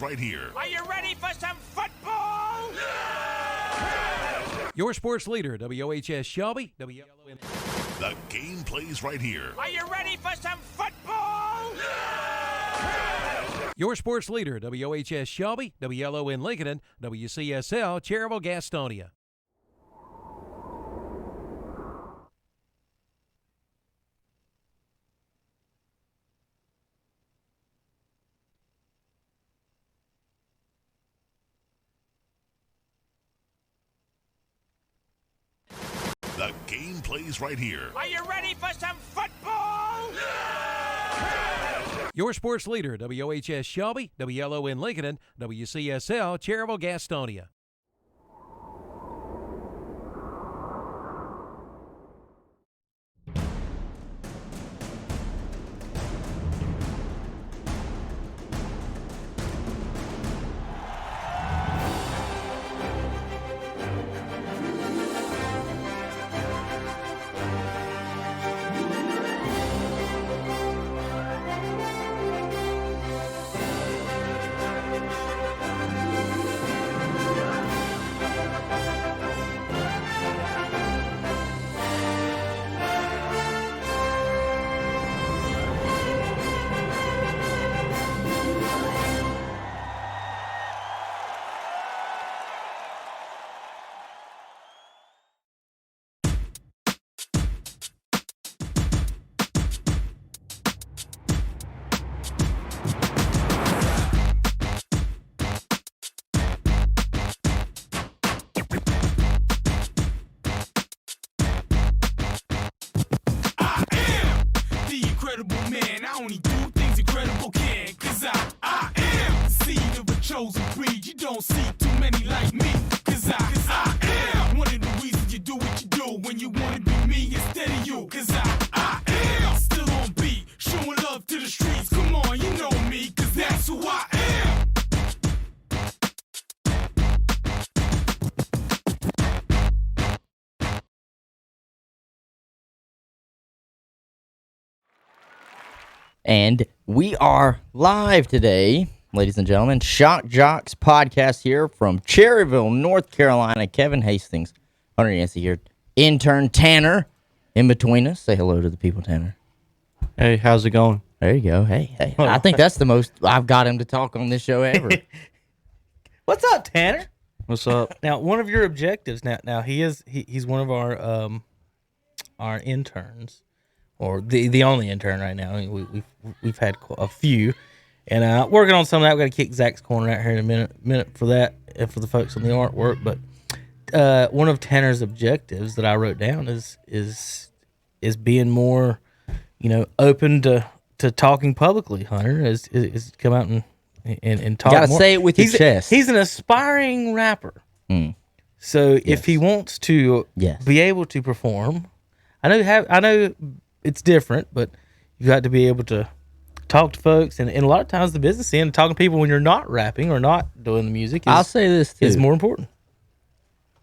Right here. Are you ready for some football? Your sports leader, WOHS Shelby. The game plays right here. Are you ready for some football? Your sports leader, WOHS Shelby, WLON Lincoln, and WCSL Cherryville Gastonia. The game plays right here. Are you ready for some football? Your sports leader, WOHS Shelby, WLON Lincoln, and WCSL Cherryville Gastonia. Only do things incredible can, cause I am the seed of a chosen breed. You don't see too many like me, cause I am one of the reasons you do what you do when you wanna be me instead of you, cause I am still on beat, showing love to the streets. Come on, you know me, cause that's who I am. And we are live today, ladies and gentlemen. Joxx podcast here from Cherryville, North Carolina. Kevin Hastings, Hunter Yancey here. Intern Tanner in between us. Say hello to the people, Tanner. Hey, how's it going? There you go. Hey. I think that's the most I've got him to talk on this show ever. What's up, Tanner? What's up? Now, one of your objectives. Now he's one of our interns. Or the only intern right now. I mean, we've had a few, and working on some of that. We got to kick Zach's corner out here in a minute for that, and for the folks on the artwork. But one of Tanner's objectives that I wrote down is being more, open to talking publicly. Hunter is come out and talk. You gotta more. say it with your chest. He's an aspiring rapper, so if he wants to be able to perform, I know. It's different, but you got to be able to talk to folks, and a lot of times the business end, talking to people when you're not rapping or not doing the music I'll say this too. Is more important.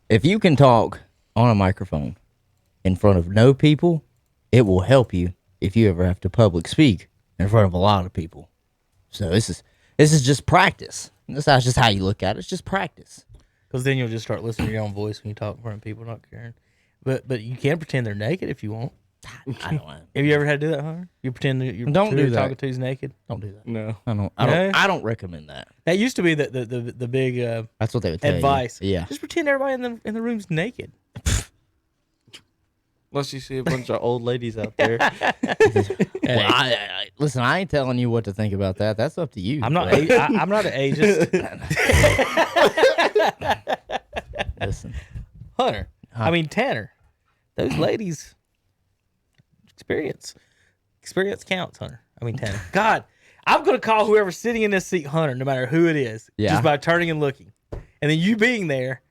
If you can talk on a microphone in front of no people, it will help you if you ever have to public speak in front of a lot of people. So this is just practice. That's just how you look at it. It's just practice. Because then you'll just start listening to your own voice when you talk in front of people not caring. But you can pretend they're naked if you want. I don't want. Have you ever had to do that, Hunter? You pretend that you're Don't do that. talking to's naked? Don't do that. No. I don't recommend that. That used to be the big that's what they would tell advice. You. Yeah. Just pretend everybody in the room's naked. Unless you see a bunch of old ladies out there. Well, listen, I ain't telling you what to think about that. That's up to you. I'm not. I'm not an ageist. Listen, Hunter. I mean Tanner. Those ladies. Experience counts, Hunter. I mean Tanner. God, I'm gonna call whoever's sitting in this seat Hunter, no matter who it is, just by turning and looking, and then you being there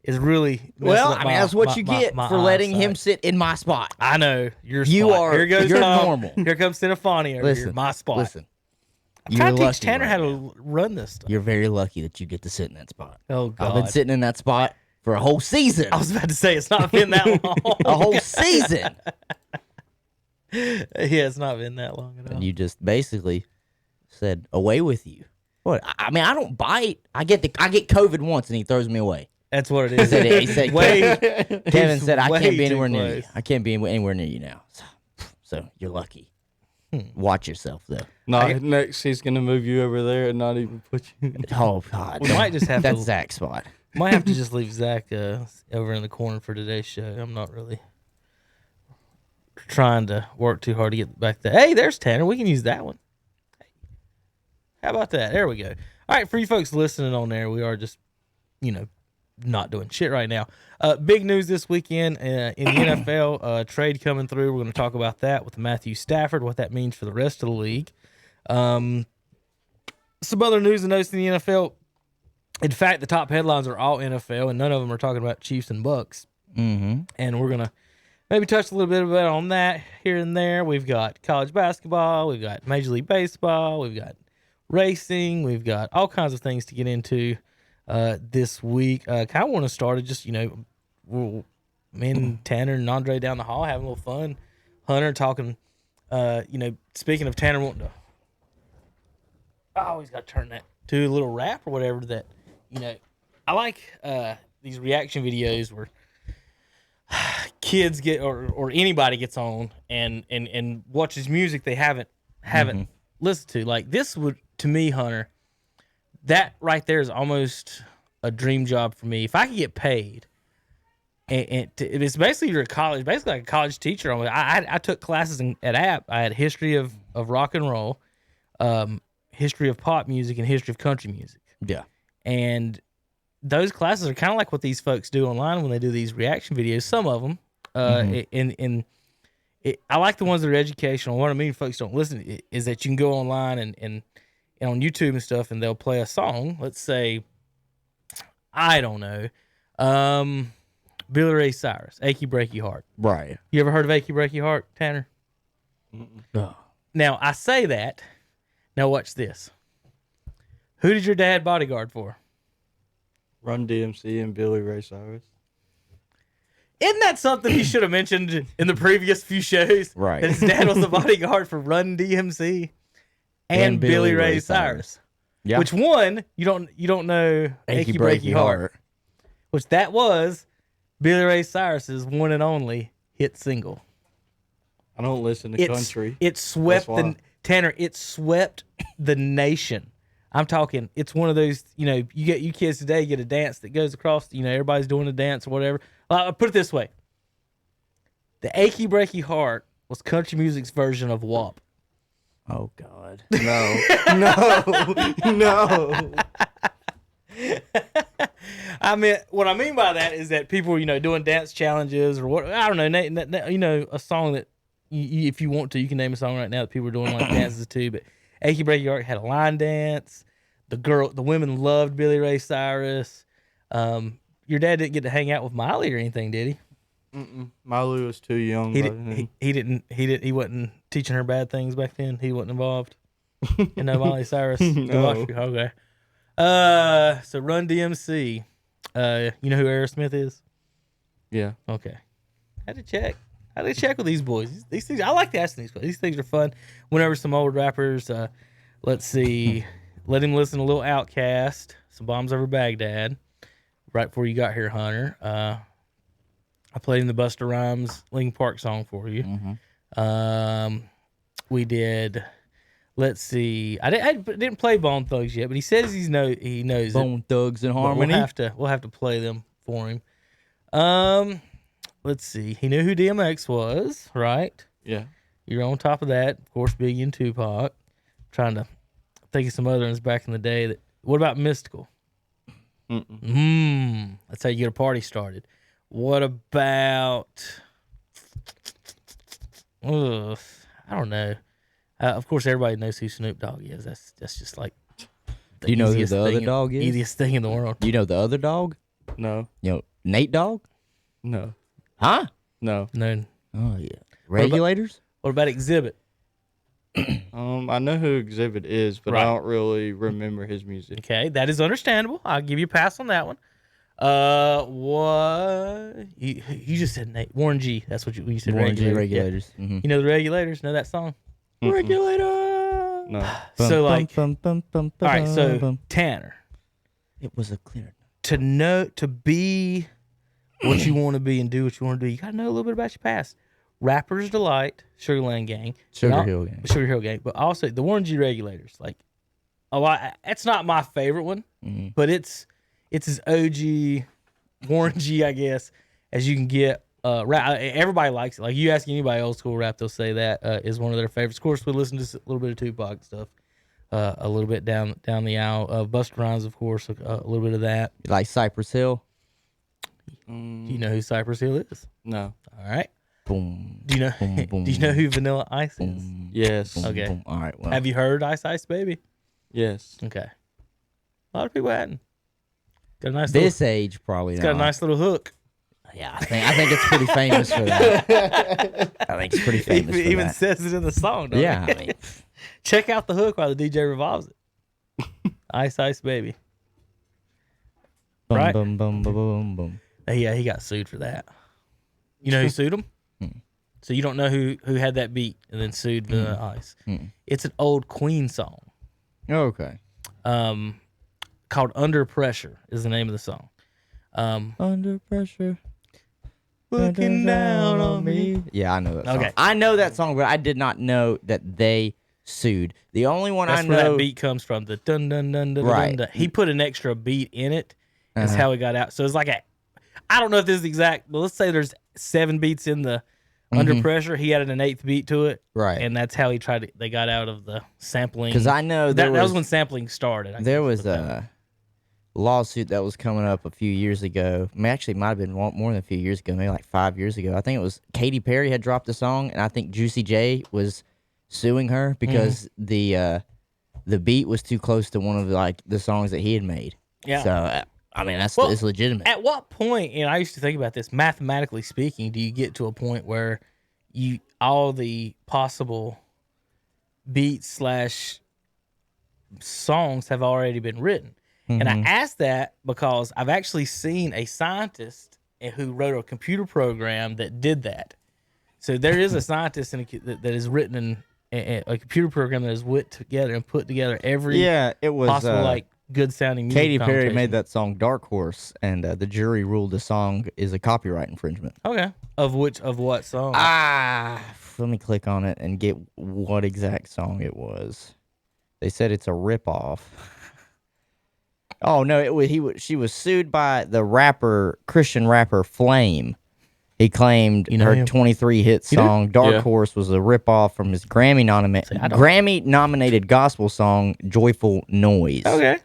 is really that's what you get for letting him sit in my spot. I know your spot. You are. Here goes you're Tom. normal. Here comes Cinephony over here. My spot. Listen, I'm trying to teach Tanner how to run this stuff. You're very lucky that you get to sit in that spot. Oh God, I've been sitting in that spot for a whole season. I was about to say it's not been that long. A whole season. Yeah, it's not been that long at all. And you just basically said, away with you. What? I mean, I don't bite. I get COVID once, and he throws me away. That's what it is. He said Kevin he's said, I way can't be too anywhere near you. close. I can't be anywhere near you now. So you're lucky. Watch yourself, though. No, next he's gonna move you over there and not even put you in. Oh, God. We might just have That's to. Zach's spot. Might have to just leave Zach over in the corner for today's show. I'm not really trying to work too hard to get back there. Hey, there's Tanner. We can use that one. How about that? There we go. All right, for you folks listening on there, we are just, not doing shit right now. Big news this weekend in the NFL, trade coming through. We're going to talk about that with Matthew Stafford, what that means for the rest of the league. Some other news and notes in the NFL. In fact, the top headlines are all NFL, and none of them are talking about Chiefs and Bucks. Mm-hmm. And we're going to maybe touch a little bit about on that here and there. We've got college basketball. We've got Major League Baseball. We've got racing. We've got all kinds of things to get into this week. Kind of want to start it just, me and Tanner and Andre down the hall having a little fun. Hunter talking, speaking of Tanner wanting to, I always got to turn that to a little rap or whatever that, I like these reaction videos where kids get, or anybody gets on and watches music they haven't listened to. Like this would, to me, Hunter, that right there is almost a dream job for me. If I could get paid, and it's basically you're basically like a college teacher. I took classes at App. I had history of rock and roll, history of pop music, and history of country music. Yeah. And those classes are kind of like what these folks do online when they do these reaction videos. Some of them, I like the ones that are educational. What I mean, folks don't listen, is that you can go online and on YouTube and stuff, and they'll play a song. Let's say, I don't know, Billy Ray Cyrus, "Achy Breaky Heart." Right. You ever heard of "Achy Breaky Heart," Tanner? Oh. Now I say that. Now watch this. Who did your dad bodyguard for? Run DMC and Billy Ray Cyrus. Isn't that something he should have mentioned in the previous few shows? Right. That his dad was the bodyguard for Run DMC and Billy Ray Cyrus. Yeah. Which one you don't know? Achy Breaky Heart. Which that was Billy Ray Cyrus's one and only hit single. I don't listen to country. It swept That's why. Tanner. It swept the nation. I'm talking. It's one of those. You kids today get a dance that goes across. Everybody's doing a dance or whatever. I'll put it this way: the "Achy Breaky Heart" was country music's version of WAP. Oh, God. No. No. What I mean by that is that people are, doing dance challenges or what. I don't know. A song that if you want to, you can name a song right now that people are doing like dances to. But "Achy Breaky Heart" had a line dance. The women loved Billy Ray Cyrus. Your dad didn't get to hang out with Miley or anything, did he? Miley was too young. He wasn't teaching her bad things back then. He wasn't involved. Miley Cyrus. No. Okay. So Run DMC. You know who Aerosmith is? Yeah. Okay. Had to check with these boys. These things, I like to ask these questions. These things are fun. Whenever some old rappers, let's see, let him listen to a little Outkast, some Bombs Over Baghdad, right before you got here, Hunter. I played him the Busta Rhymes Linkin Park song for you. Mm-hmm. We did. Let's see. I didn't play Bone Thugs yet, but he says he knows it. Bone Thugs and But Harmony. We'll have to play them for him. Let's see. He knew who DMX was, right? Yeah. You're on top of that. Of course, Biggie and Tupac. Trying to think of some other ones back in the day. What about Mystical? That's how you get a party started. What about? I don't know. Of course, everybody knows who Snoop Dogg is. That's just like. Do you know who easiest the other thing dog is? Easiest thing in the world. You know the other dog? No. Nate Dogg? No. Huh? No. No. Oh, yeah. Regulators? What about Exhibit? I know who Exhibit is, but Right. I don't really remember his music. Okay, that is understandable. I'll give you a pass on that one. What? You just said Nate. Warren G. That's what you said. Warren G. Regulator. Regulators. Yeah. You know the Regulators? Know that song? Regulator. No. So like, Bum, bum, bum, all right. So bum. Tanner, It was a clear. to be what you want to be and do what you want to do, you got to know a little bit about your past. Rapper's Delight, Sugarland Gang, Sugar Hill Gang. Sugar Hill Gang, but also the Warren G Regulators. Like a lot. It's not my favorite one, but it's as OG Warren G, I guess, as you can get. Rap, everybody likes it. Like you ask anybody old school rap, they'll say that is one of their favorites. Of course, we listen to a little bit of Tupac stuff, a little bit down the aisle. Busta Rhymes, of course, a little bit of that. You like Cypress Hill? Do you know who Cypress Hill is? No. All right. Boom. Do you know? Boom, boom, Do you know who Vanilla Ice is? boom, Yes. boom, Okay. boom. All right. Well, Have you heard Ice Ice Baby? Yes. Okay. A lot of people hadn't. Got a nice. this little, age probably. it's got a nice little hook. Yeah, I think it's pretty famous for that. I think it's pretty famous for Even that. says it in the song. Don't Yeah, it? I mean, Check out the hook while the DJ revolves it. Ice Ice Baby. boom, Right. boom, boom, boom, boom, boom. Yeah, he got sued for that. You know who sued him? So you don't know who had that beat and then sued Vanilla Ice. It's an old Queen song. Okay. Called Under Pressure is the name of the song. Under pressure. Looking down on me. Yeah, I know that song. Okay. I know that song, but I did not know that they sued. The only one That's I where know. that beat comes from. The dun dun dun dun Right. dun, dun. He put an extra beat in it. That's Uh-huh. how it got out. So it's like I don't know if this is exact, but let's say there's 7 beats in the Under Pressure. He added an 8th beat to it. Right. And that's how they got out of the sampling. Because I know that was when sampling started. I there guess, was but a lawsuit that was coming up a few years ago. I mean, actually, it might have been more than a few years ago, maybe like 5 years ago. I think it was Katy Perry had dropped a song, and I think Juicy J was suing her because the beat was too close to one of the songs that he had made. Yeah. So I mean, it's legitimate. At what point, and I used to think about this, mathematically speaking, do you get to a point where all the possible beats / songs have already been written? And I asked that because I've actually seen a scientist who wrote a computer program that did that. So there is a scientist that has written a computer program that has put together every it was possible good sounding music. Katy Perry connotation. made that song "Dark Horse," and the jury ruled the song is a copyright infringement. Okay. Of what song? Let me click on it and get what exact song it was. They said it's a ripoff. Oh no! She was sued by the Christian rapper Flame. He claimed You know her him? 23 hit You do? song "Dark Yeah. Horse" was a ripoff from his Grammy nominated gospel song "Joyful Noise." Okay.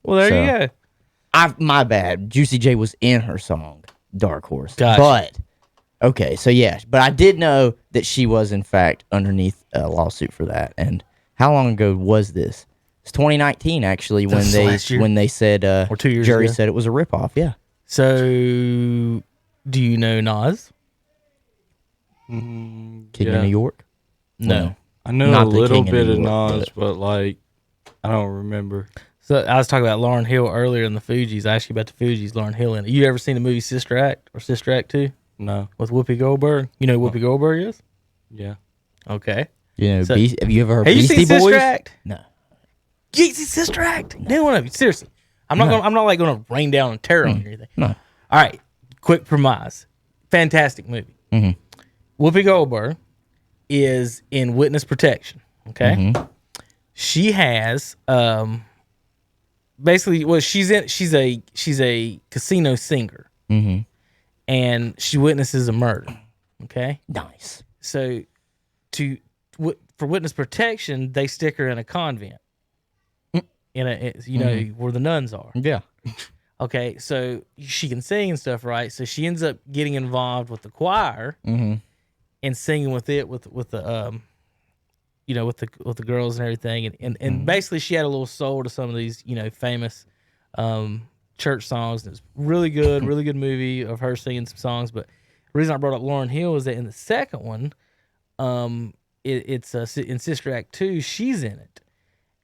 Well, there you go. My bad. Juicy J was in her song "Dark Horse," Gotcha. but okay, so yeah, but I did know that she was in fact underneath a lawsuit for that. And how long ago was this? It's 2019 actually when last year? they said Or 2 years jury ago? said it was a ripoff. Yeah. So, do you know Nas? King Yeah. of New York. No. I know Not a the little King of bit New of York, Nas, but like, I don't remember. So I was talking about Lauryn Hill earlier in the Fugees. I asked you about the Fugees, Lauryn Hill in it. You ever seen the movie Sister Act or Sister Act 2 No. with Whoopi Goldberg? You know who Whoopi Goldberg is? Yeah. Okay. You know, So- have you ever heard Have you Beastie seen Boys? Sister Act? No. You ain't seen Sister Act? Neither one of you. Seriously. I'm not gonna rain down on terror on you or anything. No. All right. Quick premise. Fantastic movie. Whoopi Goldberg is in witness protection. Okay. She has basically she's a casino singer. And she witnesses a murder. Okay. Nice. So for witness protection, they stick her in a convent. Where the nuns are. Yeah. Okay, so she can sing and stuff, right? So she ends up getting involved with the choir and singing with the with the girls and everything, and basically she had a little soul to some of these famous church songs. And it's really good movie of her singing some songs. But the reason I brought up Lauryn Hill is that in the second one, it's in Sister Act 2, she's in it.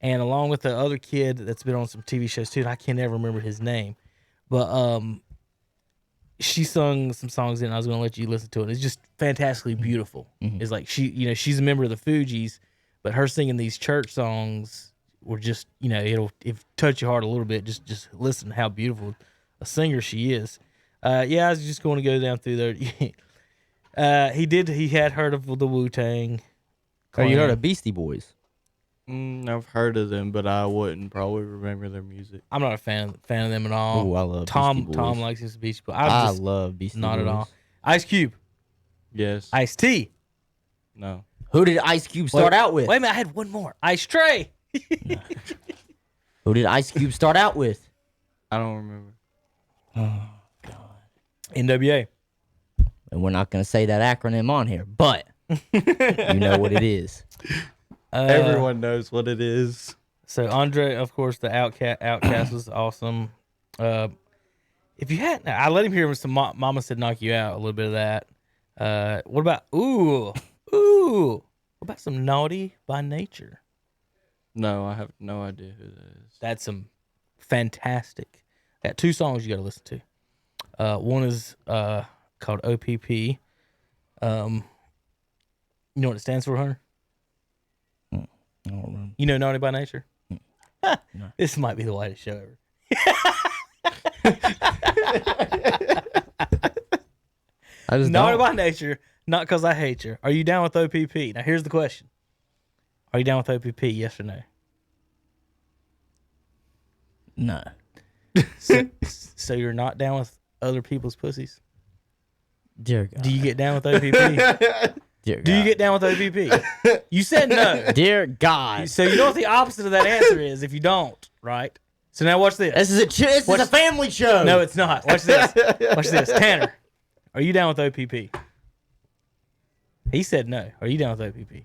And along with the other kid that's been on some TV shows too, and I can't ever remember his name, but she sung some songs in it. I was going to let you listen to it. It's just fantastically beautiful. It's like she's a member of the Fugees, but her singing these church songs were just, it'll touch your heart a little bit. Just listen to how beautiful a singer she is. I was just going to go down through there. He had heard of the Wu-Tang. Oh, you heard of Beastie Boys? I've heard of them, but I wouldn't probably remember their music. I'm not a fan of them at all. Oh, I love Tom. Beastie Boys. Tom likes his Beastie Boys. I love Beastie Boys. Not at all. Ice Cube. Yes. Ice-T. No. Who did Ice Cube start out with? Wait a minute, I had one more. Ice Tray. Who did Ice Cube start out with? I don't remember. NWA. And we're not going to say that acronym on here, but you know what it is. Everyone knows what it is. So Andre, of course, the Outcast was awesome. If you hadn't, I let him hear some Mama Said Knock You Out, a little bit of that. What about, what about some Naughty by Nature? No, I have no idea who that is. That's some fantastic. Got two songs you got to listen to. One is called OPP. You know what it stands for, Hunter? I don't remember. You know Naughty by Nature? No. This might be the whitest show ever. I just Naughty don't. by Nature, not because I hate you. Are you down with OPP? Now, here's the question. Are you down with OPP, yes or no? No. So you're not down with other people's pussies? Dear God. Do you get down with OPP? Dear God. Do you get down with OPP? You said no. Dear God. So you know what the opposite of that answer is if you don't, right? So now watch this. This is a family show. No, it's not. Watch this. Watch this. Tanner, are you down with OPP? He said no. Are you down with OPP?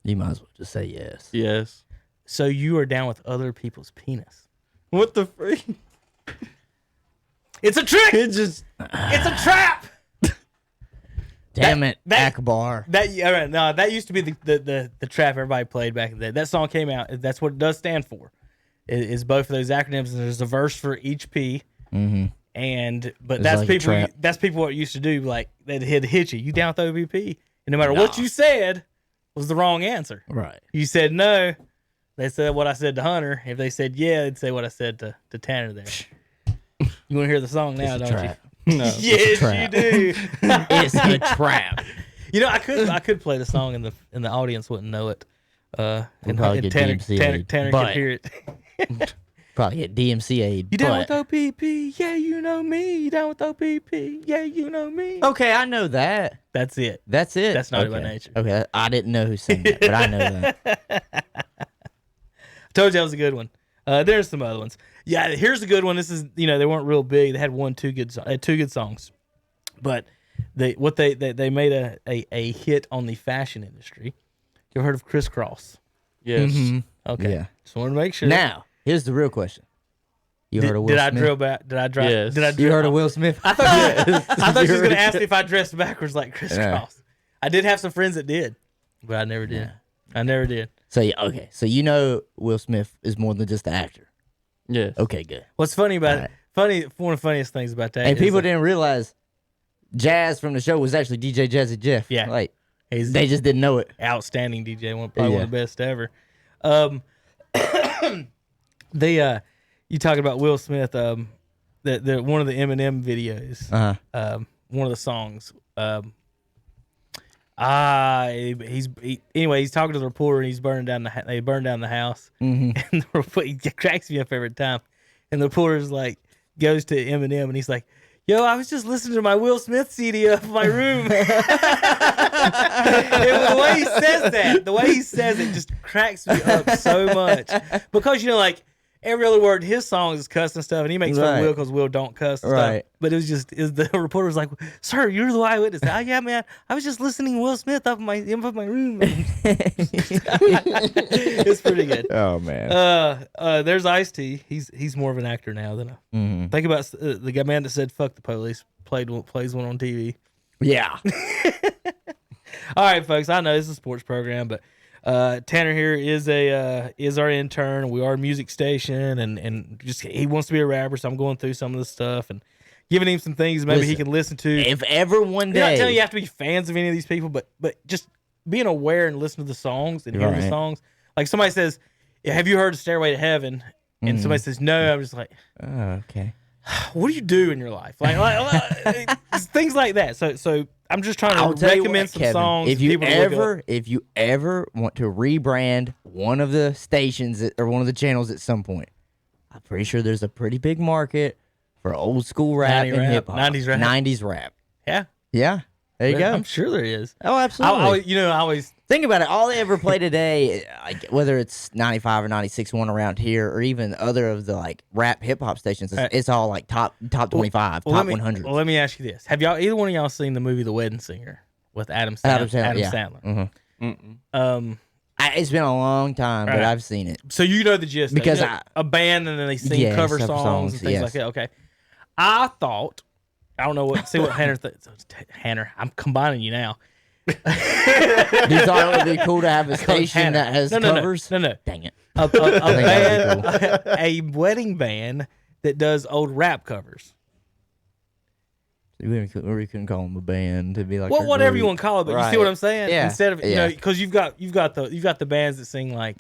You might as well just say yes. Yes. So you are down with other people's penis. What the freak? It's a trick. It just. It's a trap. Damn it, that- Akbar. That used to be the trap everybody played back in the day. That song came out. That's what it does stand for. Is both of those acronyms. And there's a verse for each P. Mm-hmm. But It's that's like a people. trap. That's people what used to do. Like they'd hit you. You down with OBP? And no matter what you said, was the wrong answer. Right. You said no. They said what I said to Hunter. If they said yeah, they'd say what I said to Tanner there. You want to hear the song now, It's a don't trap. No. you? Yes, trap. you do. It's a trap. You know, I could play the song and the audience wouldn't know it. And probably get Tanner DMCA'd, could but- hear it. Probably get DMCA'd. You down but... with OPP? Yeah, you know me. You down with OPP? Yeah, you know me. Okay, I know that. That's it. That's it. That's Naughty by Okay. Nature. Okay, I didn't know who sang that, but I know that. Told you that was a good one. There's some other ones. Yeah, here's a good one. This is, they weren't real big. They had two good songs, but they made a hit on the fashion industry. You ever heard of Crisscross? Yes. Okay. Yeah. Just want to make sure. Now, here's the real question. You heard of Will Did I Smith? drill back? Did I drive? Yes. Did I You drill? heard of Will Smith? I thought she was going to ask me if I dressed backwards like Crisscross. I did have some friends that did, but I never did. Yeah. I never did. So, yeah, okay. So, you know Will Smith is more than just an actor. Yes. Okay, good. What's funny about All right. one of the funniest things about that And is people that didn't realize Jazz from the show was actually DJ Jazzy Jeff. Yeah. Like, he's they just didn't know it. outstanding DJ, probably one of the best ever. You talking about Will Smith? The one of the Eminem videos. Uh-huh. One of the songs. He's talking to the reporter. And he's burning down they burned down the house, and the reporter, he cracks me up every time. And the reporter's like goes to Eminem, and he's like, "Yo, I was just listening to my Will Smith CD up in my room." The way he says it just cracks me up so much because like every other word in his songs is cuss and stuff, and he makes fun of Right. Will because Will don't cuss and Right. stuff. But the reporter was like, "Sir, you're the eyewitness." Oh, yeah, man, I was just listening to Will Smith up in my room. It's pretty good. Oh, man. There's Ice-T. He's more of an actor now than think about the guy man that said "fuck the police" plays one on TV. Yeah. All right, folks. I know this is a sports program, but Tanner here is our intern. We are a music station, and just he wants to be a rapper, so I'm going through some of this stuff and giving him some things maybe he Listen, can listen to. If ever one I'm not day. telling you have to be fans of any of these people, but just being aware and listening to the songs and hearing the Right. songs. Like somebody says, "Have you heard Stairway to Heaven?" And somebody says, "No." I'm just like, Oh, okay. what do you do in your life? Like things like that. So I'm just trying I'll to tell you recommend what, some Kevin, songs. If for you people to look up. ever want to rebrand one of the stations or one of the channels at some point, I'm pretty sure there's a pretty big market for old school rap 90 and rap, hip hop. 90s rap. 90s rap. Yeah, Yeah. There you go. I'm sure there is. Oh, absolutely. I always Think about it. All they ever play today, like, whether it's 95 or 96.1 around here, or even other of the like rap hip hop stations, it's all like top 25, top 100. Well, let me ask you this: Have y'all either one of y'all seen the movie The Wedding Singer with Adam Sandler? yeah. Sandler. Mhm. It's been a long time, but Right. I've seen it. So you know the gist. Because you know, a band and then they sing Yeah, cover cover songs songs, and things yes. like that. Okay, I thought I don't know what. See what Hannah. Hannah, I'm combining you now. Do you thought it would be cool to have a station Hannah. that has No. covers? No. Dang it. A that'd band, a wedding band that does old rap covers. We couldn't call them a band to be like. Well, their whatever you group. want to call it, but you Right. see what I'm saying? Yeah. Instead of Yeah. because you've got the bands that sing like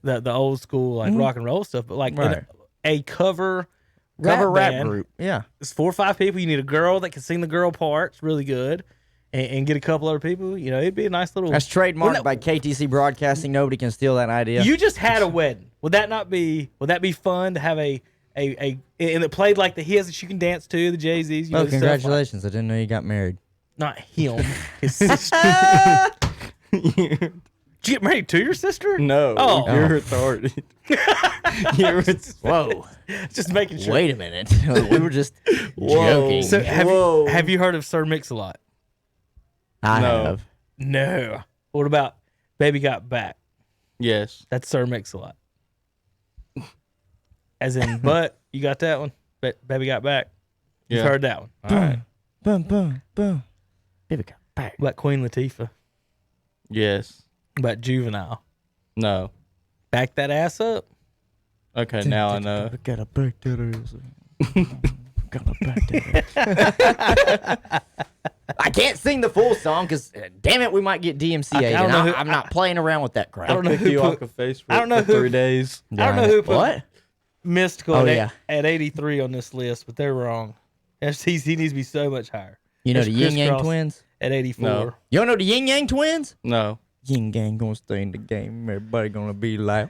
the old school like rock and roll stuff, but like Right. a cover Cover rap band, group. Yeah. It's 4 or 5 people. You need a girl that can sing the girl parts really good, and get a couple other people. You know, it'd be a nice little. That's trademarked Well, by KTC Broadcasting. Nobody can steal that idea. You just had a wedding. Would that not be? Would that be fun to have a and it played like the hits that you can dance to, the Jay-Z's? You know, Oh, the stuff congratulations! I didn't know you got married. like, not him, his sister. Did you get married to your sister? No, Oh. you're authority. Whoa! Just making sure. Wait a minute. We were just joking. So have you heard of Sir Mix-a-Lot? I No. have. No. What about Baby Got Back? Yes. That's Sir Mix-a-Lot. As in, but you got that one? Baby Got Back? You've Yeah. heard that one. All right. Boom, boom, boom. Baby got back. About Queen Latifah. Yes. About Juvenile. No. Back that ass up. Okay, now I know. Gotta back that ass. Gotta back that ass. I can't sing the full song because, damn it, we might get DMCA'd. I don't And know who- I'm not playing around with that crap. I don't know Pick who you put, off a Facebook I don't know for who- 3 days. I don't know who put What? Mystical Oh, at, yeah. at 83 on this list, but they're wrong. He needs to be so much higher. You know There's the Yin Yang Crisscross Twins? At 84. No. You don't know the Yin Yang Twins? No. Yin Yang gonna stay in the game. Everybody gonna be like,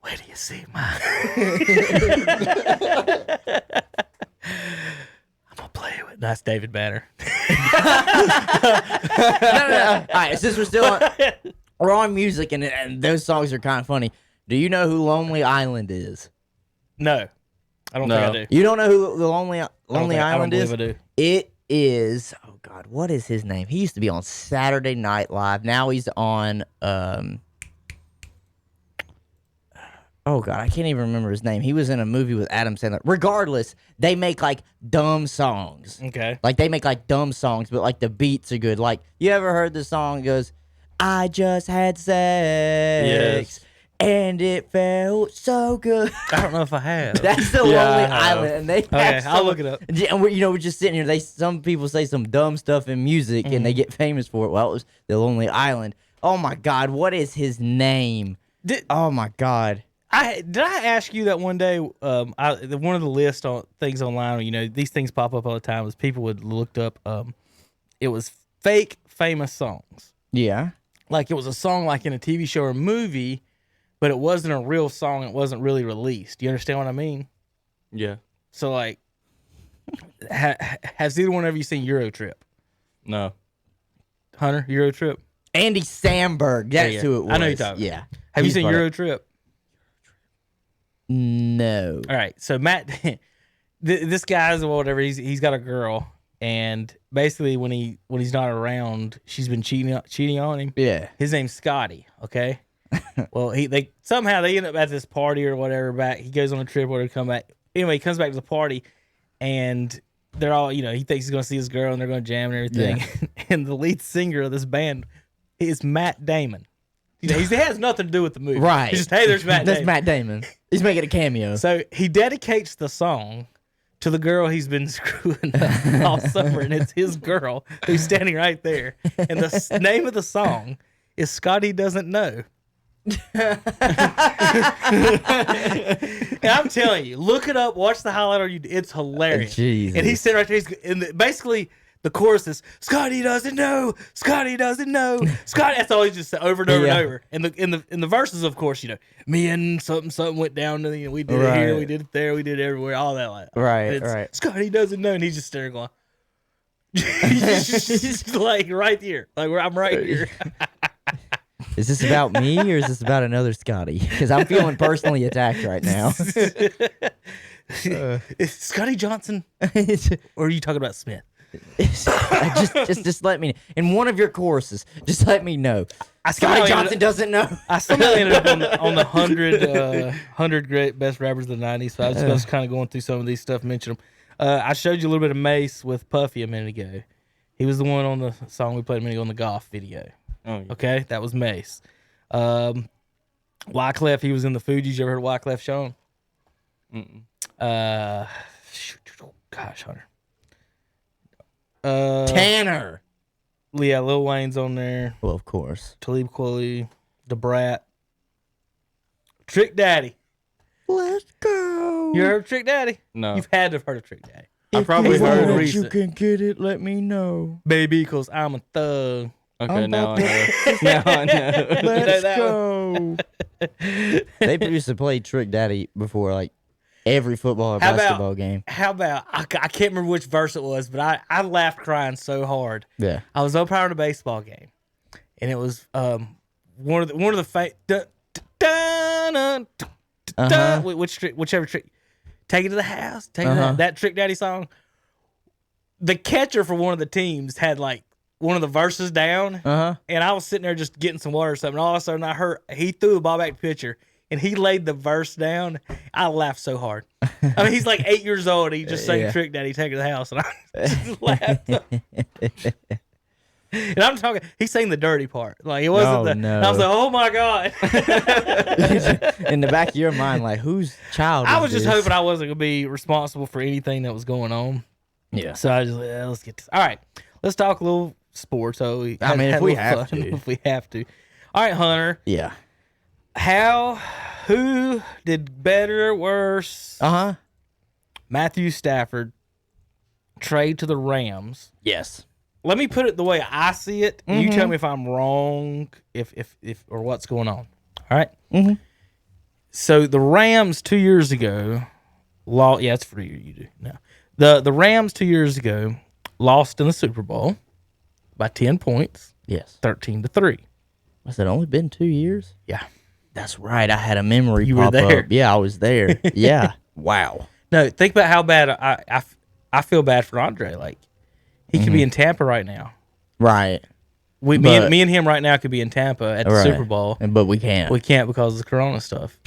Where do you see my? I'm gonna play it with. That's David Banner. no. All right, since we're on music and those songs are kind of funny. Do you know who Lonely Island is? No, I don't No. think I do. You don't know who the Lonely I don't Island is? believe I do. It is. Oh God, what is his name? He used to be on Saturday Night Live. Now he's on. Oh God, I can't even remember his name. He was in a movie with Adam Sandler. Regardless, they make like dumb songs. Okay. Like they make like dumb songs, but like the beats are good. Like you ever heard the song goes, "I just had sex, Yes. and it felt so good." I don't know if I have. That's the Yeah, Lonely I have. Island, and they. Okay, have I'll some- look it up. And we're just sitting here. Some people say some dumb stuff in music, and they get famous for it. Well, it was the Lonely Island. Oh my God, what is his name? Oh my God. Did I ask you that one day? One of the list on things online. You know, these things pop up all the time. Was people would looked up. It was fake famous songs. Yeah. Like it was a song like in a TV show or movie, but it wasn't a real song. It wasn't really released. Do you understand what I mean? Yeah. So like, has either one of you seen Euro Trip? No. Hunter, Euro Trip. Andy Samberg. That's Yeah. who it was. I know you're talking. Yeah. Have you He's seen brought Euro up- Trip? No. All right, so Matt, this guy's or whatever. He's got a girl, and basically when he's not around, she's been cheating on him. Yeah. His name's Scotty. Okay. Well, they end up at this party or whatever. Back, he goes on a trip or to come back. Anyway, he comes back to the party, and they're all he thinks he's gonna see his girl, and they're gonna jam and everything. And the lead singer of this band is Matt Damon. He has nothing to do with the movie. Right. He's just, hey, there's Matt That's Damon. Matt Damon. He's making a cameo. So he dedicates the song to the girl he's been screwing up all summer, and it's his girl who's standing right there. And the name of the song is Scotty Doesn't Know. And I'm telling you, look it up, watch the highlight on YouTube. It's hilarious. Jesus. And he's sitting right there, basically the chorus is Scotty doesn't know, Scotty doesn't know, Scotty. That's all he just said over and over and over. And in the verses, of course, me and something went down to we did it here, we did it there, we did it everywhere, all that like. Right. Scotty doesn't know, and he's just staring going. He's just like right here, like where I'm right here. Is this about me or is this about another Scotty? Because I'm feeling personally attacked right now. Is Scotty Johnson, or are you talking about Smith? just let me know. In one of your courses, just let me know. Scotty Johnson doesn't know. I somehow ended up on the 100 great best rappers of the 90s, so I was just kind of going through some of these stuff, mention them. I showed you a little bit of Mace with Puffy a minute ago. He was the one on the song we played a minute ago on the golf video. Oh, yeah. Okay, that was Mace. Wyclef, he was in the Fugees. You ever heard of Wyclef, Sean? Gosh, Hunter. Tanner. Yeah, Lil Wayne's on there. Well, of course. Talib Kweli, Da Brat, Trick Daddy. Let's go. You heard of Trick Daddy? No. You've had to have heard of Trick Daddy. I probably If you heard want of it, you can get it. Let me know. Baby, cause I'm a thug. Okay, I'm now I about know. Now I know. Let's that go. They used to play Trick Daddy before, like every football or basketball game. How about, I can't remember which verse it was, but I laughed crying so hard. Yeah. I was umpiring a baseball game, and it was one of the whichever trick. Take it to the house. Take it to that Trick Daddy song. The catcher for one of the teams had like one of the verses down, and I was sitting there just getting some water or something. All of a sudden, I heard he threw the ball back to pitcher, and he laid the verse down. I laughed so hard. I mean, he's like 8 years old, and he just sang Trick Daddy, Take It to the House, and I just laughed. And I'm talking, he sang the dirty part. Like, it wasn't No. And I was like, oh my God. In the back of your mind, like, whose child I is was just this? hoping I wasn't going to be responsible for anything that was going on. Yeah. So I just, let's get this. All right. Let's talk a little sports. So if we have to. If we have to. All right, Hunter. Yeah. Who did better or worse? Matthew Stafford trade to the Rams. Yes. Let me put it the way I see it. You tell me if I'm wrong, if or what's going on. All right. So the Rams 2 years ago, yeah, it's for you. You do no. The Rams 2 years ago lost in the Super Bowl by 10 points. Yes. 13-3. Has it only been 2 years? Yeah. That's right. I had a memory You were pop there. up. Yeah, I was there. Yeah. Wow. No, think about how bad I feel bad for Andre. Like, he could be in Tampa right now. Right. Me and him right now could be in Tampa at the Super Bowl. But we can't. We can't because of the Corona stuff.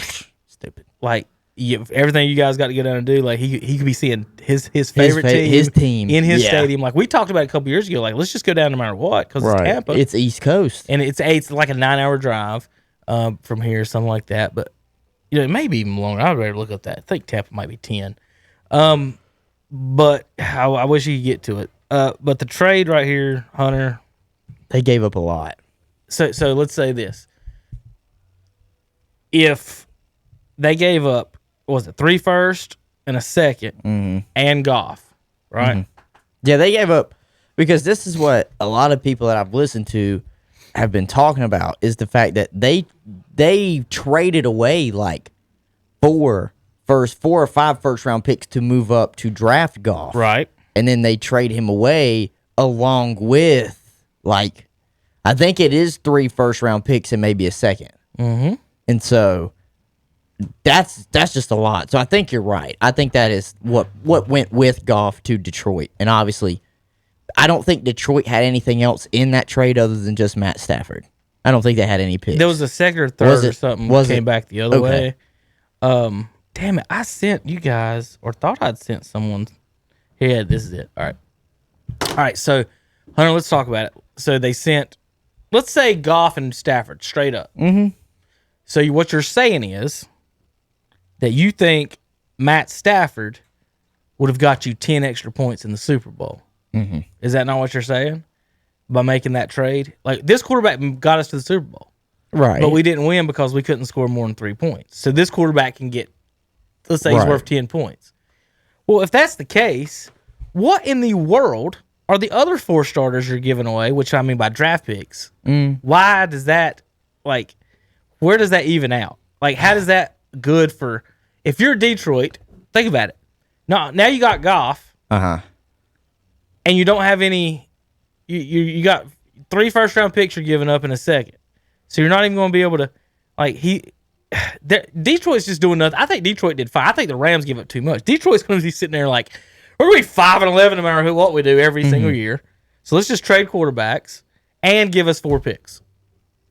Stupid. Like, everything you guys got to get down and do, like, he could be seeing his favorite team, his team in his stadium. Like, we talked about it a couple years ago. Like, let's just go down no matter what because it's Tampa. It's East Coast. And it's like a 9-hour drive from here, something like that. But, it may be even longer. I'd rather look up that. I think Tampa might be 10. But I wish you could get to it. But the trade right here, Hunter. They gave up a lot. So let's say this. If they gave up, what was it 3 firsts and a second and Goff, right? Yeah, they gave up because this is what a lot of people that I've listened to have been talking about is the fact that they traded away like 4 or 5 first round picks to move up to draft Goff. Right. And then they trade him away along with, like, I think it is 3 first round picks and maybe a second. And so that's just a lot. So I think you're right. I think that is what went with Goff to Detroit. And obviously, I don't think Detroit had anything else in that trade other than just Matt Stafford. I don't think they had any picks. There was a second or third or something came back the other way. Damn it. I sent you guys, or thought I'd sent someone. Yeah, this is it. All right. So, Hunter, let's talk about it. So they sent, let's say Goff and Stafford straight up. So what you're saying is that you think Matt Stafford would have got you 10 extra points in the Super Bowl. Mm-hmm. Is that not what you're saying? By making that trade? Like, this quarterback got us to the Super Bowl. Right. But we didn't win because we couldn't score more than 3 points. So this quarterback can get, let's say he's Right. worth 10 points. Well, if that's the case, what in the world are the other 4 starters you're giving away, which I mean by draft picks? Why does that, like, where does that even out? Like, how does that good for, if you're Detroit, think about it. Now you got Goff, Uh-huh. and you don't have any, you got 3 first-round picks you're giving up in a second. So you're not even going to be able to, like, Detroit's just doing nothing. I think Detroit did fine. I think the Rams give up too much. Detroit's going to be sitting there like, we're going to be 5-11 no matter what we do every single year. So let's just trade quarterbacks and give us 4 picks.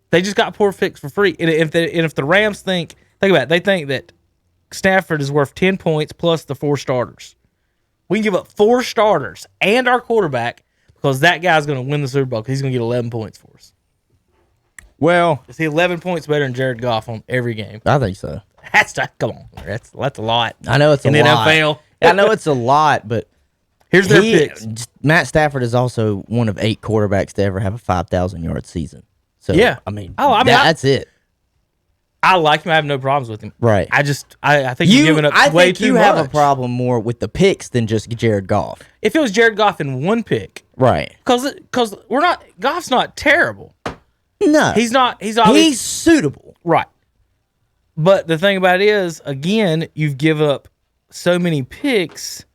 They just got 4 picks for free. And if the Rams think about it, they think that Stafford is worth 10 points plus the 4 starters. We can give up 4 starters and our quarterback because that guy's going to win the Super Bowl because he's going to get 11 points for us. Well, Is he 11 points better than Jared Goff on every game? I think so. Come on. That's a lot. I know it's a in lot. the NFL. I know it's a lot, but Here's their picks. Matt Stafford is also one of 8 quarterbacks to ever have a 5,000-yard season. So, Yeah. I mean, that's it. I like him. I have no problems with him. Right. I think you're giving up way too much. have a problem more with the picks than just Jared Goff. If it was Jared Goff in 1 pick, Right. because Goff's not terrible. No. He's not. He's obviously He's suitable. right. But the thing about it is, again, you've given up so many picks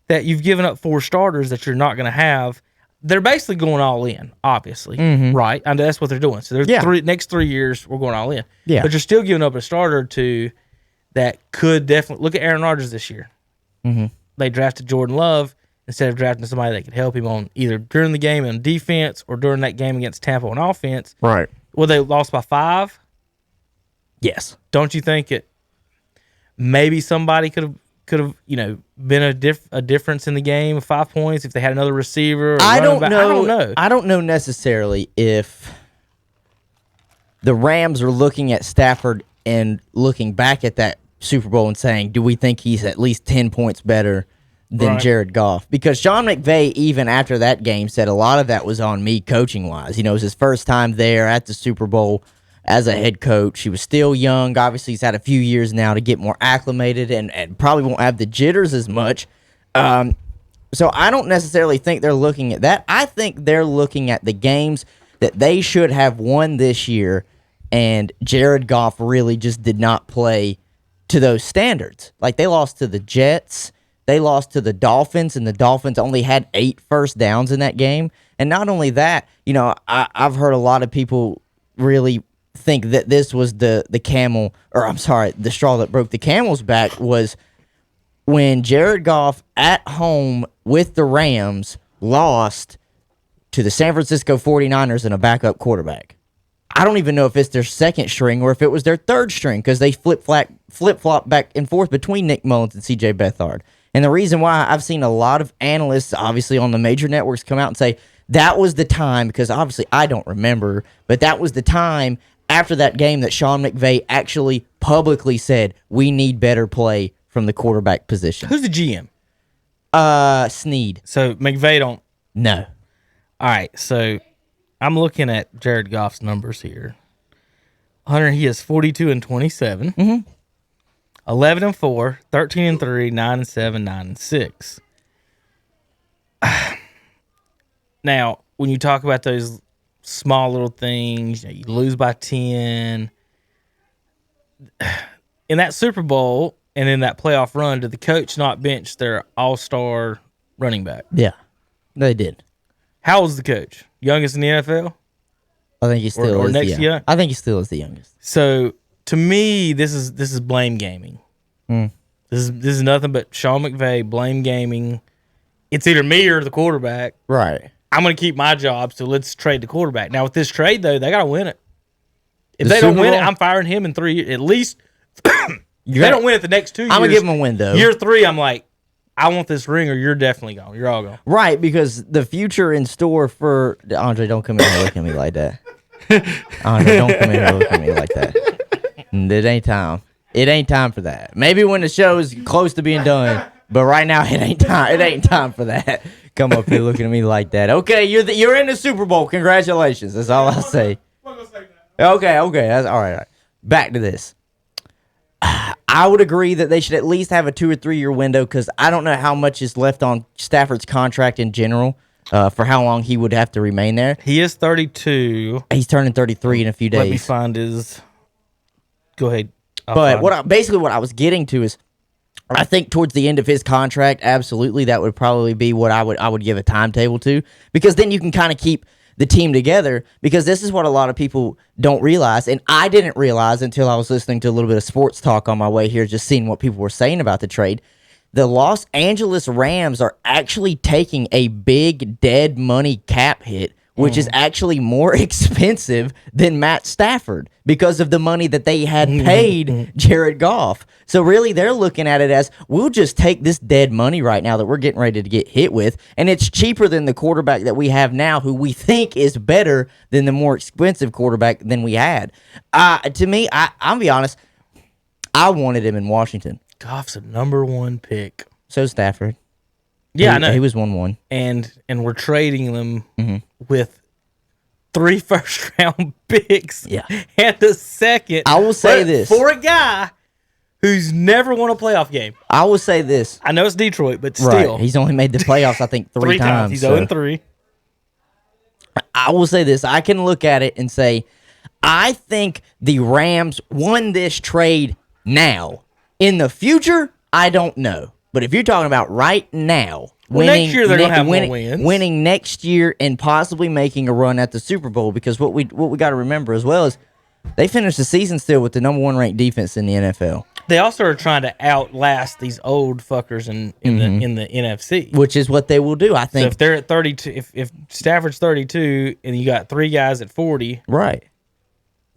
that you've given up 4 starters that you're not going to have. They're basically going all in, obviously, right? And that's what they're doing. So they're next 3 years, we're going all in. Yeah. But you're still giving up a starter or 2 that could definitely look at Aaron Rodgers this year. Mm-hmm. They drafted Jordan Love instead of drafting somebody that could help him on either during the game on defense or during that game against Tampa on offense. Right. Well, they lost by 5. Yes. Don't you think it? Maybe somebody could have been a difference in the game of 5 points if they had another receiver. Or I don't know. I don't know. I don't know necessarily if the Rams are looking at Stafford and looking back at that Super Bowl and saying, do we think he's at least 10 points better than Right. Jared Goff? Because Sean McVay, even after that game, said a lot of that was on me coaching-wise. It was his first time there at the Super Bowl as a head coach. He was still young. Obviously, he's had a few years now to get more acclimated and probably won't have the jitters as much. So I don't necessarily think they're looking at that. I think they're looking at the games that they should have won this year, and Jared Goff really just did not play to those standards. Like, they lost to the Jets. They lost to the Dolphins, and the Dolphins only had 8 first downs in that game. And not only that, I've heard a lot of people really think that this was the straw that broke the camel's back was when Jared Goff at home with the Rams lost to the San Francisco 49ers and a backup quarterback. I don't even know if it's their second string or if it was their third string because they flip-flop back and forth between Nick Mullins and CJ Beathard. And the reason why I've seen a lot of analysts, obviously on the major networks, come out and say that was the time, because obviously I don't remember, but that was the time after that game that Sean McVay actually publicly said, we need better play from the quarterback position. Who's the GM? Snead. So McVay don't. No. All right, so I'm looking at Jared Goff's numbers here. Hunter, he is 42-27, 11-4, 13-3, 9-7, 9-6. Now, when you talk about those small little things, you lose by 10. In that Super Bowl and in that playoff run, did the coach not bench their all-star running back? Yeah, they did. How old's the coach? Youngest in the NFL? I think he still Or is. next year? I think he still is the youngest. So to me, this is blame gaming. This is nothing but Sean McVay blame gaming. It's either me or the quarterback. Right. I'm going to keep my job, so let's trade the quarterback. Now with this trade though, they got to win it. If The they don't Super win it, Bowl? I'm firing him in 3 years at least. If they don't win it the next 2 years, I'm gonna give him a win though. Year 3, I'm like, I want this ring, or you're definitely gone. You're all gone. Right, because the future in store for Andre, don't come in here looking at me like that. Andre, don't come in here looking at me like that. It ain't time. It ain't time for that. Maybe when the show is close to being done, But right now, it ain't time. It ain't time for that. Come up here looking at me like that. Okay, you're in the Super Bowl. Congratulations. That's all I'll say. Okay. That's all right. Back to this. I would agree that they should at least have a 2 or 3 year window because I don't know how much is left on Stafford's contract in general for how long he would have to remain there. He is 32. He's turning 33 in a few days. Let me find his. Go ahead. But what I was getting to is, I think towards the end of his contract, absolutely, that would probably be what I would give a timetable to, because then you can kind of keep the team together, because this is what a lot of people don't realize, and I didn't realize until I was listening to a little bit of sports talk on my way here, just seeing what people were saying about the trade. The Los Angeles Rams are actually taking a big dead money cap hit, which is actually more expensive than Matt Stafford because of the money that they had paid Jared Goff. So really, they're looking at it as, we'll just take this dead money right now that we're getting ready to get hit with, and it's cheaper than the quarterback that we have now, who we think is better than the more expensive quarterback than we had. To me, I'll be honest, I wanted him in Washington. Goff's a number 1 pick. So Stafford. Yeah, I know. He was 1-1. And we're trading them with 3 first-round picks and a second. I will say this. For a guy who's never won a playoff game. I will say this. I know it's Detroit, but still. Right. He's only made the playoffs, I think, 3 times. He's 0-3. I will say this. I can look at it and say, I think the Rams won this trade now. In the future, I don't know. But if you're talking about right now, next year they're gonna have more wins. Winning next year and possibly making a run at the Super Bowl, because what we got to remember as well is they finished the season still with the number 1 ranked defense in the NFL. They also are trying to outlast these old fuckers in the NFC, which is what they will do. I think. So if they're at 32, if Stafford's 32, and you got 3 guys at 40, right?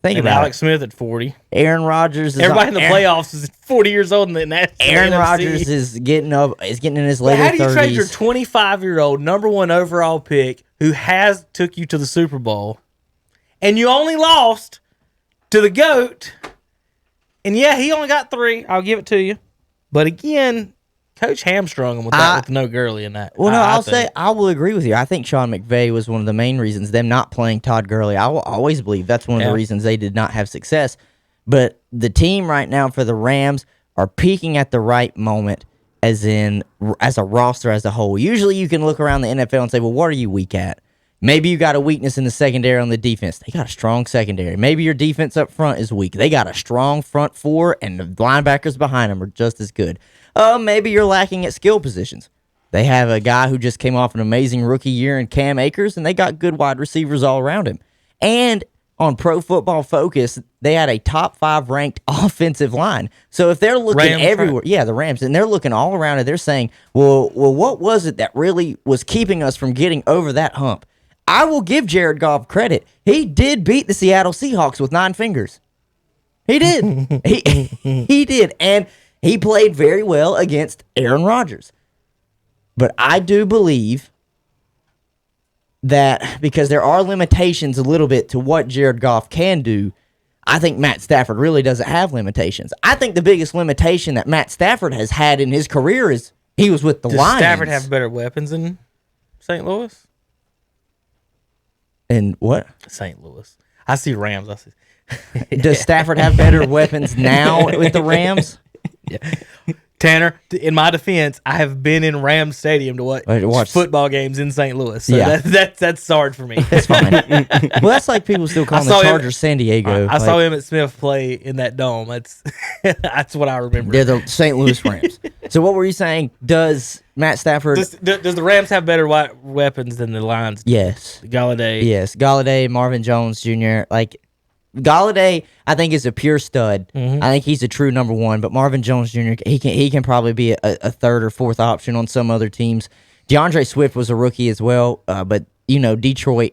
Think and about Alex Smith at 40. Aaron Rodgers is everybody in the playoffs is 40 years old, and that's Aaron Rodgers is getting in his later 30s. How do you trade your 25-year-old number 1 overall pick who took you to the Super Bowl, and you only lost to the GOAT? And yeah, he only got 3. I'll give it to you. But again, Coach hamstrung him with that, with no Gurley in that. Well, no, I will agree with you. I think Sean McVay was one of the main reasons, them not playing Todd Gurley. I will always believe that's one of the reasons they did not have success. But the team right now for the Rams are peaking at the right moment, as a roster as a whole. Usually you can look around the NFL and say, well, what are you weak at? Maybe you got a weakness in the secondary on the defense. They got a strong secondary. Maybe your defense up front is weak. They got a strong front 4, and the linebackers behind them are just as good. Maybe you're lacking at skill positions. They have a guy who just came off an amazing rookie year in Cam Akers, and they got good wide receivers all around him. And on Pro Football Focus, they had a top 5 ranked offensive line. So if they're looking everywhere, the Rams, and they're looking all around it, they're saying, well, what was it that really was keeping us from getting over that hump? I will give Jared Goff credit. He did beat the Seattle Seahawks with 9 fingers. He did. he did. And he played very well against Aaron Rodgers. But I do believe that because there are limitations a little bit to what Jared Goff can do, I think Matt Stafford really doesn't have limitations. I think the biggest limitation that Matt Stafford has had in his career is he was with the Lions. Does Stafford have better weapons than St. Louis? And what? St. Louis. I see Rams. Does Stafford have better weapons now with the Rams? Yeah. Tanner, in my defense, I have been in Rams Stadium to watch football games in St. Louis. So that's hard for me. That's fine. Well, that's like people still calling the Chargers San Diego. I saw Emmitt Smith play in that dome. That's what I remember. They're the St. Louis Rams. So what were you saying? Does Matt Stafford... Does the Rams have better weapons than the Lions? Yes. Galladay. Yes. Galladay, Marvin Jones Jr. Galladay, I think, is a pure stud. I think he's a true number 1. But Marvin Jones Jr., he can probably be a 3rd or 4th option on some other teams. DeAndre Swift was a rookie as well. But, Detroit,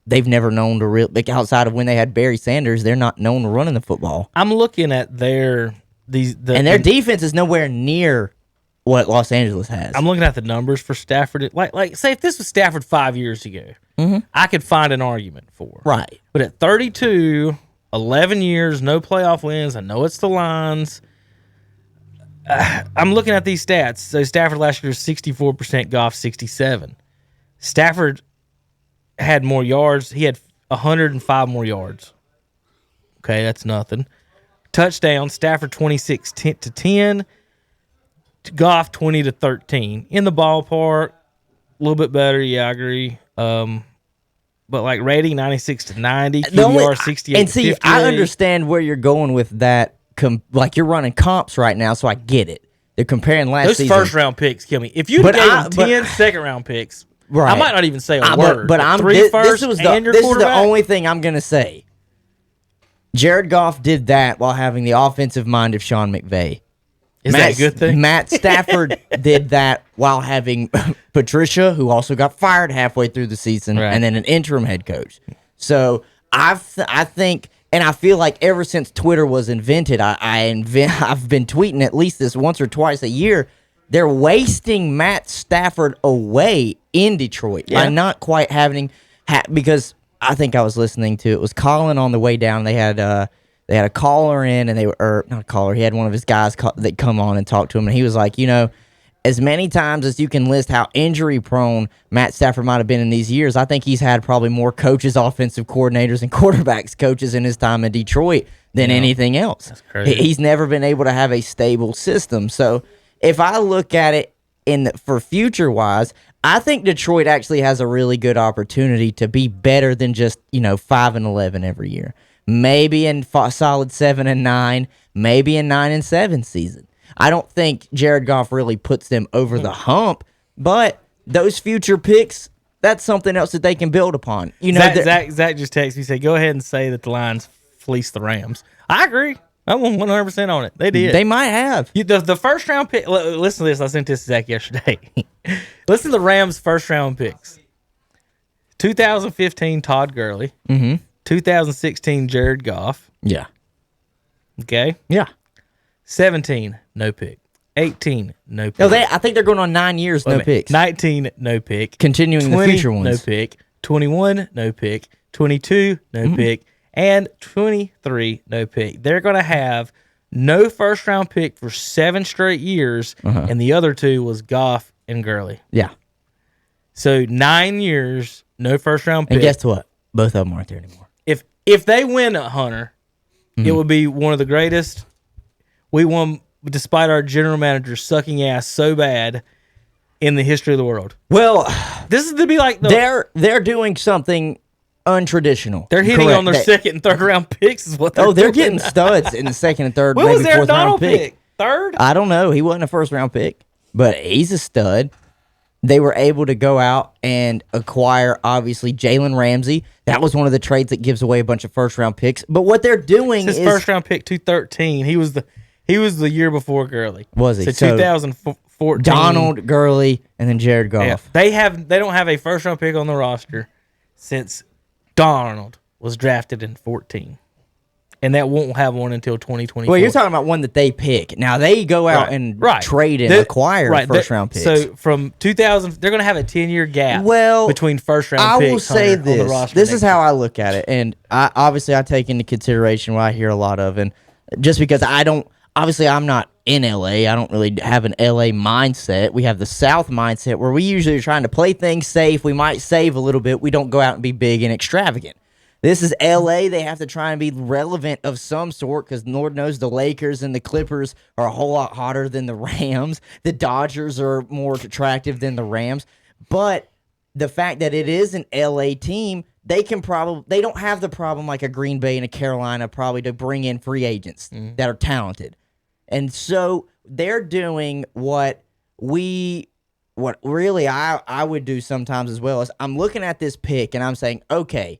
they've never known to outside of when they had Barry Sanders, they're not known to running the football. I'm looking at their defense is nowhere near what Los Angeles has. I'm looking at the numbers for Stafford. Like say if this was Stafford 5 years ago, I could find an argument for. Right. But at 32, 11 years, no playoff wins. I know it's the Lions. I'm looking at these stats. So Stafford last year was 64%, Goff 67. Stafford had more yards. He had 105 more yards. Okay, that's nothing. Touchdown, Stafford 26 to 10. Goff 20 to 13. In the ballpark, a little bit better. Yeah, I agree. But like rating 96 to 90, QBR 68 and to see, 58. I understand where you're going with that. Like you're running comps right now, so I get it. They're comparing last Those season. first round picks kill me. If you gave them 10 second round picks, right. I might not even say a word. But I'm three first this and your is the quarterback. only thing I'm gonna say. Jared Goff did that while having the offensive mind of Sean McVay. Is that a good thing? Matt Stafford did that while having Patricia, who also got fired halfway through the season, Right. and then an interim head coach. So I think, and I feel like ever since Twitter was invented, I've been tweeting at least this once or twice a year. They're wasting Matt Stafford away in Detroit by not quite having because I think I was listening to it was Colin on the way down. They had a caller in, and not a caller. He had one of his guys that come on and talk to him, and he was like, as many times as you can list how injury prone Matt Stafford might have been in these years, I think he's had probably more coaches, offensive coordinators, and quarterbacks coaches in his time in Detroit than anything else. That's crazy. He's never been able to have a stable system. So if I look at it for future wise, I think Detroit actually has a really good opportunity to be better than just 5-11 every year. Maybe in solid 7-9, maybe in 9-7 season. I don't think Jared Goff really puts them over the hump, but those future picks, that's something else that they can build upon. Zach just texted me, said, go ahead and say that the Lions fleeced the Rams. I agree. I'm 100% on it. They did. They might have. The first round pick. Listen to this. I sent this to Zach yesterday. Listen to the Rams' first round picks. 2015 Todd Gurley. 2016 Jared Goff. Yeah. Okay. Yeah. 17 no pick. 18 no pick. No, I think they're going on 9 years, no picks. 19 no pick. Continuing 20, the future ones. No pick. 21 no pick. 22 no pick. And 23 no pick. They're going to have no first round pick for 7 straight years, and the other 2 was Goff and Gurley. Yeah. So 9 years, no first round pick. And guess what? Both of them aren't there anymore. If they win a Hunter, it would be one of the greatest. We won despite our general manager sucking ass so bad in the history of the world. Well, This is to be like they're doing something untraditional. they're hitting Correct. on their second and third round picks is what they're they're doing. getting studs in the second and third, When maybe was their fourth round Donald pick. pick? Third? I don't know. He wasn't a first round pick, but he's a stud. They were able to go out and acquire, obviously, Jalen Ramsey. That was one of the trades that gives away a bunch of first round picks. But what they're doing His is first round pick 213. He was the year before Gurley. Was he? So So 2014. Donald, Gurley, and then Jared Goff. Yeah. They don't have a first round pick on the roster since Donald was drafted in 14. And that won't have one until 2024. Well, you're talking about one that they pick. Now they go out and trade and acquire first round picks. So from 2000, they're going to have a 10-year gap. Well, between first round I picks. will say on the this. roster This next is how year. I look at it, and I take into consideration what I hear a lot of, and just because I'm not in LA, I don't really have an LA mindset. We have the South mindset where we usually are trying to play things safe. We might save a little bit. We don't go out and be big and extravagant. This is LA. They have to try and be relevant of some sort because Lord knows the Lakers and the Clippers are a whole lot hotter than the Rams. The Dodgers are more attractive than the Rams. But the fact that it is an LA team, they don't have the problem like a Green Bay and a Carolina probably to bring in free agents that are talented. And so they're doing what really I would do sometimes as well. Is I'm looking at this pick and I'm saying, okay,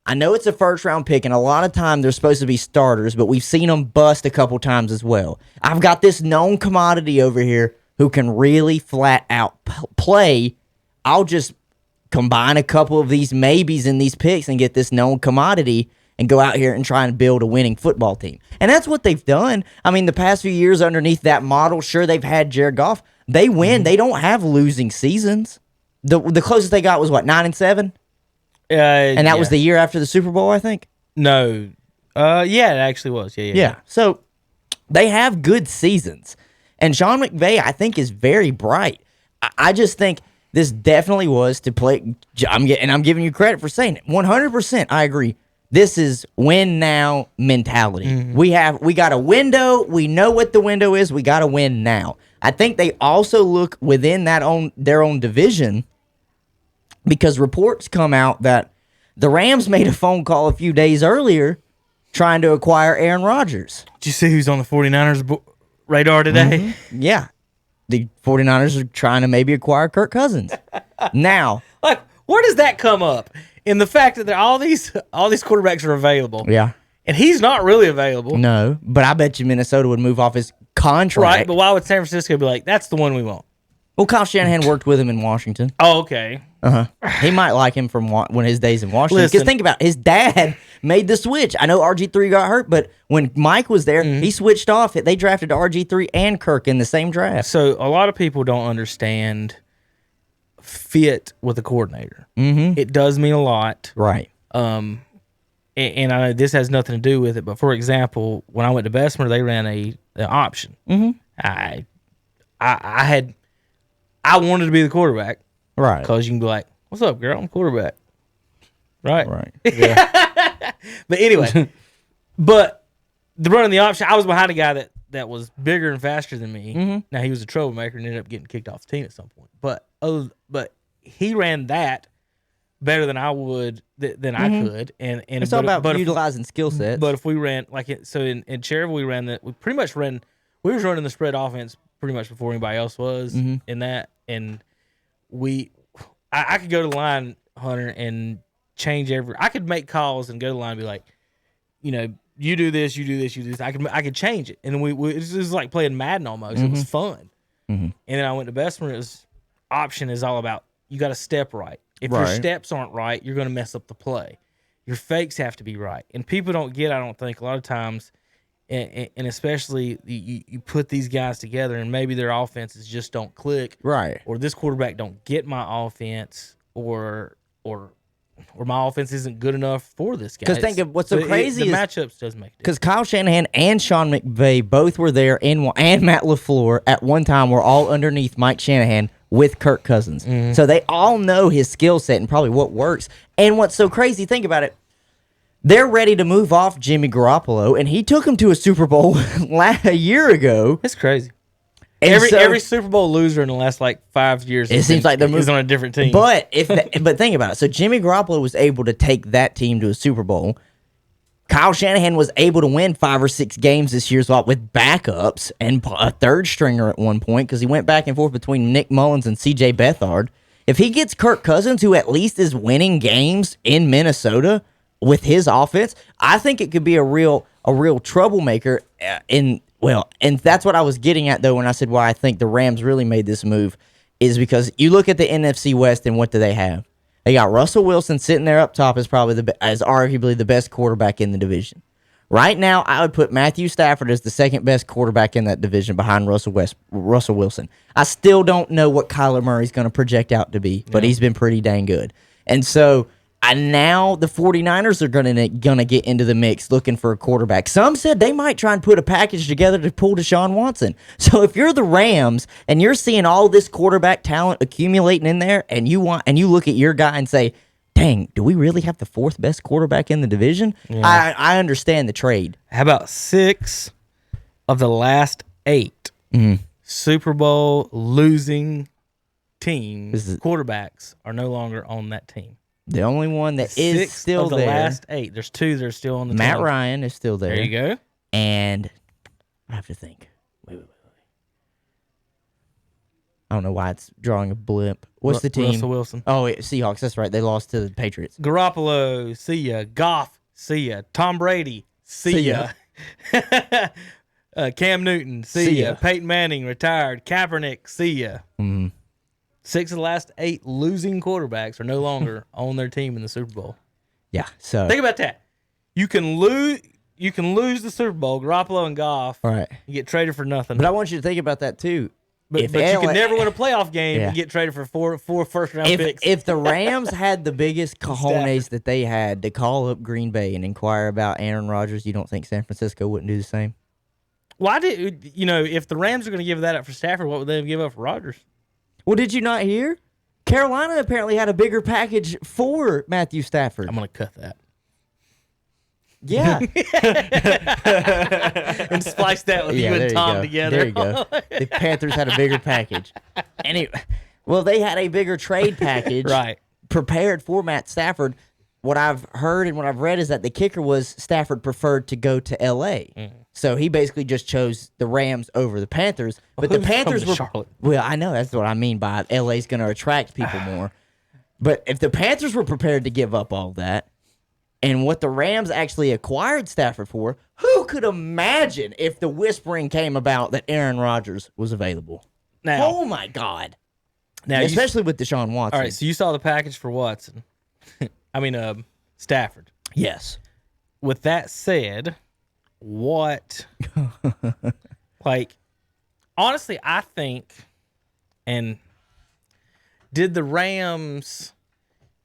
I know it's a first-round pick, and a lot of time they're supposed to be starters, but we've seen them bust a couple times as well. I've got this known commodity over here who can really flat-out play. I'll just combine a couple of these maybes in these picks and get this known commodity and go out here and try and build a winning football team. And that's what they've done. I mean, the past few years underneath that model, sure, they've had Jared Goff. They win. They don't have losing seasons. The closest they got was, 9-7? And that was the year after the Super Bowl, I think? No. Yeah, it actually was. Yeah. So they have good seasons. And Sean McVay, I think, is very bright. I just think this definitely was to play. I'm giving you credit for saying it. 100%, I agree. This is win now mentality. Mm-hmm. We got a window. We know what the window is. We got to win now. I think they also look within their own division, because reports come out that the Rams made a phone call a few days earlier trying to acquire Aaron Rodgers. Did you see who's on the 49ers radar today? Yeah. The 49ers are trying to maybe acquire Kirk Cousins. Now, Like, where does that come up? In the fact that all these quarterbacks are available. yeah. And he's not really available. No, but I bet you Minnesota would move off his contract. Right, but why would San Francisco be like, that's the one we want? Well, Kyle Shanahan worked with him in Washington. Oh, okay. He might like him from when his days in Washington. Because Listen. think about it, his dad made the switch. I know RG3 got hurt, but when Mike was there, he switched off. They drafted RG3 and Kirk in the same draft. So a lot of people don't understand fit with a coordinator. Mm-hmm. It does mean a lot. Right. And I know this has nothing to do with it, but for example, when I went to Bessemer, they ran an option. Mm-hmm. I wanted to be the quarterback. Right. Because you can be like, what's up, girl? I'm quarterback. Right? Right. But anyway, but the running the option, I was behind a guy that was bigger and faster than me. Mm-hmm. Now, he was a troublemaker and ended up getting kicked off the team at some point. But he ran that better than I would, than I could. And It's all about utilizing skill sets. But if we ran, in Cherryville, we ran that, we pretty much ran, we was running the spread offense pretty much before anybody else was in that. And I could go to the line, Hunter, and change I could make calls and go to the line and be like, you do this, you do this, you do this. I could change it. And it was like playing Madden almost. It was fun. And then I went to Bessemer. Option is all about, you got to step right. If your steps aren't right, you're going to mess up the play. Your fakes have to be right. And people don't get, I don't think, a lot of times, and especially you put these guys together and maybe their offenses just don't click. Right. Or this quarterback don't get my offense, or my offense isn't good enough for this guy. Because think of what's so crazy the is matchups does make it. Because Kyle Shanahan and Sean McVay both were there, and Matt LaFleur at one time were all underneath Mike Shanahan with Kirk Cousins. So they all know his skill set and probably what works. And what's so crazy, think about it, they're ready to move off Jimmy Garoppolo, and he took him to a Super Bowl a year ago. It's crazy. And Every Super Bowl loser in the last 5 years, it seems like they're moving on a different team. But but think about it. So Jimmy Garoppolo was able to take that team to a Super Bowl. Kyle Shanahan was able to win 5 or 6 games this year with backups and a third stringer at one point, because he went back and forth between Nick Mullins and C.J. Beathard. If he gets Kirk Cousins, who at least is winning games in Minnesota with his offense, I think it could be a real troublemaker. And that's what I was getting at, though, when I said why I think the Rams really made this move, is because you look at the NFC West and what do they have? They got Russell Wilson sitting there up top as arguably the best quarterback in the division. Right now, I would put Matthew Stafford as the second best quarterback in that division behind Russell Wilson. I still don't know what Kyler Murray's going to project out to be, but he's been pretty dang good. And so now the 49ers are going to get into the mix looking for a quarterback. Some said they might try and put a package together to pull Deshaun Watson. So if you're the Rams and you're seeing all this quarterback talent accumulating in there, and you look at your guy and say, dang, do we really have the 4th best quarterback in the division? Yeah. I understand the trade. How about 6 of the last 8 Super Bowl losing teams, quarterbacks are no longer on that team? The only one that is still there. 6 of the last 8. There's 2 that are still on the team. Matt Ryan is still there. There you go. And I have to think. Wait. I don't know why it's drawing a blimp. What's the team? Russell Wilson. Oh, Seahawks. That's right. They lost to the Patriots. Garoppolo, see ya. Goff, see ya. Tom Brady, see ya. Cam Newton, see ya. Peyton Manning, retired. Kaepernick, see ya. 6 of the last 8 losing quarterbacks are no longer on their team in the Super Bowl. Yeah. So think about that. You can lose the Super Bowl, Garoppolo and Goff. Right. You get traded for nothing. But I want you to think about that too. But you can never win a playoff game and get traded for four first-round picks. If the Rams had the biggest cojones that they had to call up Green Bay and inquire about Aaron Rodgers, you don't think San Francisco wouldn't do the same? Why did if the Rams are going to give that up for Stafford, what would they give up for Rodgers? Well, did you not hear? Carolina apparently had a bigger package for Matthew Stafford. I'm going to cut that Yeah. and splice that with you there and you Tom go. together. There you go. The Panthers had a bigger package. Well, they had a bigger trade package Right. prepared for Matt Stafford. What I've heard and what I've read is that the kicker was Stafford preferred to go to L.A. So he basically just chose the Rams over the Panthers. But the who's coming Panthers to were Charlotte? Well, I know that's what I mean by L.A.'s going to attract people more. But if the Panthers were prepared to give up all that, and what the Rams actually acquired Stafford for, who could imagine if the whispering came about that Aaron Rodgers was available? Now, Oh my God! now Especially with Deshaun Watson. all right, so you saw the package for Watson. Stafford. Yes. With that said, what, honestly, I think, and did the Rams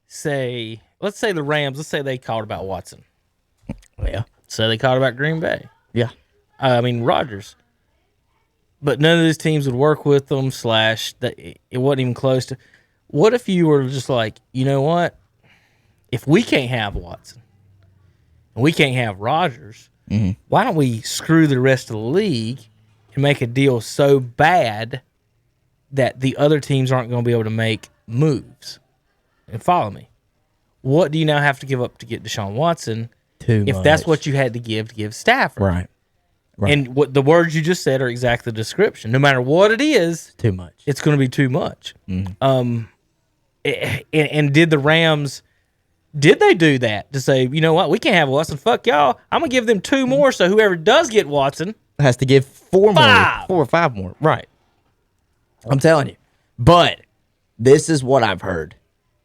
say, let's say they called about Watson. Yeah. Say they called about Green Bay. Yeah. Rodgers. But none of these teams would work with them, it wasn't even close to. What if you were just like, you know what? If we can't have Watson and we can't have Rodgers, why don't we screw the rest of the league and make a deal so bad that the other teams aren't going to be able to make moves? And follow me. What do you now have to give up to get Deshaun Watson if that's what you had to give Stafford? Right. And what the words you just said are exactly the description. No matter what it is, Too much. it's going to be too much. And did the Rams? Did they do that to say, you know what, we can't have Watson? Fuck y'all. I'm gonna give them 2 more. So whoever does get Watson Has to give 4 5. more. 4 or 5 more. Right. I'm telling you. But this is what I've heard.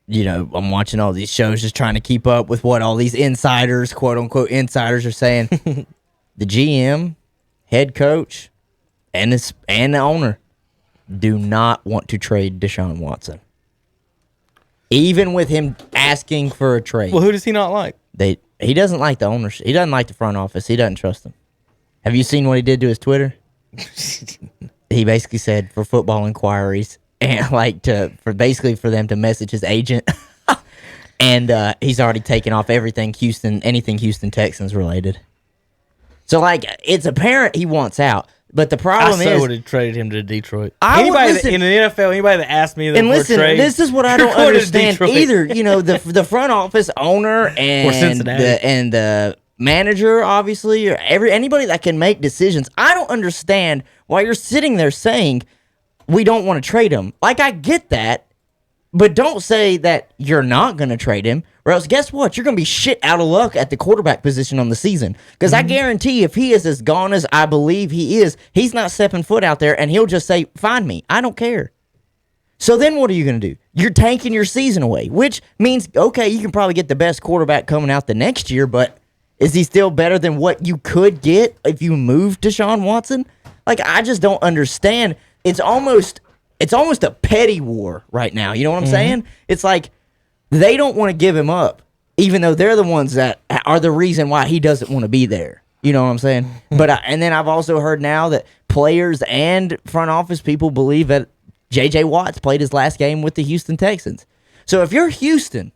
I'm watching all these shows just trying to keep up with what all these insiders, quote unquote insiders, are saying. The GM, head coach, and the owner do not want to trade Deshaun Watson. Even with him asking for a trade. Well, who does he not like? He doesn't like the ownership. He doesn't like the front office. He doesn't trust them. Have you seen what he did to his Twitter? He basically said for football inquiries and for them to message his agent. And he's already taken off anything Houston Texans related. So it's apparent he wants out. But the problem I is, would have traded him to Detroit. Anybody In the NFL, anybody that asked me that and for listen, a trade, this is what I don't going to understand Detroit. either. The front office owner and Cincinnati. the manager, obviously, or anybody that can make decisions. I don't understand why you're sitting there saying we don't want to trade him. I get that, but don't say that you're not going to trade him, or else guess what? You're going to be shit out of luck at the quarterback position on the season. Because I guarantee if he is as gone as I believe he is, he's not stepping foot out there, and he'll just say, find me. I don't care. So then what are you going to do? You're tanking your season away, which means, okay, you can probably get the best quarterback coming out the next year, but is he still better than what you could get if you moved Deshaun Watson? I just don't understand. It's almost a petty war right now. You know what I'm saying? It's like they don't want to give him up, even though they're the ones that are the reason why he doesn't want to be there. You know what I'm saying? But and then I've also heard now that players and front office people believe that J.J. Watt's played his last game with the Houston Texans. So if you're Houston,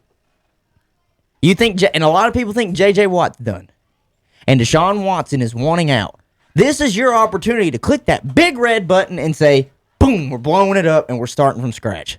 you think, and a lot of people think J.J. Watt's done, and Deshaun Watson is wanting out. This is your opportunity to click that big red button and say, boom, we're blowing it up and we're starting from scratch.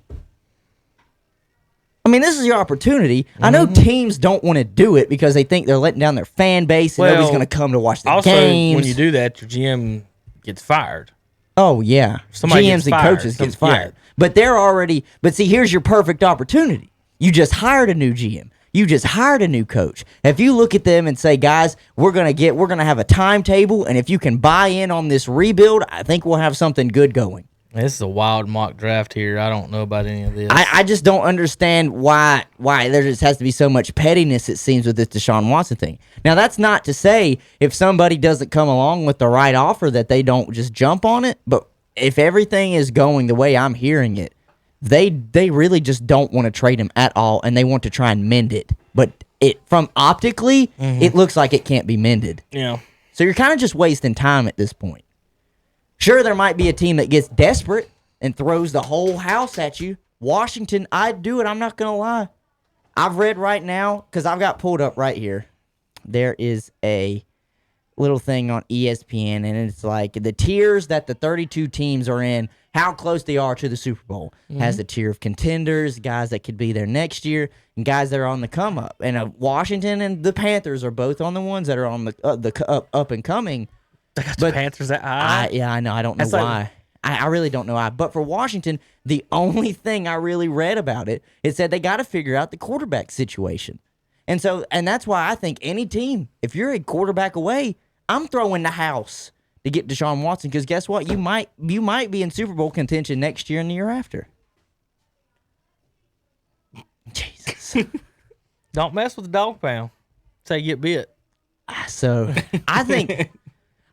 I mean, this is your opportunity. I know teams don't want to do it because they think they're letting down their fan base and nobody's going to come to watch the games. When you do that, your GM gets fired. Oh, yeah. Somebody GMs gets and fired. coaches get fired. But they're already, but see, here's your perfect opportunity. You just hired a new GM. You just hired a new coach. If you look at them and say, guys, we're going to have a timetable, and if you can buy in on this rebuild, I think we'll have something good going. This is a wild mock draft here. I don't know about any of this. I just don't understand why there just has to be so much pettiness, it seems, with this Deshaun Watson thing. Now, that's not to say if somebody doesn't come along with the right offer that they don't just jump on it, but if everything is going the way I'm hearing it, they really just don't want to trade him at all, and they want to try and mend it. But from optically, it looks like it can't be mended. Yeah. So you're kind of just wasting time at this point. Sure, there might be a team that gets desperate and throws the whole house at you. Washington, I'd do it. I'm not going to lie. I've read right now, because I've got pulled up right here. There is a little thing on ESPN, and it's like the tiers that the 32 teams are in, how close they are to the Super Bowl. Has a tier of contenders, guys that could be there next year, and guys that are on the come up. And Washington and the Panthers are both on the ones that are on the up and coming. They got the Panthers that high. I know. I don't know That's why. I really don't know why. But for Washington, the only thing I really read about it said they got to figure out the quarterback situation. And that's why I think any team, if you're a quarterback away, I'm throwing the house to get Deshaun Watson, because guess what? You might be in Super Bowl contention next year and the year after. Jesus. Don't mess with the dog pound. Say you get bit. So I think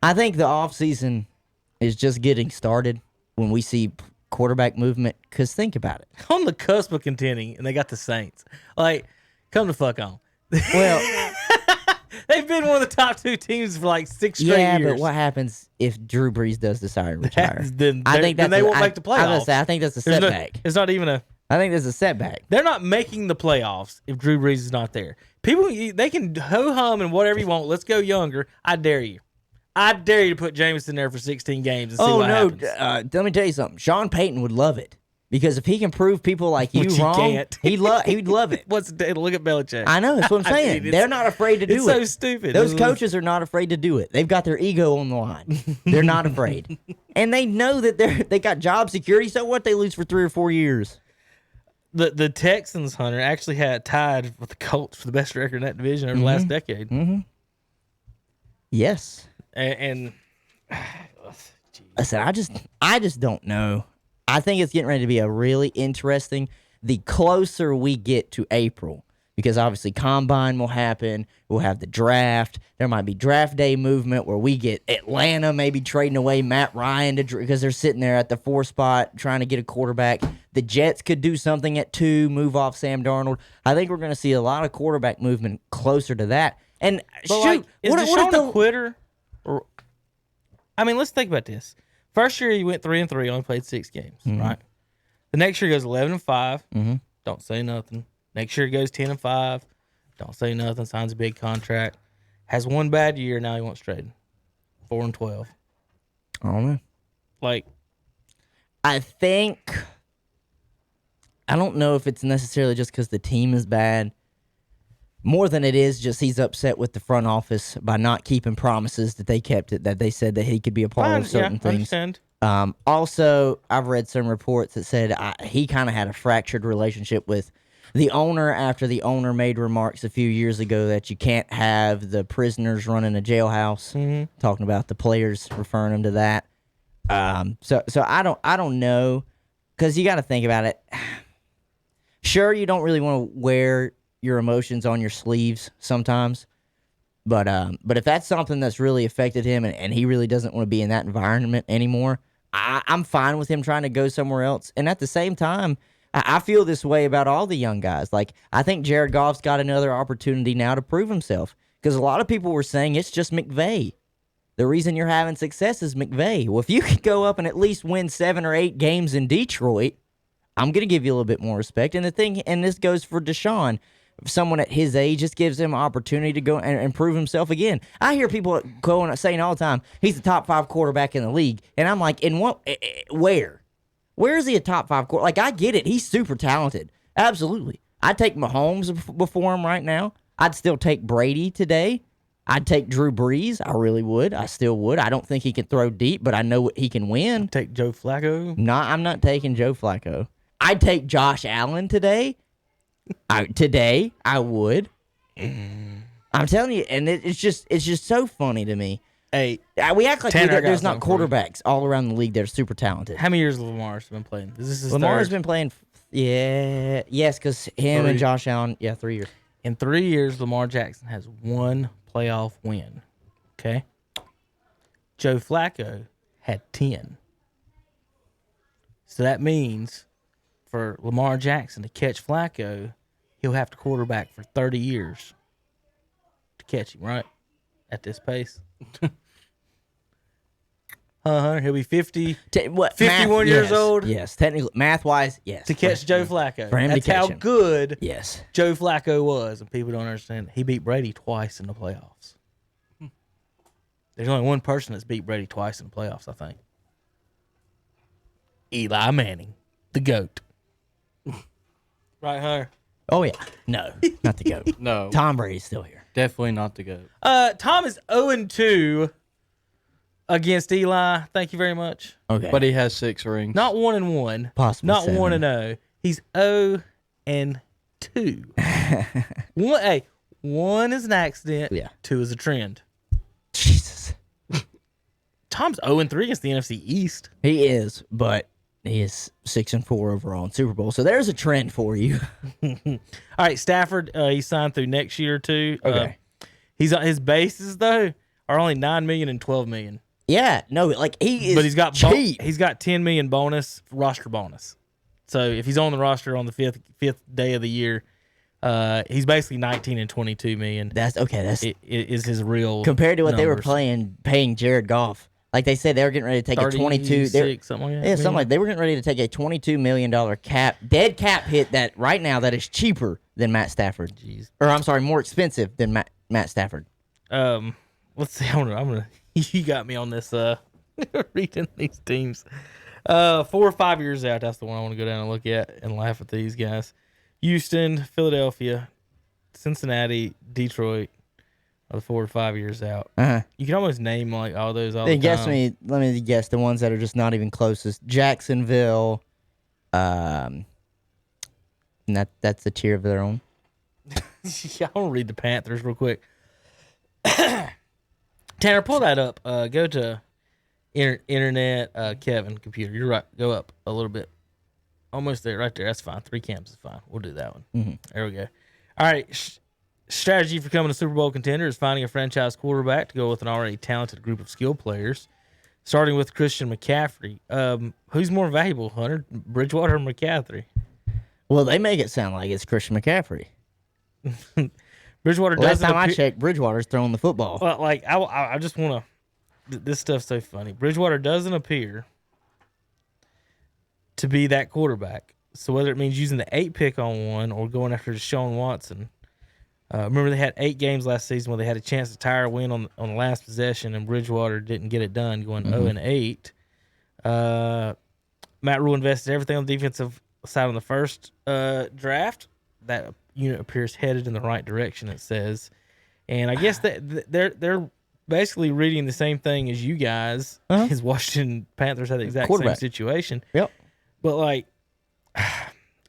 the offseason is just getting started when we see quarterback movement, because think about it. On the cusp of contending, and they got the Saints. Like, come the fuck on. Well, they've been one of the top 2 teams for like 6 straight years. yeah, but what happens if Drew Brees does decide to retire? Then they won't make the playoffs. I think that's a There's setback. it's not even a. I think that's a setback. They're not making the playoffs if Drew Brees is not there. People, they can ho-hum and whatever you want. Let's go younger. I dare you. I dare you to put Jameson there for 16 games and see what happens. Let me tell you something. Sean Payton would love it, because if he can prove people like you Which he wrong, can't. he'd love it. Look at Belichick. I know. That's what I'm saying. mean, They're not afraid to do it's it. so stupid. Those coaches are not afraid to do it. They've got their ego on the line. They're not afraid, and they know that they got job security. So what? They lose for 3 or 4 years. The Texans, Hunter, actually had tied with the Colts for the best record in that division over the last decade. Mm-hmm. Yes. And Listen, I just don't know. I think it's getting ready to be a really interesting. The closer we get to April, because obviously Combine will happen. We'll have the draft. There might be draft day movement where we get Atlanta maybe trading away Matt Ryan because they're sitting there at the 4 spot trying to get a quarterback. The Jets could do something at 2, move off Sam Darnold. I think we're going to see a lot of quarterback movement closer to that. And shoot, is what Deshaun a quitter? Or, I mean, let's think about this. First year he went 3-3, only played 6 games, right? The next year he goes 11-5. Don't say nothing. Next year he goes 10-5. Don't say nothing. Signs a big contract. Has one bad year. Now he wants traded. 4-12. I don't know. Like, I don't know if it's necessarily just because the team is bad. More than it is just he's upset with the front office by not keeping promises that they kept, that they said that he could be a part of certain things. Understand. Also, I've read some reports that said he kind of had a fractured relationship with the owner after the owner made remarks a few years ago that you can't have the prisoners running a jailhouse. Talking about the players, referring them to that. So I don't know, because you got to think about it. Sure, you don't really want to wear your emotions on your sleeves sometimes, but if that's something that's really affected him and he really doesn't want to be in that environment anymore, I'm fine with him trying to go somewhere else. And at the same time, I feel this way about all the young guys. Like, I think Jared Goff's got another opportunity now to prove himself, because a lot of people were saying it's just McVay. The reason you're having success is McVay. Well, if you could go up and at least win 7 or 8 games in Detroit, I'm going to give you a little bit more respect. And this goes for Deshaun. Someone at his age, just gives him an opportunity to go and prove himself again. I hear people going saying all the time, he's the top 5 quarterback in the league. And I'm like, in what? Where? Where is he a top 5 quarterback? Like, I get it. He's super talented. Absolutely. I'd take Mahomes before him right now. I'd still take Brady today. I'd take Drew Brees. I really would. I still would. I don't think he can throw deep, but I know what he can win. Take Joe Flacco. No, I'm not taking Joe Flacco. I'd take Josh Allen today. Today I would. I'm telling you, and it's just so funny to me. Hey, we act like Tanner, there's not quarterbacks all around the league that are super talented. how many years has Lamar's been playing? Is this his Lamar's third? been playing, yes, because him 3. and Josh Allen, 3 years. In 3 years, Lamar Jackson has 1 playoff win. Okay? Joe Flacco had 10. So that means for Lamar Jackson to catch Flacco, he'll have to quarterback for 30 years to catch him, right? at this pace. Hunter, he'll be 50. 51 years old? Yes, technically, math-wise, yes. To catch Joe Flacco. For him to That's catch how him. good Yes. Joe Flacco was, and people don't understand. He beat Brady twice in the playoffs. There's only one person that's beat Brady twice in the playoffs, I think. Eli Manning, the GOAT. Right, Hunter? Oh, yeah. No, not the GOAT. No, Tom Brady's still here. definitely not the GOAT. Tom is 0-2 against Eli. Thank you very much. Okay. But he has 6 rings. Not 1-1. Possibly Not 7. 1-0. He's 0-2. One is an accident. Yeah. 2 is a trend. Jesus. Tom's 0-3 against the NFC East. He is, but he is 6-4 overall in Super Bowl. So there's a trend for you. All right, Stafford, he signed through next year too. Okay. He's on his bases though are only $9 million and $12 million. Yeah, no, like he is But he's got cheap. he's got $10 million bonus, roster bonus. So if he's on the roster on the fifth day of the year, he's basically 19 and 22 million. That's okay. That's Is his real compared to what they were numbers. paying Jared Goff. Like they said, they were getting ready to take a 22. 36, something like that. Yeah, something like they were getting ready to take a $22 million dead cap hit that right now that is cheaper than Matt Stafford. Jeez. Or I'm sorry, more expensive than Matt Stafford. Let's see. I'm gonna. You got me on this. Reading these teams. 4 or 5 years out. That's the one I want to go down and look at and laugh at these guys. Houston, Philadelphia, Cincinnati, Detroit. Are the 4 or 5 years out. You can almost name like all those all the time. Let me guess the ones that are just not even closest. Jacksonville. And that's a tier of their own. Yeah, I want to read the Panthers real quick. Tanner, pull that up. Go to internet, Kevin, computer. You're right. Go up a little bit. Almost there, right there. That's fine. 3 camps is fine. We'll do that one. Mm-hmm. There we go. All right. Strategy for becoming a Super Bowl contender is finding a franchise quarterback to go with an already talented group of skilled players, starting with Christian McCaffrey. Who's more valuable, Hunter, Bridgewater or McCaffrey? Well, they make it sound like it's Christian McCaffrey. Bridgewater Last doesn't time I checked, Bridgewater's throwing the football. Well, like I just want to. This stuff's so funny. Bridgewater doesn't appear to be that quarterback. So whether it means using the 8 pick on one or going after Deshaun Watson. Remember they had 8 games last season where they had a chance to tie or win on the last possession, and Bridgewater didn't get it done, going 0-8. Matt Rule invested everything on the defensive side on the first draft. That unit appears headed in the right direction, it says. And I guess that they're basically reading the same thing as you guys. As Washington Panthers had the exact same situation. Yep. But like,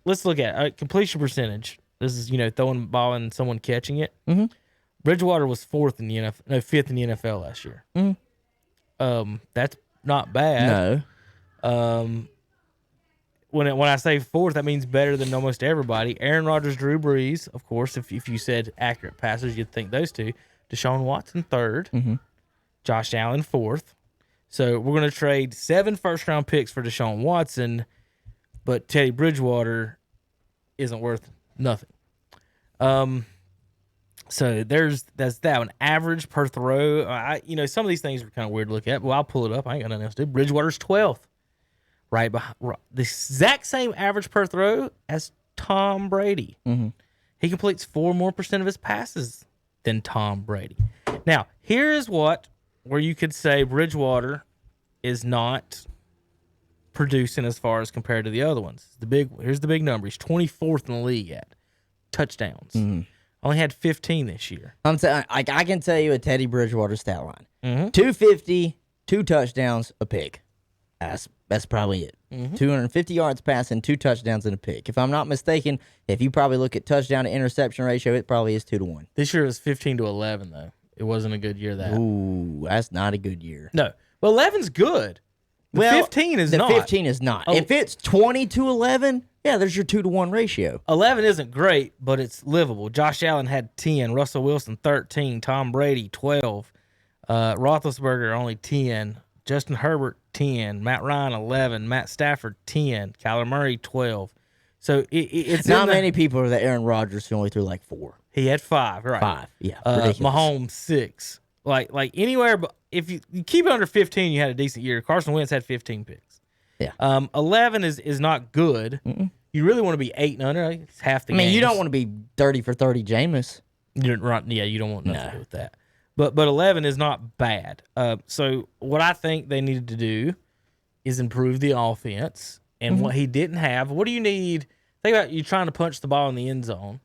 let's look at completion percentage. This is, throwing the ball and someone catching it. Mm-hmm. Bridgewater was 5th in the NFL last year. Mm-hmm. That's not bad. No. When I say 4th, that means better than almost everybody. Aaron Rodgers, Drew Brees, of course. If you said accurate passers, you'd think those two. Deshaun Watson 3rd. Mm-hmm. Josh Allen 4th. So we're going to trade 7 first-round picks for Deshaun Watson, but Teddy Bridgewater isn't worth nothing. So that's that one. Average per throw. Some of these things are kind of weird to look at, but I'll pull it up. I ain't got nothing else to do. Bridgewater's 12th. Right behind the exact same average per throw as Tom Brady. Mm-hmm. He completes 4% more of his passes than Tom Brady. Now, here's where you could say Bridgewater is not producing as far as compared to the other ones. Here's the big number. He's 24th in the league at touchdowns. Mm-hmm. Only had 15 this year. I can tell you a Teddy Bridgewater stat line. Mm-hmm. 250, 2 touchdowns, a pick. That's probably it. Mm-hmm. 250 yards passing, 2 touchdowns and a pick. If I'm not mistaken, if you probably look at touchdown to interception ratio, it probably is 2-1. This year was 15-11 though. It wasn't a good year. Ooh, that's not a good year. No, but 11's good. The 15 is not. 15 is not. Oh. If it's 20-11, yeah, there's your 2-1 ratio. 11 isn't great, but it's livable. Josh Allen had 10, Russell Wilson 13, Tom Brady 12, Roethlisberger only 10. Justin Herbert, 10. Matt Ryan, 11. Matt Stafford, 10. Kyler Murray, 12. So it's not many people are that Aaron Rodgers who only threw like 4. He had 5, right? 5, yeah. Ridiculous. Mahomes, 6. Like anywhere, but if you keep it under 15, you had a decent year. Carson Wentz had 15 picks. Yeah. 11 is not good. You really want to be 8 and under. It's half the I mean, you games. don't want to be 30 for 30 Jameis. You don't want nothing to do with that. But 11 is not bad. So what I think they needed to do is improve the offense. And what he didn't have, what do you need? Think about you trying to punch the ball in the end zone.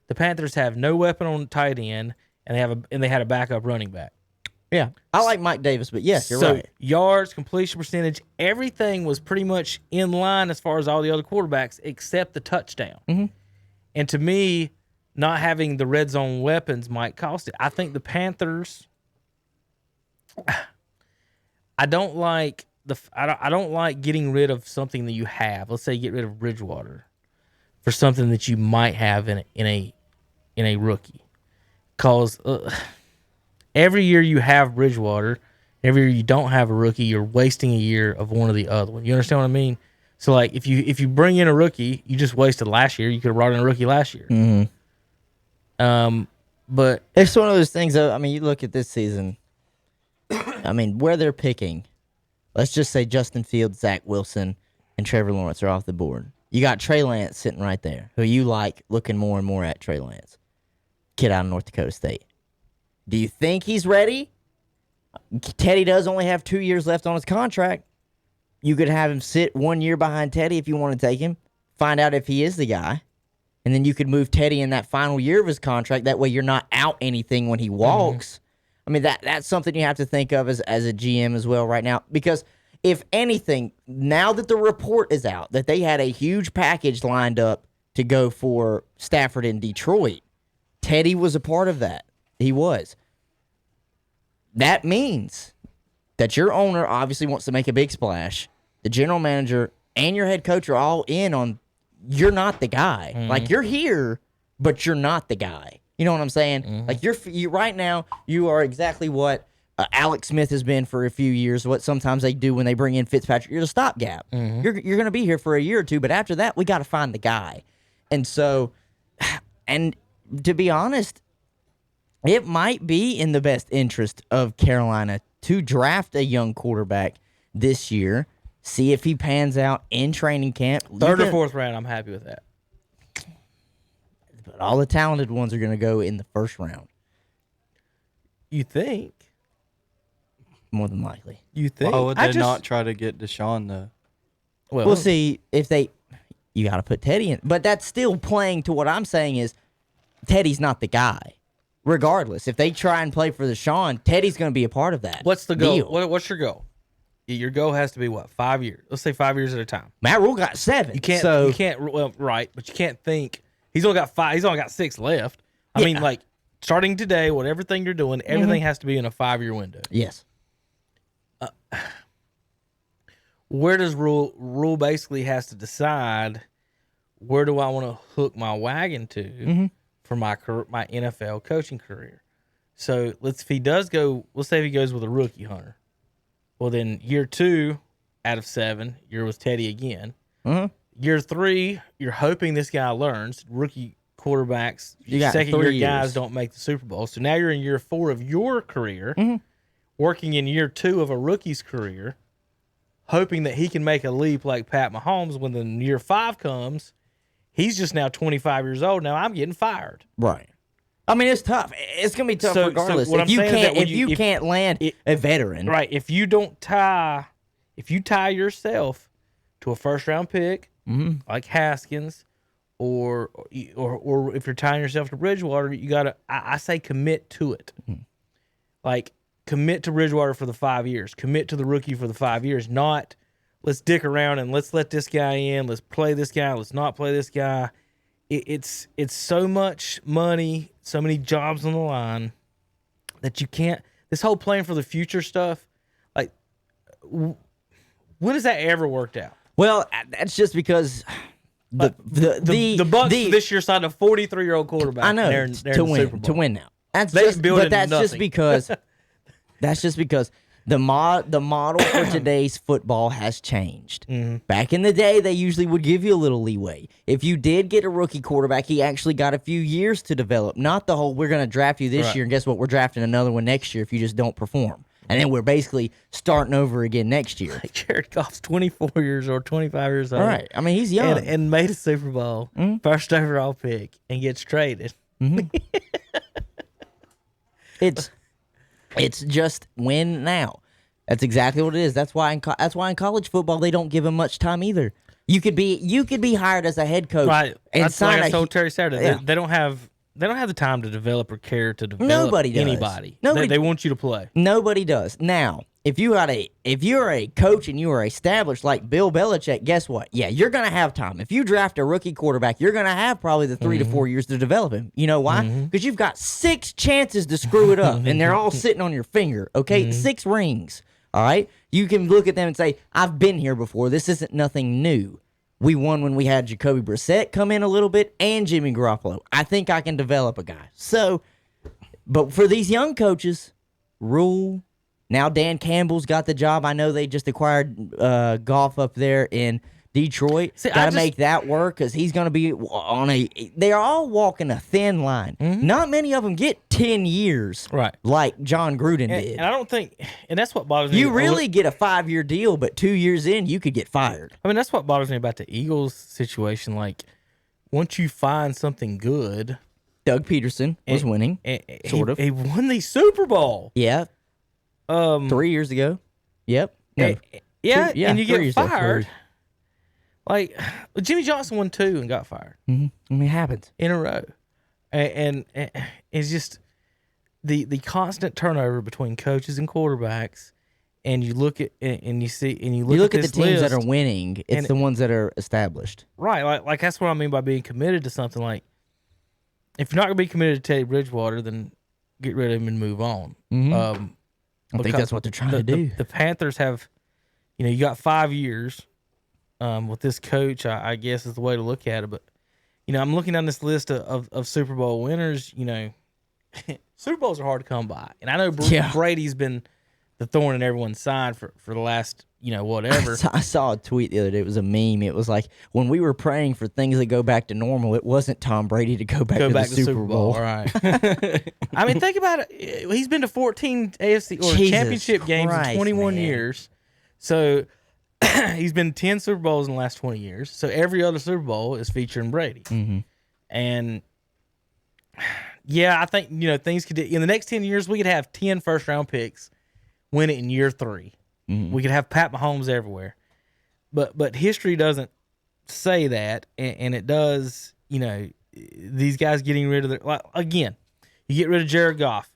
The Panthers have no weapon on tight end, and they had a backup running back. Yeah. I like Mike Davis, but yes, you're So right. yards, completion percentage, everything was pretty much in line as far as all the other quarterbacks except the touchdown. And to me, not having the red zone weapons might cost it. I think the Panthers. I don't like I don't like getting rid of something that you have. Let's say you get rid of Bridgewater for something that you might have in a rookie, because every year you have Bridgewater, every year you don't have a rookie, you're wasting a year of one or the other one. You understand what I mean? So like if you bring in a rookie, you just wasted last year. You could have brought in a rookie last year. But It's one of those things, though. I mean, you look at this season. I mean, where they're picking, let's just say Justin Fields, Zach Wilson, and Trevor Lawrence are off the board. You got Trey Lance sitting right there, who you like looking more and more at. Trey Lance, kid out of North Dakota State. Do you think he's ready? Teddy does only have 2 years left on his contract. You could have him sit 1 year behind Teddy if you want to take him, find out if he is the guy, and then you could move Teddy in that final year of his contract. That way you're not out anything when he walks. I mean, that's something you have to think of as a GM as well right now. Because if anything, now that the report is out that they had a huge package lined up to go for Stafford in Detroit, Teddy was a part of that. He was. That means that your owner obviously wants to make a big splash. The general manager and your head coach are all in on you're not the guy. Like, you're here, but you're not the guy. You know what I'm saying? Like, you right now, you are exactly what Alex Smith has been for a few years, what sometimes they do when they bring in Fitzpatrick. You're the stopgap. You're going to be here for a year or two, but after that, we got to find the guy. And so, and to be honest, it might be in the best interest of Carolina to draft a young quarterback this year, see if he pans out in training camp. third or fourth round, I'm happy with that. But all the talented ones are going to go in the first round, You think? more than likely. You think? Why would they not try to get Deshaun, though? Well, We'll see if you got to put Teddy in. But that's still playing to what I'm saying is Teddy's not the guy. Regardless, if they try and play for Deshaun, Teddy's going to be a part of that. What's the goal? deal. What's your goal? Your goal has to be what? 5 years. Let's say 5 years at a time. Matt Rule got 7. You can't. So, You can't. Well, right, but you can't think. He's only got 5. He's only got 6 left. I mean, like starting today, whatever thing you're doing, everything has to be in a 5-year window. yes. Where does Rule basically has to decide where do I want to hook my wagon to for my NFL coaching career? So let's say if he goes with a rookie Hunter. Well, then year 2 out of 7, you're with Teddy again. Year 3, you're hoping this guy learns. Rookie quarterbacks, You got second 3 year guys years. don't make the Super Bowl. So now you're in year 4 of your career, working in year 2 of a rookie's career, hoping that he can make a leap like Pat Mahomes. When the year 5 comes, he's just now 25 years old. Now I'm getting fired. Right. I mean, it's tough. It's going to be tough So regardless. what If I'm saying is that when if you you- can't land a veteran, Right. If you tie yourself to a first round pick like Haskins, or if you're tying yourself to Bridgewater, you gotta. I say commit to it. Like commit to Bridgewater for the 5 years. Commit to the rookie for the 5 years. Not let's dick around and let's let this guy in. Let's play this guy. Let's not play this guy. It's so much money, so many jobs on the line that you can't. This whole playing for the future stuff, like, when has that ever worked out? well, that's just because the Bucs this year signed a 43-year-old quarterback. I know They're in to the win Super Bowl. to win now. That's They've just built but that's just nothing. because The model for today's football has changed. Mm-hmm. Back in the day, they usually would give you a little leeway. If you did get a rookie quarterback, he actually got a few years to develop. Not the whole, we're going to draft you this Right. year, and guess what? We're drafting another one next year if you just don't perform. And then we're basically starting over again next year. Jared Goff's 24 years old, 25 years old. All right. I mean, he's young. And made a Super Bowl, first overall pick, and gets traded. It's just win now. That's exactly what it is. That's why in college football they don't give him much time either. You could be hired as a head coach, Right. and That's sign like I a told Terry Saturday. Yeah. They don't have the time to develop or care to develop Nobody does. anybody. Nobody- They want you to play. Nobody does. Now, if you're a coach and you are established like Bill Belichick, guess what? Yeah, you're gonna have time. If you draft a rookie quarterback, you're gonna have probably the 3 to 4 years to develop him. You know why? Because you've got 6 chances to screw it up, and they're all sitting on your finger. Okay, 6 rings. All right, you can look at them and say, "I've been here before. This isn't nothing new." We won when we had Jacoby Brissett come in a little bit and Jimmy Garoppolo. I think I can develop a guy. So, but for these young coaches, rule. Now Dan Campbell's got the job. I know they just acquired Goff up there in Detroit. See, Got to make that work because he's going to be on a. They're all walking a thin line. Not many of them get 10 years, Right. like John Gruden did. And I don't think, and that's what bothers me. You really get a 5-year deal, but 2 years in, you could get fired. I mean, that's what bothers me about the Eagles situation. Like, once you find something good, Doug Peterson was winning, sort of. He won the Super Bowl. Yeah, 3 years ago. Yep. No. Yeah, yeah, and you 3 get years ago. fired. Like, Jimmy Johnson won 2 and got fired I mean, it happens. in a row, and it's just the constant turnover between coaches and quarterbacks. And you look at and you see and you look at the this teams that list, are winning. It's and- the ones that are established. right? Like that's what I mean by being committed to something. Like, if you're not gonna be committed to Teddy Bridgewater, then get rid of him and move on. I think because that's what they're trying to the- do. The Panthers have, you got 5 years with this coach, I guess is the way to look at it. But, I'm looking down this list of Super Bowl winners. Super Bowls are hard to come by. And I know Yeah. Brady's been the thorn in everyone's side for the last, whatever. I saw a tweet the other day. It was a meme. It was like, when we were praying for things that go back to normal, it wasn't Tom Brady to go back to the Super Bowl. All right. I mean, think about it. He's been to 14 AFC or Jesus championship games Christ, in 21 man. years. So he's been 10 Super Bowls in the last 20 years. So every other Super Bowl is featuring Brady. And yeah, I think, things could, in the next 10 years, we could have 10 first round picks, win it in year 3. We could have Pat Mahomes everywhere. But history doesn't say that. And it does, these guys getting rid of their, like, again, you get rid of Jared Goff.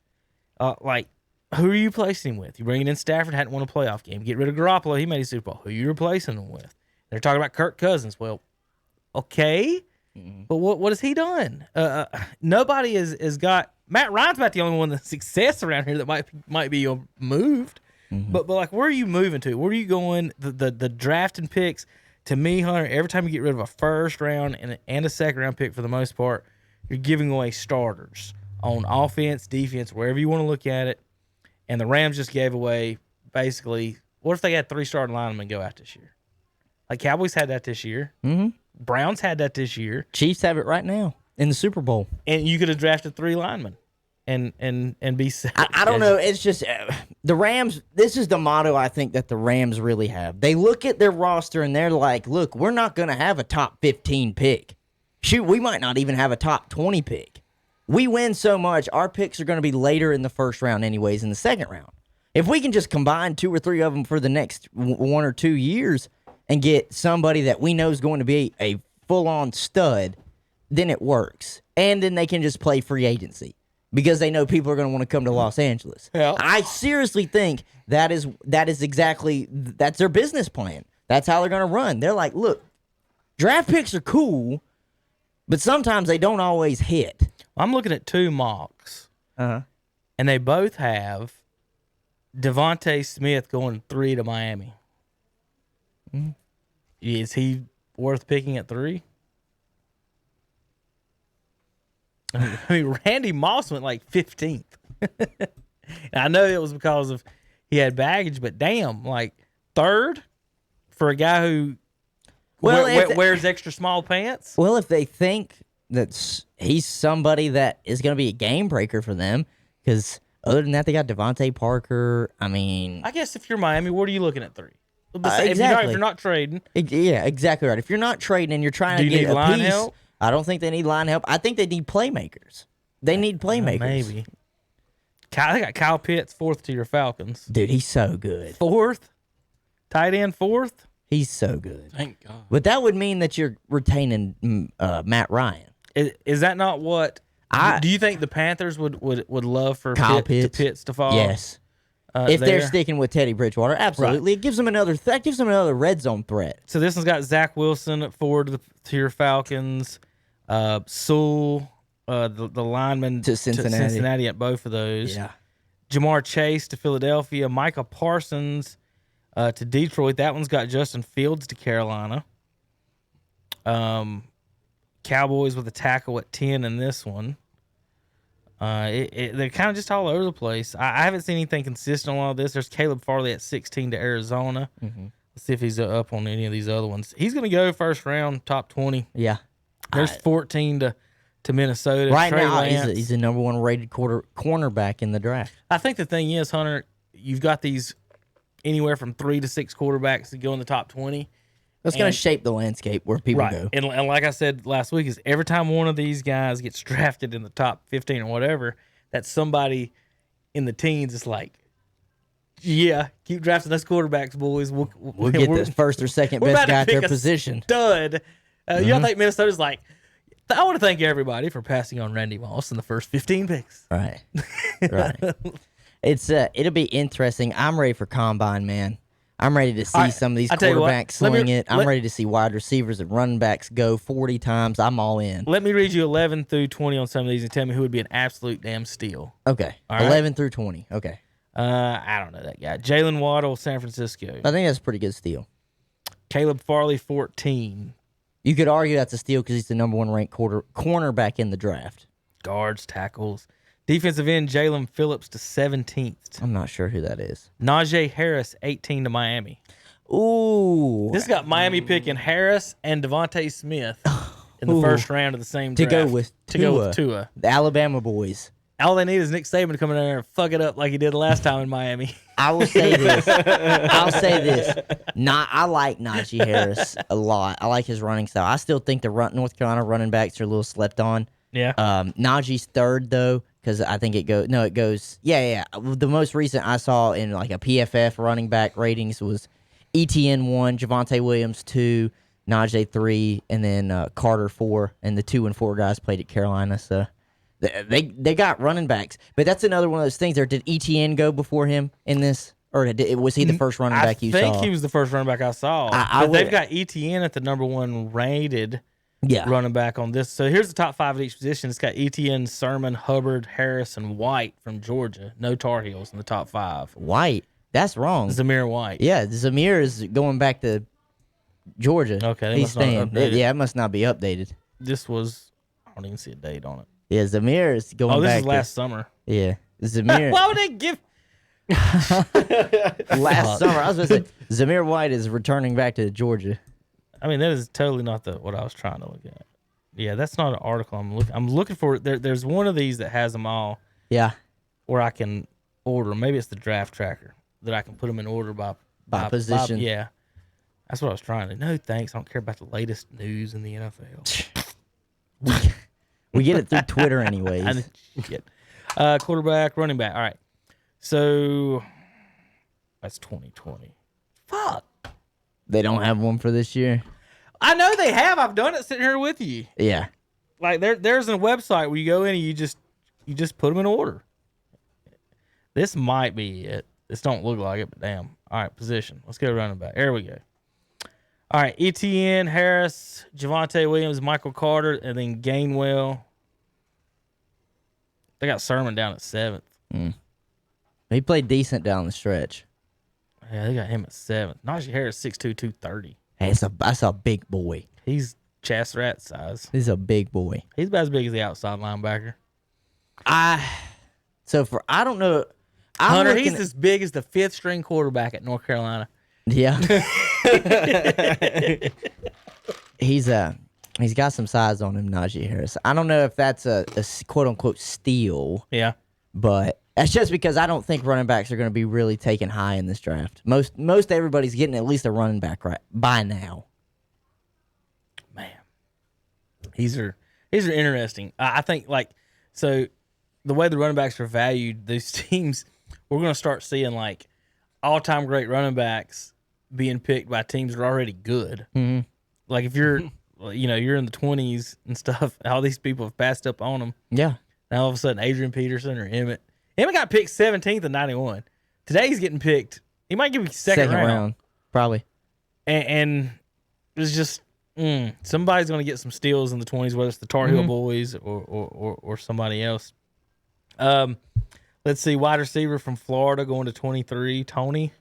Who are you replacing him with? You bringing in Stafford, hadn't won a playoff game. Get rid of Garoppolo, he made a Super Bowl. Who are you replacing him with? They're talking about Kirk Cousins. Well, okay, but what has he done? Nobody has got. Matt Ryan's about the only one that's success around here that might be moved. But like, where are you moving to? Where are you going? The drafting picks, to me, Hunter, every time you get rid of a first round and a second round pick, for the most part, you're giving away starters on offense, defense, wherever you want to look at it. And the Rams just gave away, basically, what if they had 3 starting linemen go out this year? Like, Cowboys had that this year. Browns had that this year. Chiefs have it right now in the Super Bowl. And you could have drafted 3 linemen and be set. I don't know. It's just the Rams. This is the motto I think that the Rams really have. They look at their roster and they're like, look, we're not going to have a top 15 pick. Shoot, we might not even have a top 20 pick. We win so much, our picks are going to be later in the first round anyways, in the second round. If we can just combine 2 or 3 of them for the next 1 or 2 years and get somebody that we know is going to be a full-on stud, then it works. And then they can just play free agency because they know people are going to want to come to Los Angeles. Yeah. I seriously think that is exactly, that's their business plan. That's how they're going to run. They're like, look, draft picks are cool, but sometimes they don't always hit. I'm looking at 2 mocks, Uh-huh. and they both have Devontae Smith going 3 to Miami. Is he worth picking at 3? I mean, Randy Moss went like 15th. And I know it was because of he had baggage, but damn, like third for a guy who wears extra small pants. Well, if they think that he's somebody that is going to be a game breaker for them, because other than that, they got Devontae Parker. I mean, I guess if you're Miami, what are you looking at 3? Exactly. If you're not trading, yeah, exactly right. If you're not trading and you're trying Do to you get need a line piece, help? I don't think they need line help. I think they need playmakers. They need playmakers. maybe. They got Kyle Pitts 4th to your Falcons. Dude, he's so good. 4th, tight end 4th. He's so good. Thank God. But that would mean that you're retaining Matt Ryan. Is that not what? Do you think the Panthers would love for Kyle Pitts to fall? Yes. If they're there? sticking with Teddy Bridgewater, absolutely. It gives them another red zone threat. So this one's got Zach Wilson at 4 to your Falcons. Sewell, the lineman To Cincinnati. at both of those. Yeah. Jamar Chase to Philadelphia. Micah Parsons to Detroit. That one's got Justin Fields to Carolina. Cowboys with a tackle at 10 in this one. They're kind of just all over the place. I haven't seen anything consistent on all this. There's Caleb Farley at 16 to Arizona. Mm-hmm. Let's see if he's up on any of these other ones. He's going to go first round, top 20. Yeah. There's 14 to Minnesota. Right Trey now, Lance. he's the number 1 rated cornerback in the draft. I think the thing is, Hunter, you've got these anywhere from 3 to 6 quarterbacks that go in the top 20. That's going to shape the landscape where people go. And like I said last week, is every time one of these guys gets drafted in the top 15 or whatever, that somebody in the teens is like, yeah, keep drafting those quarterbacks, boys. We'll get the first or second we're best about to guy at their pick a position. Stud. You don't think Minnesota's like, I want to thank everybody for passing on Randy Moss in the first 15 picks. Right. Right. It'll be interesting. I'm ready for combine, man. I'm ready to see some of these quarterbacks sling it. I'm ready to see wide receivers and running backs go 40 times. I'm all in. Let me read you 11 through 20 on some of these and tell me who would be an absolute damn steal. Okay. All right. 11 through 20. Okay. I don't know that guy. Jalen Waddle, San Francisco. I think that's a pretty good steal. Caleb Farley, 14. You could argue that's a steal because he's the number 1 ranked cornerback in the draft. Guards, tackles. Defensive end, Jalen Phillips to 17th. I'm not sure who that is. Najee Harris, 18 to Miami. Ooh. This got Miami picking Harris and Devontae Smith in the first round of the same to draft. To go with Tua. The Alabama boys. All they need is Nick Saban to come in there and fuck it up like he did last time in Miami. I will say this. I like Najee Harris a lot. I like his running style. I still think the North Carolina running backs are a little slept on. Yeah. Najee's third, though, because I think it goes. Yeah. The most recent I saw in like a PFF running back ratings was ETN 1, Javonte Williams 2, Najee 3, and then Carter 4. And the 2 and 4 guys played at Carolina. So they got running backs. But that's another one of those things. Or did ETN go before him in this? Or was he the first running back you saw? I think he was the first running back I saw. But they've got ETN at the number 1 rated. Yeah. Running back on this. So here's the top 5 at each position. It's got ETN, Sermon, Hubbard, Harris, and White from Georgia. No Tar Heels in the top 5. White? That's wrong. Zamir White. Yeah, Zamir is going back to Georgia. Okay. He's staying. Yeah, it must not be updated. This was, I don't even see a date on it. Yeah, Zamir is going back. Oh, this is last summer. Yeah. Zamir. Why would they give? Last summer. I was going to say, Zamir White is returning back to Georgia. I mean, that is totally not what I was trying to look at. Yeah, that's not an article I'm looking for. There's one of these that has them all. Yeah. Where I can order. Maybe it's the draft tracker that I can put them in order by position. Yeah. That's what I was trying to. No, thanks. I don't care about the latest news in the NFL. We get it through Twitter anyways. Quarterback, running back. All right. So that's 2020. Fuck. They don't have one for this year. I know they have. I've done it sitting here with you. Yeah. Like there's a website where you go in and you just put them in order. This might be it. This don't look like it, but damn. All right, position. Let's go running back. There we go. All right, ETN, Harris, Javonte Williams, Michael Carter, and then Gainwell. They got Sermon down at 7th. He played decent down the stretch. Yeah, they got him at 7th. Najee Harris, 6'2", 230. Hey, that's a big boy. He's Chas Rat size. He's a big boy. He's about as big as the outside linebacker. I don't know. Hunter, he's as big as the 5th string quarterback at North Carolina. Yeah. He's got some size on him, Najee Harris. I don't know if that's a quote unquote steal. Yeah. But that's just because I don't think running backs are going to be really taken high in this draft. Most everybody's getting at least a running back right by now. Man, these are interesting. I think so the way the running backs are valued, these teams, we're going to start seeing like all-time great running backs being picked by teams that are already good. Mm-hmm. Like if you're you're in the 20s and stuff, all these people have passed up on them. Yeah. Now all of a sudden, Adrian Peterson or Emmett got picked 17th in 91. Today he's getting picked. He might give you second round, probably. And it's just somebody's going to get some steals in the 20s, whether it's the Tar Heel Boys or somebody else. Let's see, wide receiver from Florida going to 23, Tony.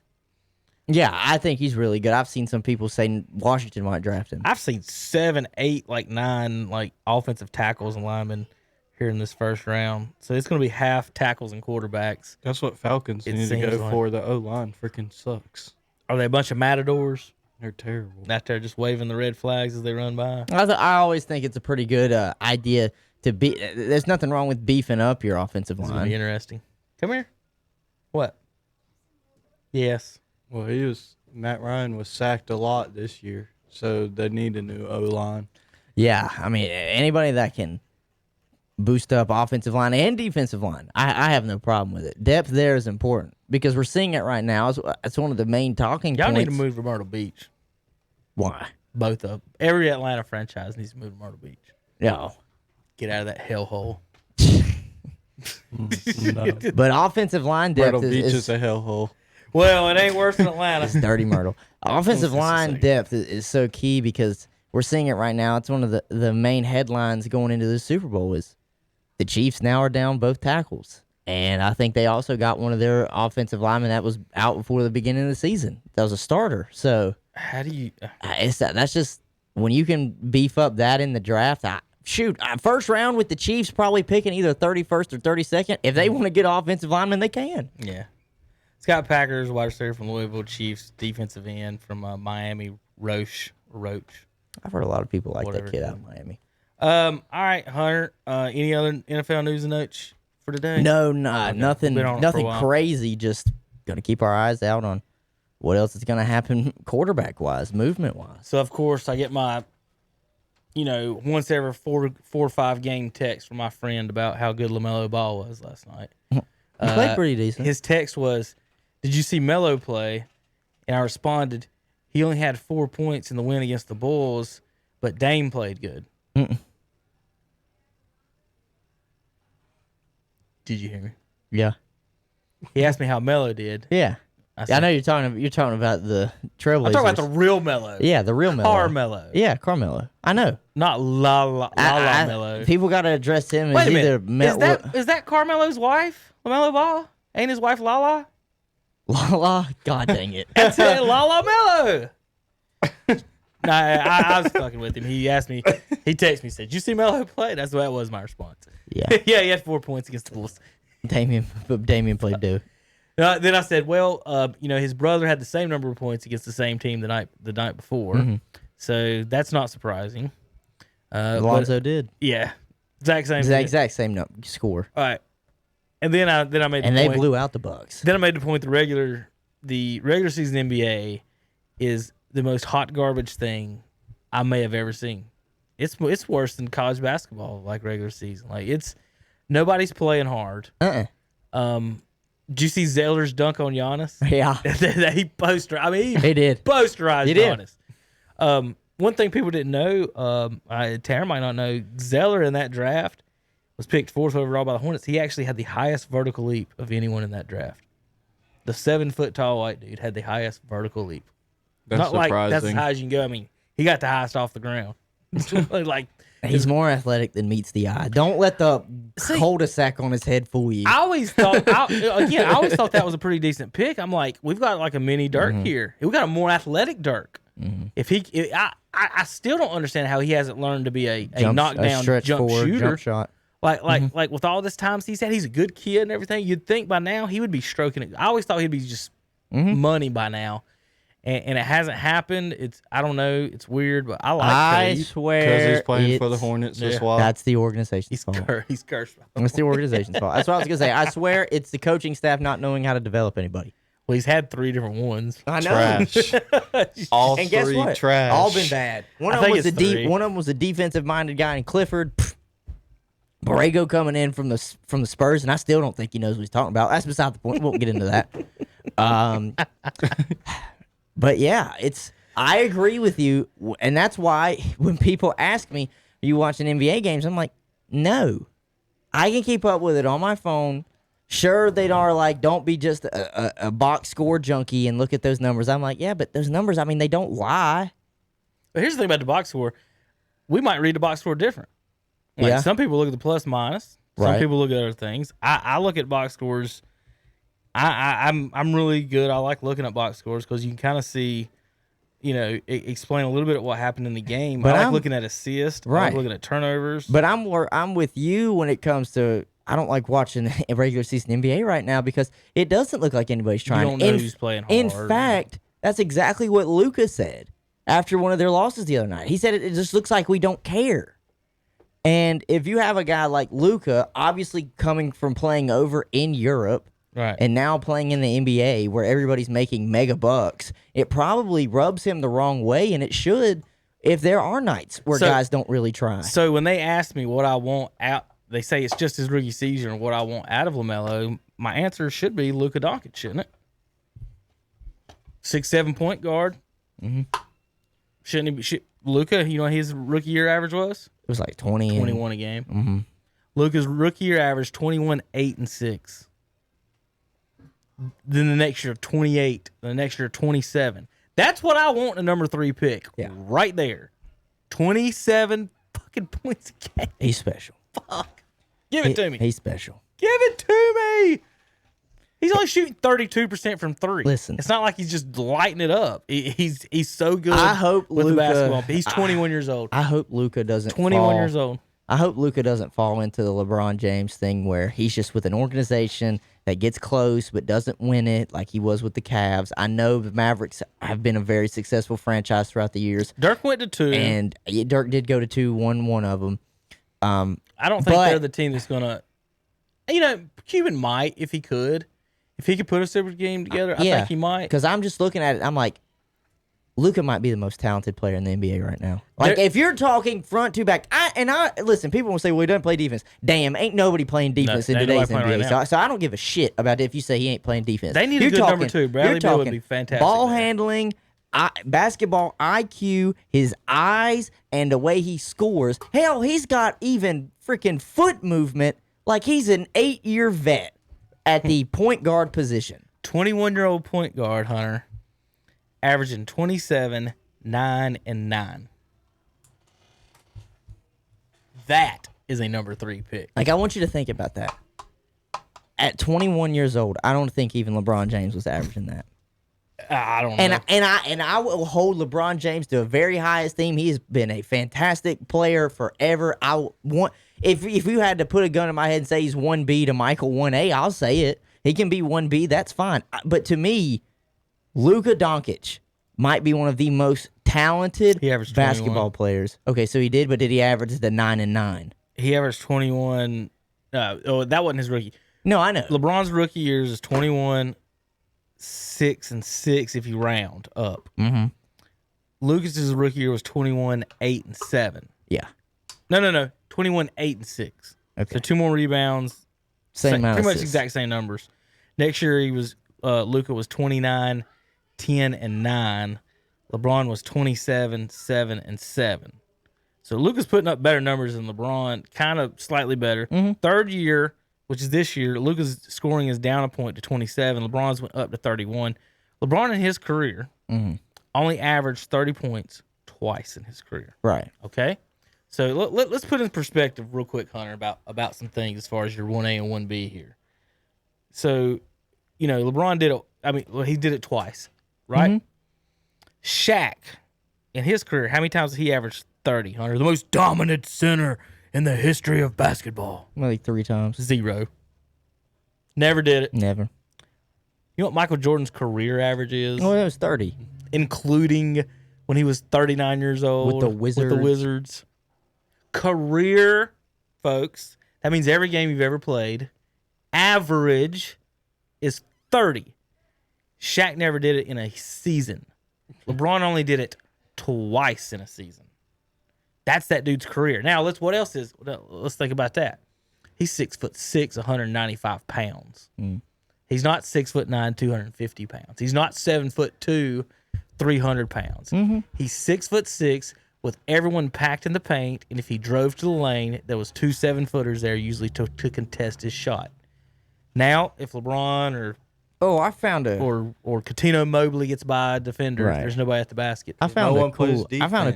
Yeah, I think he's really good. I've seen some people say Washington might draft him. I've seen 7, 8, 9 offensive tackles and linemen here in this first round. So it's going to be half tackles and quarterbacks. That's what Falcons need to go for. The O-line freaking sucks. Are they a bunch of matadors? They're terrible. Out there just waving the red flags as they run by? I always think it's a pretty good idea to be. There's nothing wrong with beefing up your offensive It's going to line. be interesting. Come here. What? Yes. Well, Matt Ryan was sacked a lot this year, so they need a new O-line. Yeah, I mean, anybody that can boost up offensive line and defensive line, I have no problem with it. Depth there is important because we're seeing it right now. It's one of the main talking Y'all points. need to move to Myrtle Beach. Why? Both of them. Every Atlanta franchise needs to move to Myrtle Beach. No. Get out of that hellhole. No. But offensive line depth Myrtle Beach is is a hellhole. Well, it ain't worse than Atlanta. It's dirty Myrtle. Offensive line depth is so key because we're seeing it right now. It's one of the main headlines going into the Super Bowl is the Chiefs now are down both tackles. And I think they also got one of their offensive linemen that was out before the beginning of the season. That was a starter. So How do you... that's just when you can beef up that in the draft. First round with the Chiefs probably picking either 31st or 32nd. If they want to get offensive linemen, they can. Yeah. Scott Packers, wide receiver from Louisville, Chiefs, defensive end from Miami, Roach. I've heard a lot of people like Whatever. that kid out of Miami. All right, Hunter. Any other NFL news and notes for today? No, Okay. nothing Been on it for a nothing while. crazy. Just going to keep our eyes out on what else is going to happen quarterback-wise, movement-wise. So, of course, I get my, once every four or 5 game text from my friend about how good LaMelo Ball was last night. He played pretty decent. His text was, "Did you see Melo play?" And I responded, "He only had 4 points in the win against the Bulls, but Dame played good." Did you hear me? Yeah. He asked me how Melo did. Yeah. I I know you're talking about the Trailblazers. I'm talking about the real Melo. Yeah, the real Melo. Carmelo. Yeah, Carmelo. I know. Not La Melo. People got to address him Wait as a either minute. Is that Carmelo's wife? LaMelo Ball? Ain't his wife Lala? Lala. God dang it. That's it, Lala Melo. Nah, I was fucking with him. He asked me, he texted me, said, "Did you see Melo play?" That was my response. Yeah. Yeah, he had 4 points against the Bulls. Damian played too. Then I said, well, his brother had the same number of points against the same team the night before, so that's not surprising. Alonzo did. Yeah, exact same. Exact same score. All right, and then I made the And point, they blew out the Bucks. Then I made the point the regular season NBA is the most hot garbage thing I may have ever seen. It's worse than college basketball, like regular season. Like nobody's playing hard. Did you see Zeller's dunk on Giannis? Yeah. He posterized. He did. Posterized He did. Giannis. One thing people didn't know, Tara might not know, Zeller in that draft was picked 4th overall by the Hornets. He actually had the highest vertical leap of anyone in that draft. The 7-foot-tall white dude had the highest vertical leap. That's Not surprising. like that's as high as you can go. I mean, he got the highest off the ground. Like He's more athletic than meets the eye. Don't let the cul-de-sac on his head fool you. I always thought that was a pretty decent pick. I'm like, we've got like a mini Dirk here. We got a more athletic Dirk. I still don't understand how he hasn't learned to be a knockdown stretch jump forward, shooter. jump shot. Like with all this times he's had, he's a good kid and everything. You'd think by now he would be stroking it. I always thought he'd be just money by now, and it hasn't happened. I don't know. It's weird, but I like. I Cade. swear, Because he's playing for the it's- Hornets this while. That's the organization's fault. He's cursed. It's the organization's fault. That's what I was gonna say. I swear, it's the coaching staff not knowing how to develop anybody. Well, he's had 3 different ones. I know. Trash. All And guess three what? trash. All been bad. One I of them think was it's 3. one of them was a defensive minded guy in Clifford. Pfft. Borrego coming in from the Spurs, and I still don't think he knows what he's talking about. That's beside the point. We won't get into that. But yeah, I agree with you, and that's why when people ask me, "Are you watching NBA games?" I'm like, "No, I can keep up with it on my phone." Sure, they are like, "Don't be just a box score junkie and look at those numbers." I'm like, "Yeah, but those numbers, I mean, they don't lie." But here's the thing about the box score. We might read the box score different. Like Yeah. some people look at the plus minus. Some Right. people look at other things. I look at box scores. I'm really good. I like looking at box scores because you can kind of see, explain a little bit of what happened in the game. But I like I'm- looking at assists. I Right. like looking at turnovers. But I'm with you when it comes to I don't like watching a regular season NBA right now because it doesn't look like anybody's trying. don't know who's playing In hard. fact, that's exactly what Luka said after one of their losses the other night. He said it just looks like we don't care. And if you have a guy like Luka, obviously coming from playing over in Europe right. and now playing in the NBA where everybody's making mega bucks, it probably rubs him the wrong way, and it should if there are nights where So- guys don't really try. So when they ask me what I want out, they say it's just his rookie season and what I want out of LaMelo. My answer should be Luka Doncic, shouldn't it? 6'7" point guard. Mm-hmm. Shouldn't he be? Luka, you know what his rookie year average was? It was like 20 and 21 a game. Mm-hmm. Luka's rookie year average 21, 8, and 6. Then the next year 28. The next year 27. That's what I want in a number 3 pick. Yeah. Right there. 27 fucking points a game. He's special. Fuck. Give it to me. He's special. Give it to me. He's only shooting 32% from 3. Listen. It's not like he's just lighting it up. He's so good I hope with the Luka- basketball. He's 21 years old. I hope Luka doesn't 21 fall. years old. I hope Luka doesn't fall into the LeBron James thing where he's just with an organization that gets close but doesn't win it like he was with the Cavs. I know the Mavericks have been a very successful franchise throughout the years, Dirk went to 2. and Dirk did go to 2, won one of them. I don't think But- they're the team that's gonna. Cuban might if he could put a super game together. I think he might. Because I'm just looking at it, I'm like, Luka might be the most talented player in the NBA right now. Like, There- if you're talking front to back, listen, people will say, well, he doesn't play defense. Damn, ain't nobody playing defense in ain't nobody today's playing NBA. right now. So I don't give a shit about if you say he ain't playing defense. They need a You're good number talking- 2. Bradley you're Beal would talking be fantastic Ball there. handling, basketball IQ, his eyes, and the way he scores. Hell, he's got even freaking foot movement like he's an 8-year vet at the point guard position. 21-year-old point guard, Hunter, averaging 27, 9, and 9. That is a number 3 pick. Like, I want you to think about that. At 21 years old, I don't think even LeBron James was averaging that. I don't know. And I will hold LeBron James to a very high esteem. He has been a fantastic player forever. If you had to put a gun in my head and say he's 1B to Michael 1A, I'll say it. He can be 1B. That's fine. But to me, Luka Doncic might be one of the most talented He averaged 21. basketball players. Okay, so he did, but did he average the 9 and 9? He averaged 21. That wasn't his rookie. No, I know. LeBron's rookie years is 21, 6, and 6 if you round up. Mm-hmm. Lucas's rookie year was 21, 8, and 7. Yeah. No. 21, 8, and 6. Okay. So 2 more rebounds. Same amount Pretty of much assists. exact same numbers. Next year, Luka was 29, 10, and 9. LeBron was 27, 7, and 7. So Luka's putting up better numbers than LeBron, kind of slightly better. Mm-hmm. Third year, which is this year, Luka's scoring is down a point to 27. LeBron's went up to 31. LeBron in his career Mm-hmm. only averaged 30 points twice in his career. Right. Okay? So let's put in perspective real quick, Hunter, about some things as far as your 1A and 1B here. So, LeBron he did it twice, right? Mm-hmm. Shaq, in his career, how many times did he average 30, Hunter? The most dominant center in the history of basketball. Like 3 times. 0. Never did it. Never. You know what Michael Jordan's career average is? Oh, it was 30. Including when he was 39 years old. With the Wizards. Career, folks. That means every game you've ever played. Average is 30. Shaq never did it in a season. LeBron only did it twice in a season. That's that dude's career. Now, what else is? Let's think about that. He's 6'6", 195 pounds. He's not 6'9", 250 pounds. He's not 7'2", 300 pounds. He's 6'6", with everyone packed in the paint, and if he drove to the lane, there was 2 7-footers there usually to contest his shot. Now, if LeBron I found a or Coutinho Mobley gets by a defender, Right. there's nobody at the basket. I found No a one plays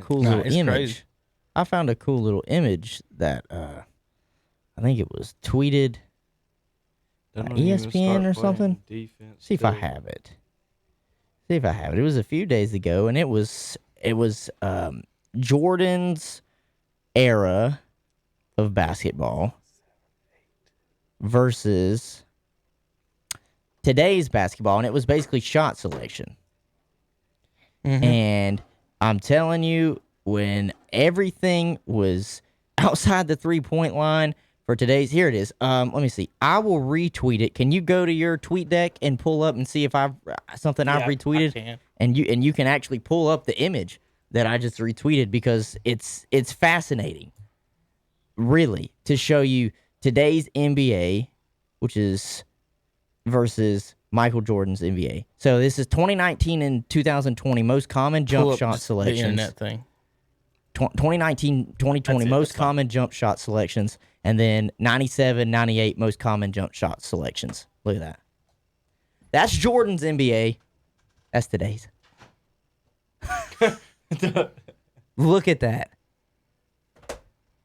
cool little it's image. crazy. I found a cool little image that I think it was tweeted ESPN or something. Defense. See if I have it. It was a few days ago, and it was Jordan's era of basketball versus today's basketball, and it was basically shot selection. And I'm telling you, when everything was outside the 3-point line for today's, here it is. Let me see. I will retweet it. Can you go to your tweet deck and pull up and see if I've retweeted? I can. And you can actually pull up the image that I just retweeted, because it's fascinating, really, to show you today's NBA, which is versus Michael Jordan's NBA. So this is 2019 and 2020 most common Pull jump up shot just selections. The internet thing. 2019, 2020 That's it, most that's fine. common jump shot selections, and then 97, 98 most common jump shot selections. Look at that. That's Jordan's NBA. That's today's. Look at that.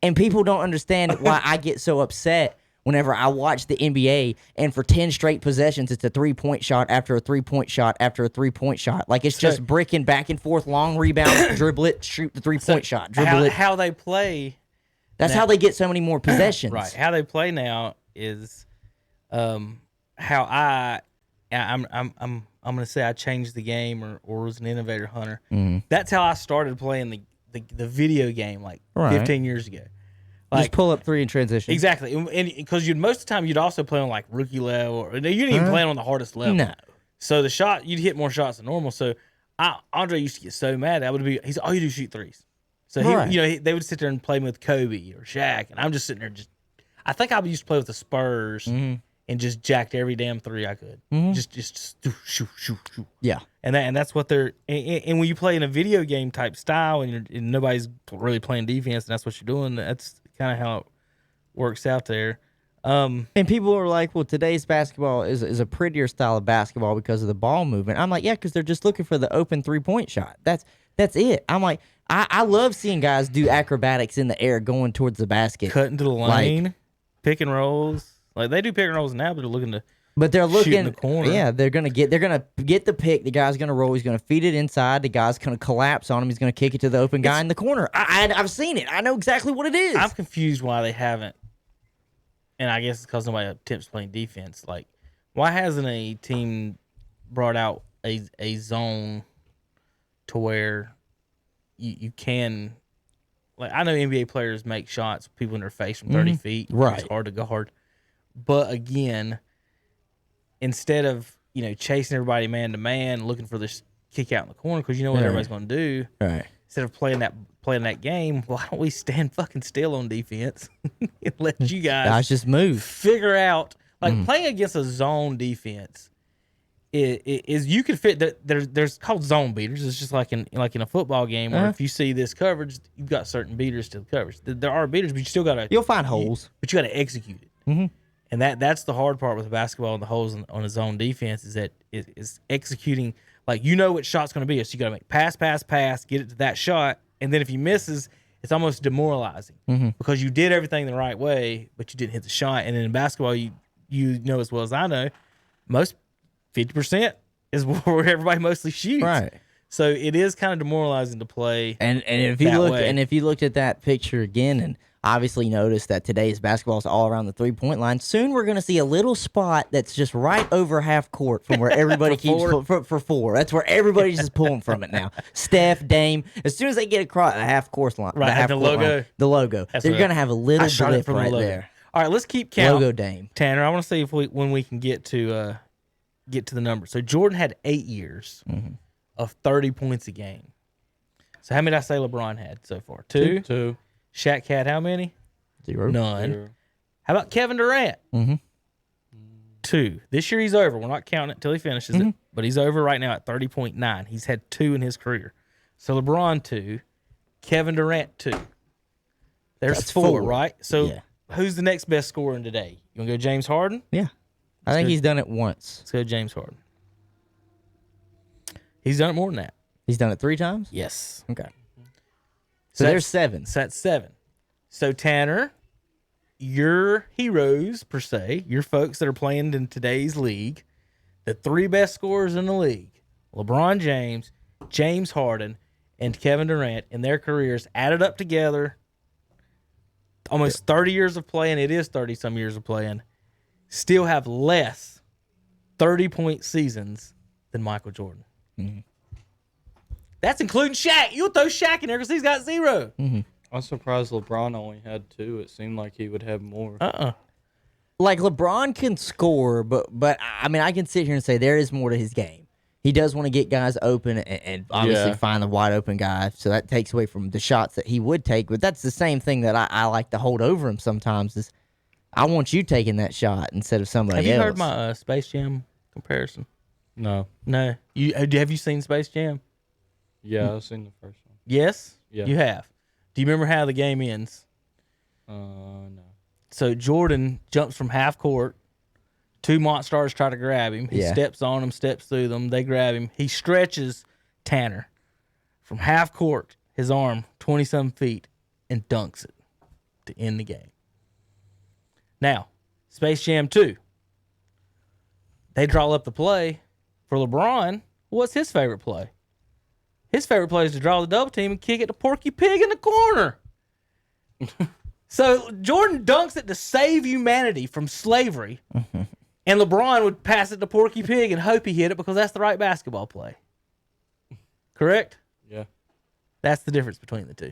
And people don't understand why I get so upset whenever I watch the NBA and for 10 straight possessions, it's a 3-point shot after a 3-point shot after a 3-point shot. Like, it's just bricking back and forth, long rebound, dribble it, shoot the 3-point shot, dribble it. How they play. That's how they get so many more possessions. Right. How they play now is how I'm gonna say I changed the game or was an innovator hunter. That's how I started playing the video game like Right. 15 years ago. Just pull up 3 in transition. Exactly, and because most of the time you'd also play on like rookie level, or you didn't even play on the hardest level. No. So the shot, you'd hit more shots than normal. So Andre used to get so mad. That would be all you do is shoot threes. So Right. they would sit there and play with Kobe or Shaq, and I'm just sitting there I think I used to play with the Spurs and just jacked every damn three I could. Just shoot. Yeah. And that's what they're and when you play in a video game type style and nobody's really playing defense, and that's what you're doing. That's kind of how it works out there. And people are like, well, today's basketball is a prettier style of basketball because of the ball movement. I'm like, yeah, because they're just looking for the open 3-point shot. That's it. I'm like, I love seeing guys do acrobatics in the air going towards the basket. Cutting to the lane, pick and rolls. Like they do pick and rolls now, but they're looking to But they're looking in the corner. Yeah, they're gonna get the pick. The guy's gonna roll. He's gonna feed it inside. The guy's gonna collapse on him. He's gonna kick it to the open guy in the corner. I've seen it. I know exactly what it is. I'm confused why they haven't, and I guess it's because nobody attempts playing defense. Like, why hasn't a team brought out a zone to where you can, like, I know NBA players make shots, people in their face from 30 feet. Right. It's hard to guard. But again, instead of, chasing everybody man to man, looking for this kick out in the corner, because you know what everybody's going to do. Right. Instead of playing that game, why don't we stand fucking still on defense and let you guys just move. figure out, like, playing against a zone defense is you can fit. There's called zone beaters. It's just like in a football game where if you see this coverage, you've got certain beaters to the coverage. There are beaters, but you still gotta. You'll find holes. But you gotta execute it. And that's the hard part with basketball and the holes on a zone defense is that it is executing. Like, what shot's going to be. So you got to make pass, get it to that shot. And then if he misses, it's almost demoralizing because you did everything the right way, but you didn't hit the shot. And then in basketball, you know as well as I know, most 50% is where everybody mostly shoots. Right. So it is kind of demoralizing to play. And if you that look way. and if you looked at that picture again and obviously noticed that today's basketball is all around the 3-point line, soon we're going to see a little spot that's just right over half court from where everybody keeps for four. That's where everybody's just pulling from it now. Steph, Dame, as soon as they get across the half course line, Right, half the court logo. line, the logo, That's they're what going to have a little I shot it blip from the right logo. there. All right, let's keep count. Logo Dame. Tanner, I want to see if when we can get to the number. So Jordan had 8 years of 30 points a game. So how many did I say LeBron had so far? Two. Shaq had how many? 0. None. 0. How about Kevin Durant? Mhm. 2. This year he's over. We're not counting it until he finishes it, but he's over right now at 30.9. He's had 2 in his career. So LeBron 2, Kevin Durant 2. There's That's 4, 4. right? So Yeah. who's the next best scorer in today? You want to go James Harden? Yeah. I think good. he's done it once. Let's go James Harden. He's done it more than that. He's done it 3 times? Yes. Okay. So there's 7. So that's 7. So Tanner, your heroes per se, your folks that are playing in today's league, the 3 best scorers in the league, LeBron James, James Harden, and Kevin Durant in their careers added up together, almost 30 years of playing, it is 30-some years of playing, still have less 30-point seasons than Michael Jordan. That's including Shaq. You'll throw Shaq in there because he's got 0. I'm surprised LeBron only had 2. It seemed like he would have more. Like LeBron can score, but I mean I can sit here and say there is more to his game. He does want to get guys open and obviously Yeah. find the wide open guy, so that takes away from the shots that he would take. But that's the same thing that I like to hold over him sometimes is I want you taking that shot instead of somebody Have you else. heard my Space Jam comparison? No. No. Have you seen Space Jam? Yeah, I've seen the first one. Yes? Yeah. You have. Do you remember how the game ends? No. So Jordan jumps from half court. 2 Monstars try to grab him. He Yeah. steps on them, steps through them. They grab him. He stretches Tanner from half court, his arm 20-some feet, and dunks it to end the game. Now, Space Jam 2. They draw up the play. For LeBron, what's his favorite play? His favorite play is to draw the double team and kick it to Porky Pig in the corner. So Jordan dunks it to save humanity from slavery, and LeBron would pass it to Porky Pig and hope he hit it because that's the right basketball play. Correct? Yeah. That's the difference between the two.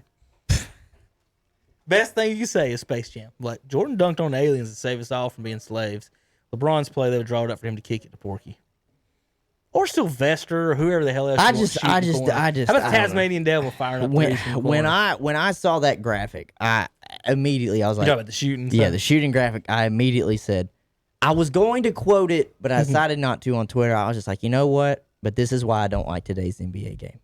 Best thing you can say is Space Jam. Like, Jordan dunked on aliens to save us all from being slaves. LeBron's play, they would draw it up for him to kick it to Porky. Or Sylvester or whoever the hell else. I you want just- to shoot in I the just- corner. I just- How about I the don't know. Tasmanian Devil firing up when threes from the when corner? I saw that graphic, I immediately I was You like, talking about the shooting? yeah, stuff? the shooting graphic. I immediately said I was going to quote it, but I decided not to on Twitter. I was just like, you know what? But this is why I don't like today's NBA game.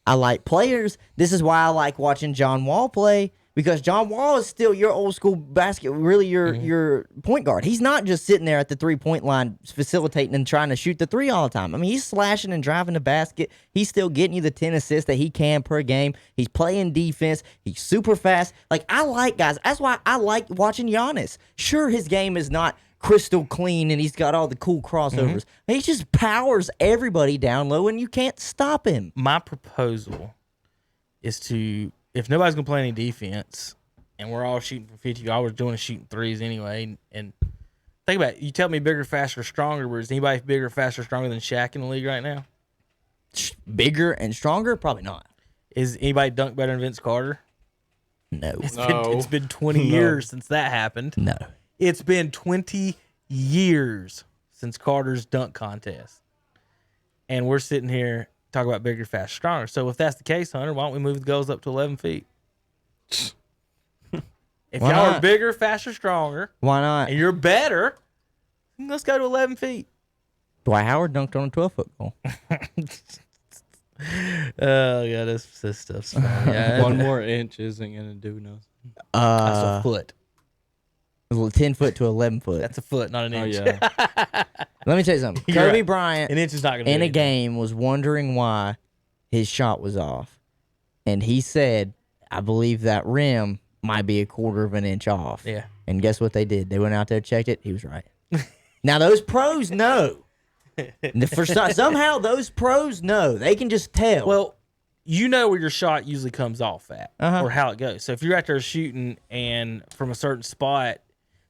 I like players. This is why I like watching John Wall play because John Wall is still your old school really your point guard. He's not just sitting there at the 3-point line facilitating and trying to shoot the 3 all the time. I mean, he's slashing and driving the basket. He's still getting you the 10 assists that he can per game. He's playing defense. He's super fast. Like, I like guys. That's why I like watching Giannis. Sure, his game is not crystal clean and he's got all the cool crossovers. He just powers everybody down low and you can't stop him. My proposal is to, if nobody's gonna play any defense, and we're all shooting from 50, I was doing shooting threes anyway. And think about it. You tell me bigger, faster, stronger. But is anybody bigger, faster, stronger than Shaq in the league right now? Bigger and stronger? Probably not. Is anybody dunk better than Vince Carter? No. It's been 20 years since that happened. No. It's been 20 years since Carter's dunk contest. And we're sitting here talking about bigger, faster, stronger. So if that's the case, Hunter, why don't we move the goals up to 11 feet? If Why y'all are not? bigger, faster, stronger, Why not? and you're better, let's go to 11 feet. Dwight Howard dunked on a 12-foot goal. Oh, yeah, this stuff's funny. Yeah, 1 more inch isn't going to do nothing. that's a foot. 10-foot to 11-foot. That's a foot, not an Oh, inch. yeah. Let me tell you something. You're Kobe right. Bryant An inch is not going to in do a anything. game was wondering why his shot was off. And he said, I believe that rim might be a quarter of an inch off. Yeah. And guess what they did? They went out there, checked it. He was right. Now, those pros know. Somehow those pros know. They can just tell. Well, you know where your shot usually comes off at, or how it goes. So if you're out there shooting and from a certain spot,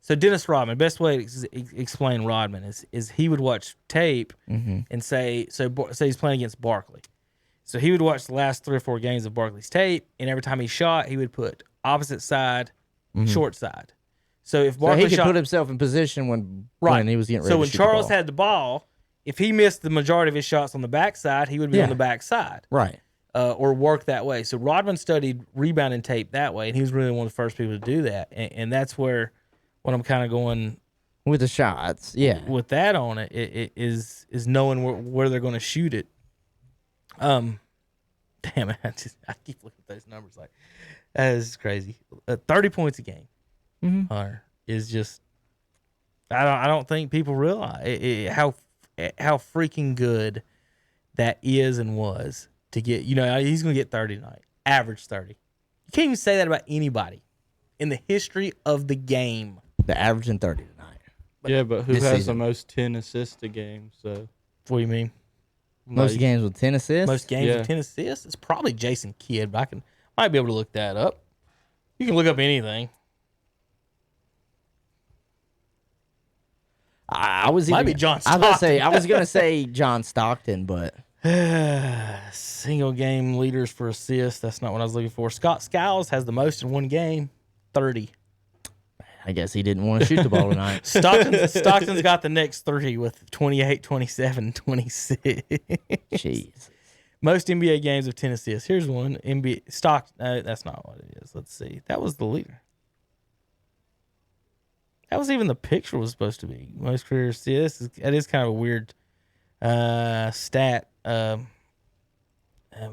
so Dennis Rodman, best way to explain Rodman is he would watch tape and say he's playing against Barkley. So he would watch the last 3 or 4 games of Barkley's tape, and every time he shot, he would put opposite side, short side. So if Barkley he could put himself in position when he was getting ready. So to when shoot Charles the ball. had the ball, if he missed the majority of his shots on the backside, he would be on the backside. Right. Or work that way. So Rodman studied rebounding tape that way, and he was really one of the first people to do that. And that's where what I'm kind of going with the shots, with that on it is knowing where they're going to shoot it. Damn it, I keep looking at those numbers like that is crazy. 30 points a game, is just I don't think people realize how freaking good that is and was. To get, he's going to get 30 tonight. Average 30. You can't even say that about anybody in the history of the game. The average in 30 tonight. But who This has season. the most 10 assists a game? So What do you mean? Most games with 10 assists? Most games with 10 assists? It's probably Jason Kidd, but might be able to look that up. You can look up anything. I was Might even, be John I was Stockton. going to say John Stockton, but Single game leaders for assists. That's not what I was looking for. Scott Skiles has the most in one game, 30. I guess he didn't want to shoot the ball tonight. Stockton's got the next 3 with 28, 27, 26. Jeez. Most NBA games of 10 assists. Here's one. That's not what it is. Let's see. That was the leader. That was even the picture was supposed to be. Most career assists. That is kind of a weird stat. I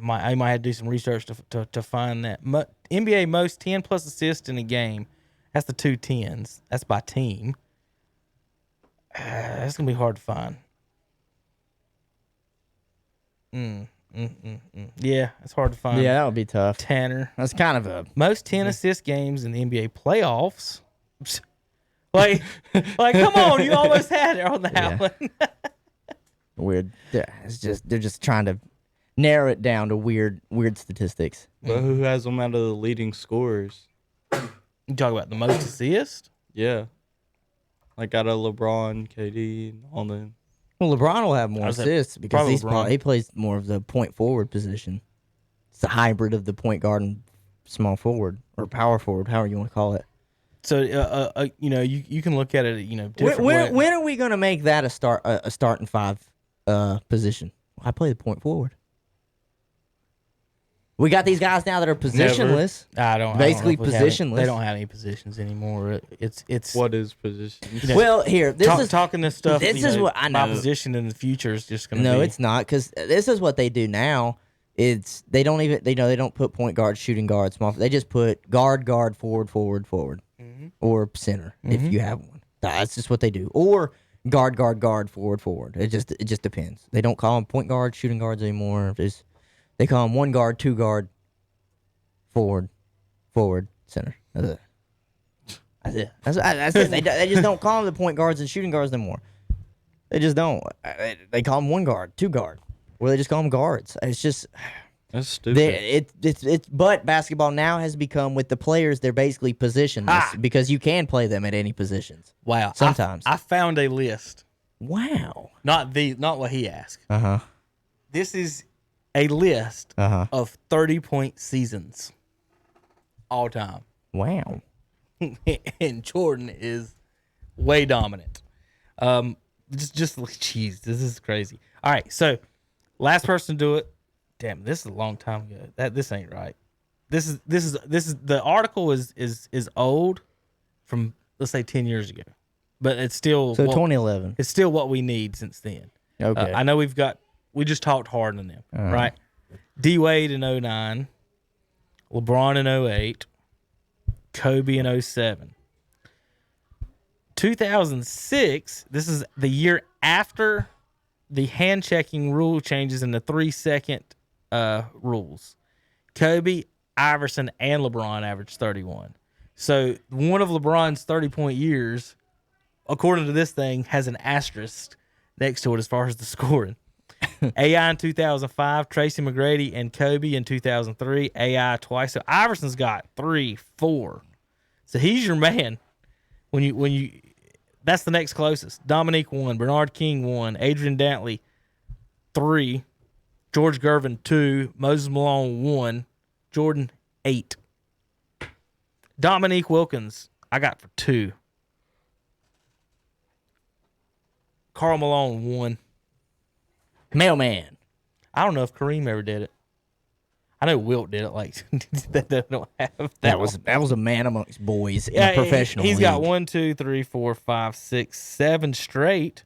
might have to do some research to find that. NBA most 10 plus assists in a game. That's the 2 10s. That's by team. That's gonna be hard to find. Yeah, it's hard to find. Yeah, that would be tough. Tanner. That's kind of a Most 10 assist games in the NBA playoffs. Like, come on, you almost had it on that one. weird. They're just trying to narrow it down to weird statistics. But who has them out of the leading scorers? You talk about the most assists? Yeah. Like out of LeBron, KD, and all them. Well, LeBron will have more I'd say assists because probably LeBron. he plays more of the point forward position. It's a hybrid of the point guard and small forward or power forward, however you want to call it. So, you can look at it, different way. When are we going to make that a starting 5 position? I play the point forward. We got these guys now that are positionless. Basically positionless. They don't have any positions anymore. It's What is position? Well, here talking this stuff. This is what I know. My position in the future is just going to be. No, it's not, because this is what they do now. It's they don't put point guard, shooting guard, small. They just put guard, forward, or center if you have one. That's just what they do. Or guard, forward. It just depends. They don't call them point guards, shooting guards anymore. They call them 1 guard, 2 guard, forward, center. That's it. That's it. They just don't call them the point guards and shooting guards anymore. They just don't. They call them 1 guard, 2 guard, or they just call them guards. It's just That's stupid. But basketball now has become, with the players, they're basically positionless because you can play them at any positions. Wow. Sometimes. I found a list. Wow. Not what he asked. Uh-huh. This is a list of 30-point seasons all time. Wow. And Jordan is way dominant. Jeez, this is crazy. All right, so last person to do it. Damn, this is a long time ago. This ain't right. This is the article is old, from let's say 10 years ago, but it's still 2011. It's still what we need since then. Okay. I know we just talked hard on them, right? D Wade in 09, LeBron in 08, Kobe in 07. 2006, this is the year after the hand checking rule changes and the 3-second rules. Kobe, Iverson, and LeBron averaged 31. So one of LeBron's 30-point years, according to this thing, has an asterisk next to it as far as the scoring. AI in 2005, Tracy McGrady and Kobe in 2003. AI twice. So Iverson's got 3, 4. So he's your man. When you, that's the next closest. Dominique 1, Bernard King 1, Adrian Dantley 3, George Gervin 2, Moses Malone 1, Jordan 8. Dominique Wilkins, I got for 2. Karl Malone 1. Mailman. I don't know if Kareem ever did it. I know Wilt did it. Like they don't have That was a man amongst boys in yeah, a professional He's league. got 1, 2, 3, 4, 5, 6, 7 straight.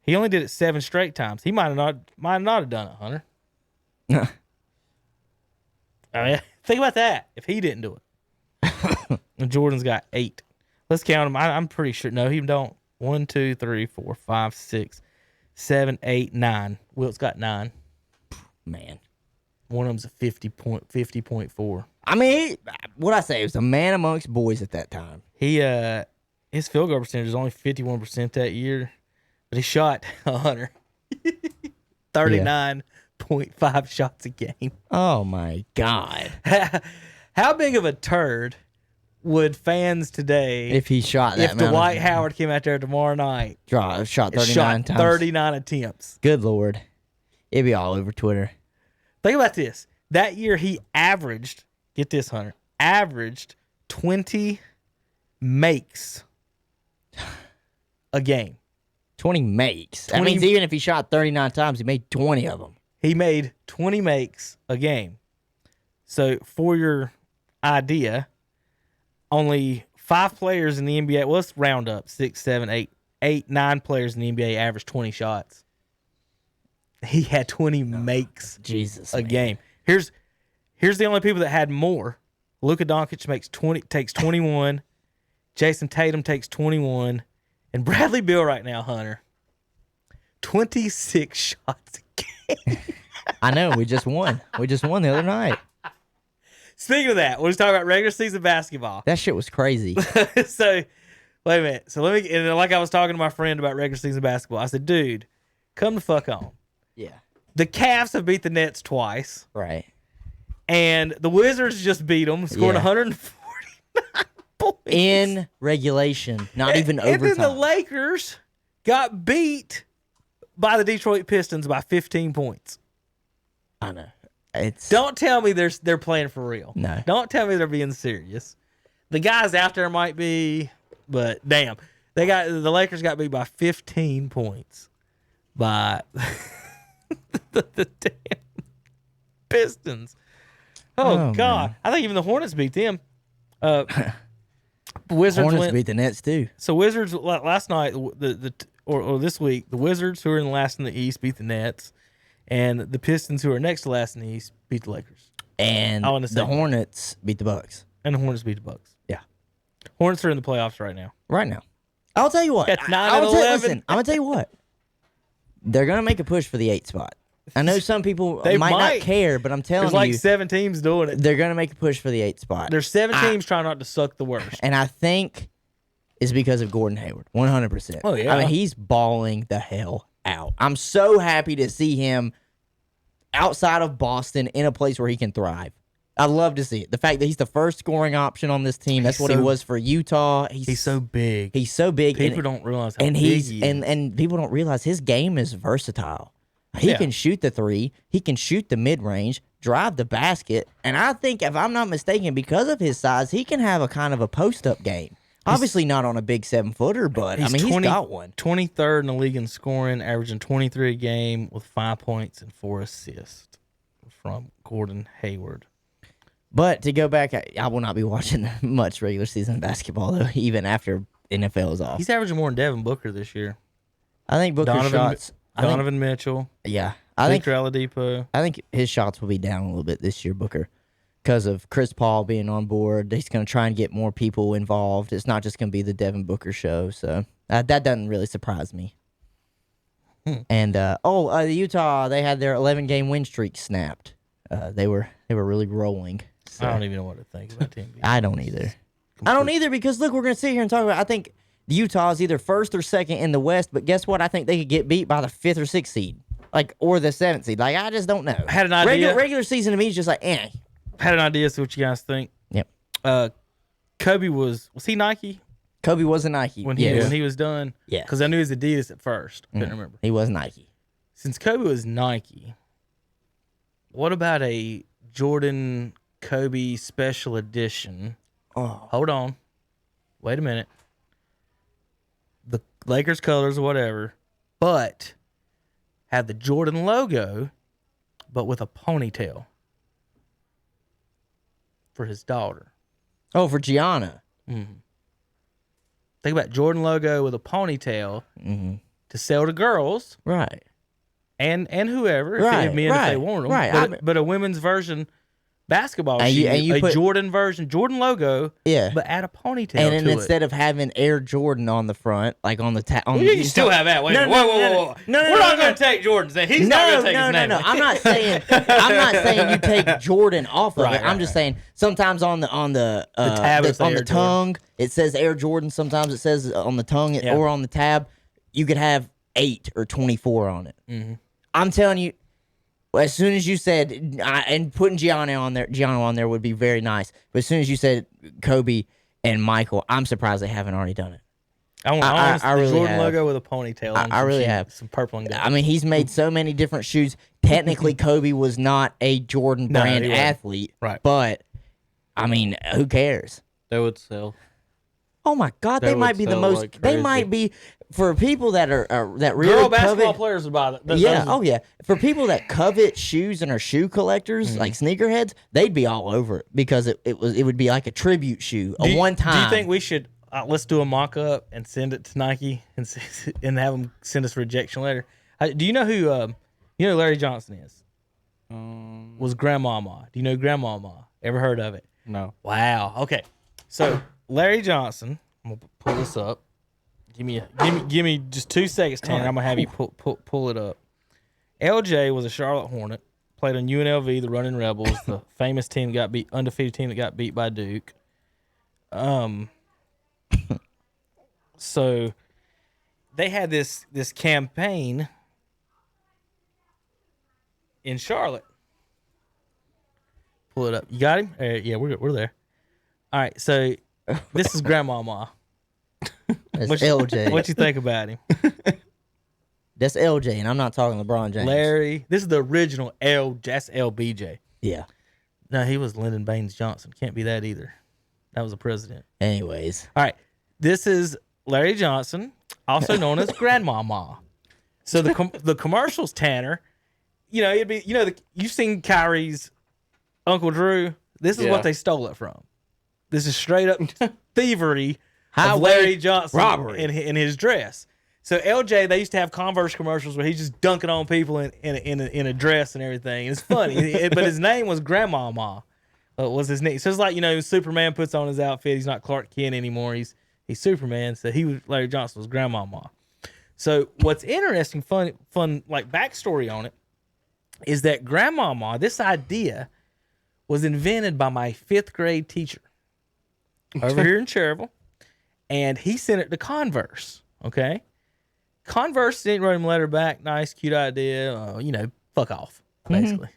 He only did it 7 straight times. He might not have done it, Hunter. I mean, think about that. If he didn't do it, and Jordan's got 8. Let's count them. I'm pretty sure. No, he don't. 1, 2, 3, 4, 5, 6, 7, 8, 9. Wilt's got 9. Man. One of them's a 50.4. I mean, what I say, it was a man amongst boys at that time. He his field goal percentage was only 51% that year, but he shot 39.5 shots a game. Oh my God! How big of a turd would fans today If he shot that, if Dwight Howard came out there tomorrow night shot 39 shot times, 39 attempts? Good Lord, it'd be all over Twitter. Think about this. That year he averaged, get this, Hunter, averaged 20 makes a game. 20 makes. That 20 means even if he shot 39 times, he made 20 of them. He made 20 makes a game. So for your idea, only 5 players in the NBA, well, let's round up, 6, 7, 8, 9 players in the NBA averaged 20 shots. He had 20 makes Jesus, a man. game. Here's the only people that had more. Luka Doncic takes 21. Jason Tatum takes 21. And Bradley Beal right now, Hunter, 26 shots a game. I know. We just won. We just won the other night. Speaking of that, we're just talking about regular season basketball. That shit was crazy. So, wait a minute. So let me, and like I was talking to my friend about regular season basketball, I said, dude, come the fuck on. Yeah. The Cavs have beat the Nets twice, Right. and the Wizards just beat them, scoring Yeah. 149 points. In regulation, not even And overtime. then the Lakers got beat by the Detroit Pistons by 15 points. I know. It's Don't tell me they're playing for real. No. Don't tell me they're being serious. The guys out there might be, but damn, the Lakers got beat by 15 points by the damn Pistons. Oh God, man. I think even the Hornets beat them. Wizards Hornets went. beat the Nets too. So Wizards last night, or this week, the Wizards, who are in last in the East, beat the Nets, and the Pistons, who are next to last in the East, beat the Lakers, And I wanna say- the Hornets beat the Bucks. and the Hornets beat the Bucks. Yeah. Hornets are in the playoffs right now. Right now. I'll tell you what. That's 9 I and will tell- 11. Listen, I'm gonna tell you what. They're gonna make a push for the 8 spot. I know some people They might might. not care, but I'm telling There's like you, 7 teams doing it. they're gonna make a push for the 8 spot. There's 7 teams trying not to suck the worst. And I think it's because of Gordon Hayward, 100%. Oh, yeah. I mean, he's balling the hell out. I'm so happy to see him outside of Boston in a place where he can thrive. I love to see it. The fact that he's the first scoring option on this team. That's He's what he so- was for Utah. He's so big. He's so big. People don't realize how and big he's he is. and people don't realize his game is versatile. He Yeah. can shoot the 3, he can shoot the mid range, drive the basket, and I think if I'm not mistaken, because of his size, he can have a kind of a post up game. Obviously not on a big 7-footer, but I mean he's got one. 23rd in the league in scoring, averaging 23 a game with 5 points and 4 assists from Gordon Hayward. But to go back, I will not be watching much regular season basketball though, even after NFL is off. He's averaging more than Devin Booker this year. I think Booker's shots. Donovan Mitchell, I think Victor Oladipo. I think his shots will be down a little bit this year, Booker, because of Chris Paul being on board. He's going to try and get more people involved. It's not just going to be the Devin Booker show. So that doesn't really surprise me. And the Utah, they had their 11-game win streak snapped. They were really rolling. So I don't even know what to think about him. I don't either. I don't either because look, we're going to sit here and talk about. I think Utah's either first or second in the West, but guess what? I think they could get beat by the 5th or 6th seed, or the 7th seed. I just don't know. Had an idea. Regular season to me is just eh. Had an idea. See what you guys think. Yep. Kobe was he Nike Kobe was a Nike when he was done? Yeah. Because I knew it was Adidas at first. Couldn't remember. He was Nike. Since Kobe was Nike, what about a Jordan Kobe Special Edition? Oh, Hold on. Wait a minute. The Lakers colors or whatever, but had the Jordan logo, but with a ponytail for his daughter. for Gianna. Think about Jordan logo with a ponytail to sell to girls Right. and whoever, if Right, men if they right, want them. right. But a women's version basketball And shoe, you put- Jordan version, Jordan logo, Yeah. but add a ponytail And then to instead of having Air Jordan on the front, like on the you still have that. Wait, No, whoa, no, whoa, no, whoa, whoa. no, no, We're no, not no. going to take Jordan's name. He's not going to take his name. No. I'm not saying you take Jordan off of Right, it. I'm just saying sometimes on the tab it says on Air the tongue it says Air Jordan. Sometimes it says on the tongue Yeah. or on the tab you could have 8 or 24 on it. I'm telling you. Well, as soon as you said, and putting Gianno on there would be very nice. But as soon as you said Kobe and Michael, I'm surprised they haven't already done it. I want I the really Jordan have. logo with a ponytail. I on some really shoes, have. some purple and gold. I mean, he's made so many different shoes. Technically, Kobe was not a Jordan No, brand he wasn't. athlete, Right. But I mean, who cares? They would sell. Oh my God, They they would might be the sell most. like They crazy. might be for people that are that really Girl basketball covet. players would buy that. Yeah, oh yeah. For people that covet shoes and are shoe collectors, like sneakerheads, they'd be all over it because it would be like a tribute shoe, a one time. Do you think we should let's do a mock up and send it to Nike and and have them send us a rejection letter? Do you know who you know who Larry Johnson is? Was Grandmama? Do you know Grandmama? Ever heard of it? No. Wow. Okay. So Larry Johnson, I'm gonna pull this up. Give me just 2 seconds, Tanner. I'm gonna have you pull it up. LJ was a Charlotte Hornet, played on UNLV, the Running Rebels, the famous team that got beat, undefeated team that got beat by Duke. So they had this campaign in Charlotte. Pull it up. You got him? Yeah, we're there. All right, so this is Grandmama. That's What LJ? you think about him? That's LJ, and I'm not talking LeBron James. Larry. This is the original that's LBJ. Yeah. No, he was Lyndon Baines Johnson. Can't be that either. That was the president. Anyways, All right, this is Larry Johnson, also known as Grandmama. So the commercials, Tanner, it'd be you've seen Kyrie's Uncle Drew. This is Yeah. what they stole it from. This is straight up thievery of Highway Larry Johnson robbery. in his dress. So LJ, they used to have Converse commercials where he's just dunking on people in a dress and everything. It's funny, but his name was Grandmama. Was his name? So it's like Superman puts on his outfit. He's not Clark Kent anymore. He's Superman. So Larry Johnson was Grandmama. So what's interesting, fun like backstory on it is that Grandmama, this idea was invented by my 5th grade teacher over here in Cherryville, and he sent it to Converse. Okay, Converse didn't write him a letter back. Nice, cute idea. Fuck off. Basically,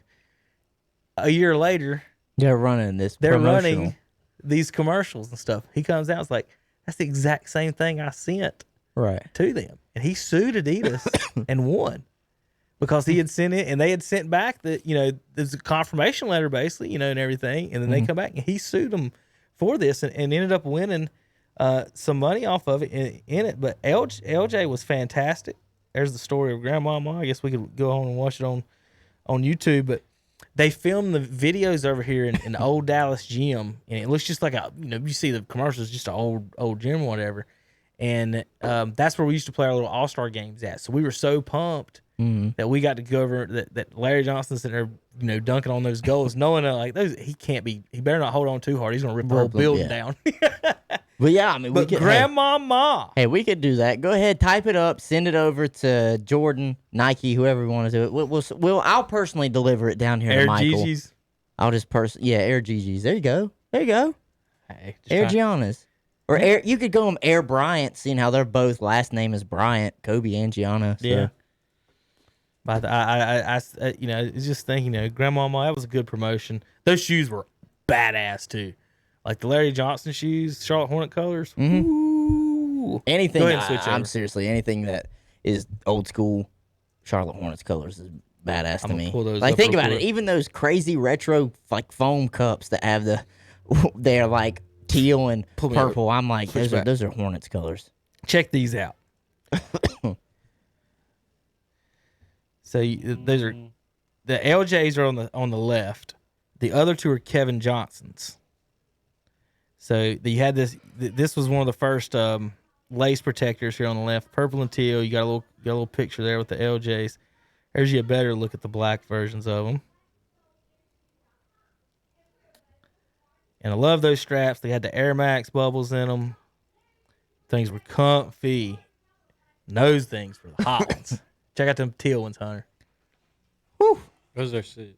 a year later, they're running this. they're promotional. running these commercials and stuff. He comes out, it's like, that's the exact same thing I sent right. to them, and he sued Adidas and won. Because he had sent it, and they had sent back there's a confirmation letter, basically, and everything. And then they come back, and he sued them for this and ended up winning some money off of it in it. But LJ was fantastic. There's the story of Grandmama. I guess we could go on and watch it on YouTube. But they filmed the videos over here in the old Dallas gym, and it looks just like you see the commercials, just an old gym or whatever. And that's where we used to play our little all-star games at. So we were so pumped that we got to go over that Larry Johnson's sitting there, dunking on those goals, knowing like those he better not hold on too hard. He's gonna rip the whole building down. But yeah, I mean, But Grandmama, hey, we could do that. Go ahead, type it up, send it over to Jordan, Nike, whoever we want to do it. I'll personally deliver it down here Air to Michael. Gigi's. I'll just Air GGs. There you go. Hey, Air Giannas. Or Air, you could go them Air Bryant, seeing how they're both last name is Bryant, Kobe and Gianna. So. Yeah. But I it's just thinking, Grandmama, that was a good promotion. Those shoes were badass too, like the Larry Johnson shoes, Charlotte Hornet colors. Mm-hmm. Ooh. Anything, Go ahead and switch I'm over. seriously, anything that is old school Charlotte Hornets colors is badass I'm to gonna me. pull those Like, up think real about it. quick. Even those crazy retro, like, foam cups that have they're like teal and Pull me over. purple. I'm like, Switch back. those are Hornets colors. Check these out. So those are the LJs are on the left. The other two are Kevin Johnson's. So you had this. This was one of the first lace protectors here on the left, purple and teal. You got a little picture there with the LJs. There's you a better look at the black versions of them. And I love those straps. They had the Air Max bubbles in them. Things were comfy. And those things were the hot ones. Check out them teal ones, Hunter. Those are sick.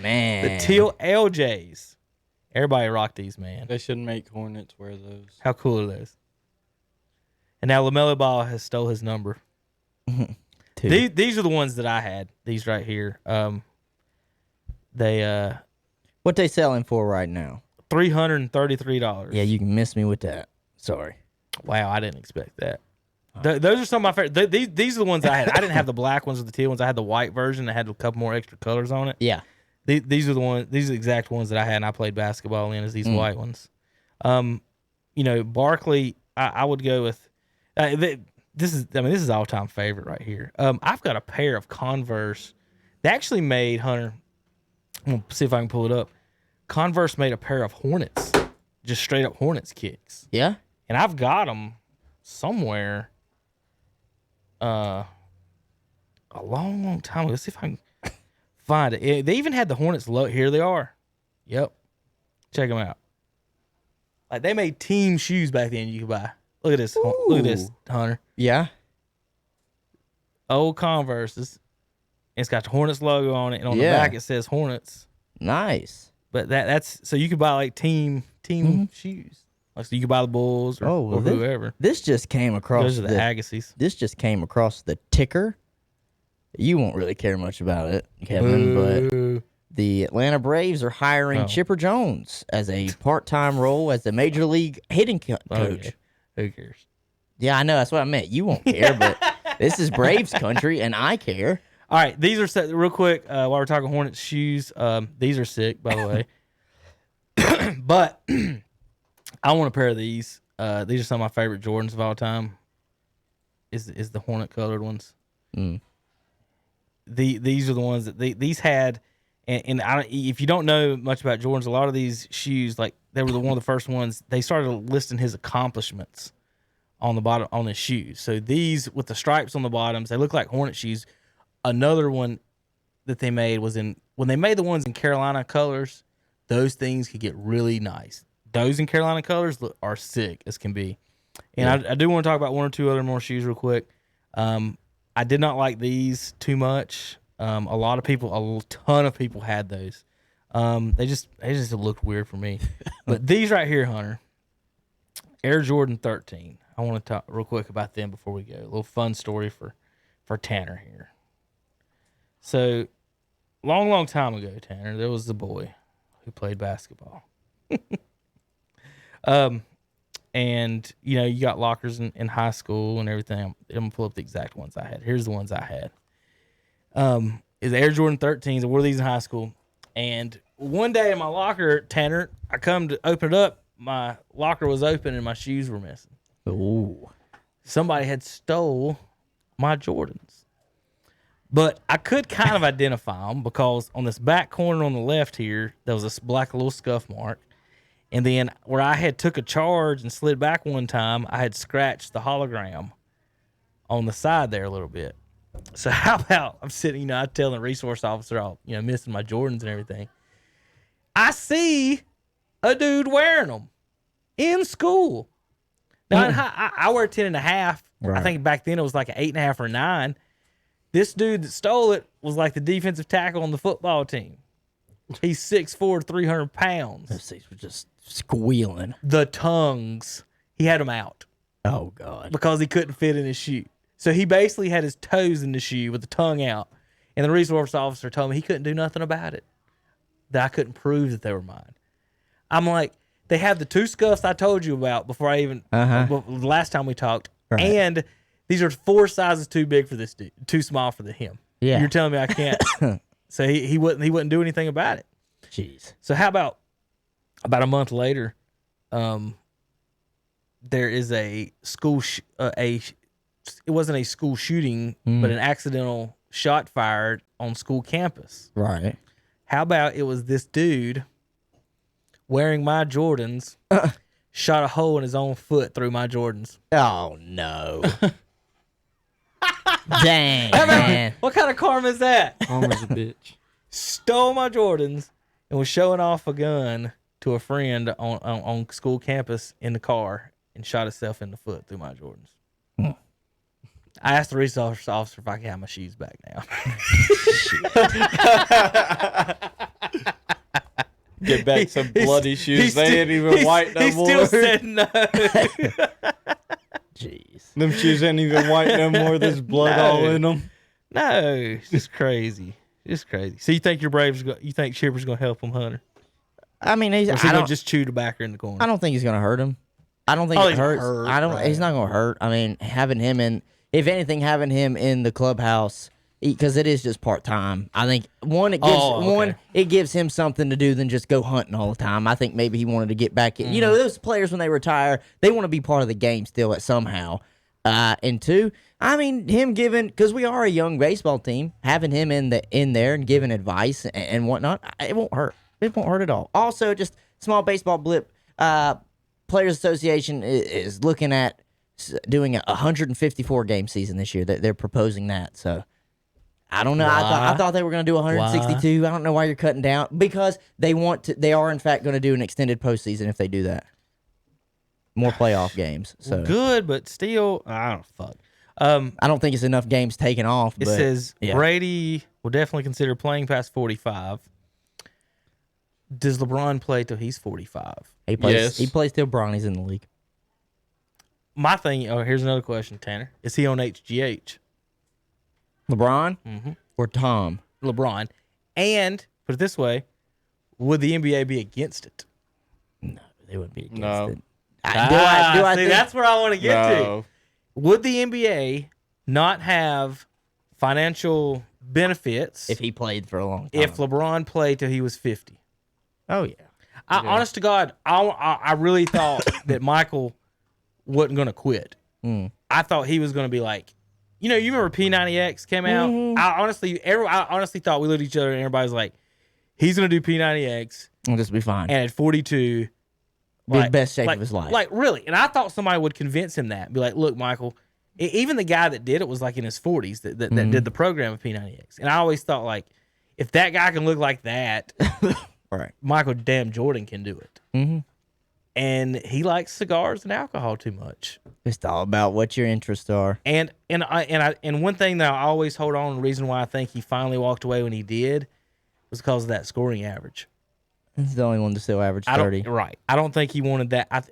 Man. The teal LJs. Everybody rocked these, man. They should make Hornets wear those. How cool are those? And now LaMelo Ball has stole his number. Two. These are the ones that I had. These right here. They What they selling for right now? $333. Yeah, you can miss me with that. Sorry. Wow, I didn't expect that. Those are some of my favorite. These are the ones I had. I didn't have the black ones or the teal ones. I had the white version that had a couple more extra colors on it. Yeah. These are the ones. These are the exact ones that I had, and I played basketball in. As these white ones. Barkley. I would go with. This is all time favorite right here. I've got a pair of Converse. They actually made, Hunter. I'm gonna see if I can pull it up. Converse made a pair of Hornets, just straight up Hornets kicks, Yeah? and I've got them somewhere. A long time ago. Let's see if I can find it. They even had the Hornets logo. Here they are. Yep. Check them out. Like, they made team shoes back then you could buy. Look at this. Look at this, Hunter. Yeah? Old Converses. It's got the Hornets logo on it, and on the Yeah. back it says Hornets. Nice. But that's so you could buy like team shoes. Like, so you could buy the Bulls or, or this, whoever. This just came across Those are the Agassiz. This just came across the ticker. You won't really care much about it, Kevin, but the Atlanta Braves are hiring Chipper Jones as a part-time role as a major league hitting coach. Okay. Who cares? Yeah, I know. That's what I meant. You won't care, but this is Braves country, and I care. All right, these are set real quick. While we're talking Hornets shoes, these are sick, by the way. But I want a pair of these. These are some of my favorite Jordans of all time. Is the Hornet colored ones? These are the ones that these had, and if you don't know much about Jordans, a lot of these shoes, like, they were one of the first ones. They started listing his accomplishments on the bottom on his shoes. So these with the stripes on the bottoms, they look like Hornet shoes. Another one that they made was when they made the ones in Carolina colors, those things could get really nice. Those in Carolina colors are sick as can be. And I do want to talk about one or two other more shoes real quick. I did not like these too much. A ton of people had those. They just looked weird for me. But these right here, Hunter, Air Jordan 13. I want to talk real quick about them before we go. A little fun story for Tanner here. So, long time ago, Tanner, there was a boy who played basketball. And, you got lockers in high school and everything. I'm going to pull up the exact ones I had. Here's the ones I had. Is Air Jordan 13s. I wore these in high school. And one day in my locker, Tanner, I come to open it up. My locker was open and my shoes were missing. Ooh. Somebody had stole my Jordans. But I could kind of identify them because on this back corner on the left here, there was this black little scuff mark. And then where I had took a charge and slid back one time, I had scratched the hologram on the side there a little bit. So how about I'm sitting, I'm telling the resource officer, missing my Jordans and everything. I see a dude wearing them in school. Now, I wear 10.5. Right. I think back then it was like an 8.5 or 9. This dude that stole it was like the defensive tackle on the football team. He's 6'4", 300 pounds. Those things were just squealing. The tongues, he had them out Oh, God. because he couldn't fit in his shoe. So he basically had his toes in the shoe with the tongue out. And the resource officer told me he couldn't do nothing about it, that I couldn't prove that they were mine. I'm like, they have the 2 scuffs I told you about before I even, well, the last time we talked. Right. And these are 4 sizes too big for this dude, too small for him. Yeah. You're telling me I can't. So he wouldn't do anything about it. Jeez. So how about a month later, there is a school it wasn't a school shooting, but an accidental shot fired on school campus. Right. How about it was this dude wearing my Jordans shot a hole in his own foot through my Jordans. Oh, no. Dang, man. What kind of karma is that? Karma's a bitch. Stole my Jordans and was showing off a gun to a friend on school campus in the car and shot himself in the foot through my Jordans. I asked the resource officer if I could have my shoes back now. Get back some bloody shoes. They ain't even white no more. He still said no. Jeez. Them shoes ain't even white no more. There's blood all in them. No, it's just crazy. Just crazy. So you think you think Chipper's gonna help him, Hunter? I mean, Or is he gonna just chew tobacco in the corner? I don't think he's going to hurt him. I don't think Oh, it he's hurts. hurt, I don't. right. He's not going to hurt. I mean, having him in, if anything, having him in the clubhouse, because it is just part time. I think it gives him something to do than just go hunting all the time. I think maybe he wanted to get back in. You know, those players when they retire, they want to be part of the game still at somehow. And 2, I mean, him giving, because we are a young baseball team, having him in there and giving advice and whatnot, it won't hurt. It won't hurt at all. Also, just small baseball blip. Players Association is looking at doing a 154 game season this year. They're proposing that. So I don't know. I thought they were going to do 162. I don't know why you're cutting down, because they want to. They are in fact going to do an extended postseason if they do that. More playoff games. So Good, but still, I don't fuck. I don't think it's enough games taken off. It but, says yeah. Brady will definitely consider playing past 45. Does LeBron play till he's 45? He plays. Yes. He plays till Bronny's in the league. My thing. Oh, here's another question, Tanner. Is he on HGH? LeBron or Tom? LeBron. And put it this way, would the NBA be against it? No, they wouldn't be against No. it. Do I see, think that's where I want to get to. No. Would the NBA not have financial benefits if he played for a long time? if LeBron played till he was 50? Oh yeah. Honest to God, I really thought that Michael wasn't going to quit. I thought he was going to be like, you remember P90X came out? I honestly thought we looked at each other and everybody's like, he's going to do P90X. It'll just be fine. And at 42, Be the best shape of his life. Like, really. And I thought somebody would convince him that. Be like, look, Michael, even the guy that did it was like in his 40s that did the program of P90X. And I always thought, like, if that guy can look like that, right. Michael damn Jordan can do it. Mhm. And he likes cigars and alcohol too much. It's all about what your interests are. And one thing that I always hold on, the reason why I think he finally walked away when he did was because of that scoring average. He's the only one to still average 30. I don't think he wanted that.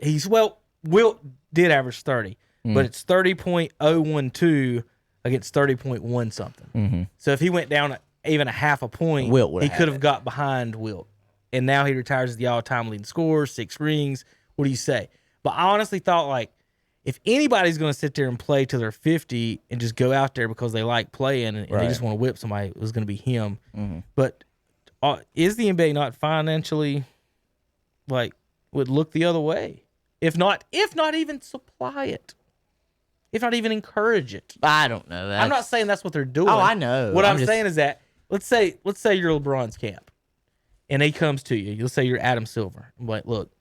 Wilt did average 30, but it's 30.012 against 30.1 something. So if he went down even a half a point, Wilt would he have could have it. got behind Wilt. And now he retires as the all-time leading scorer, 6 rings. What do you say? But I honestly thought, like, if anybody's going to sit there and play till they're 50 and just go out there because they like playing and they just want to whip somebody, it was going to be him. But is the NBA not financially, like, would look the other way? If not even supply it. If not even encourage it. I don't know that. I'm not saying that's what they're doing. Oh, I know. What I'm just saying is that let's say you're LeBron's camp, and he comes to you. Let's say you're Adam Silver. I'm like, look,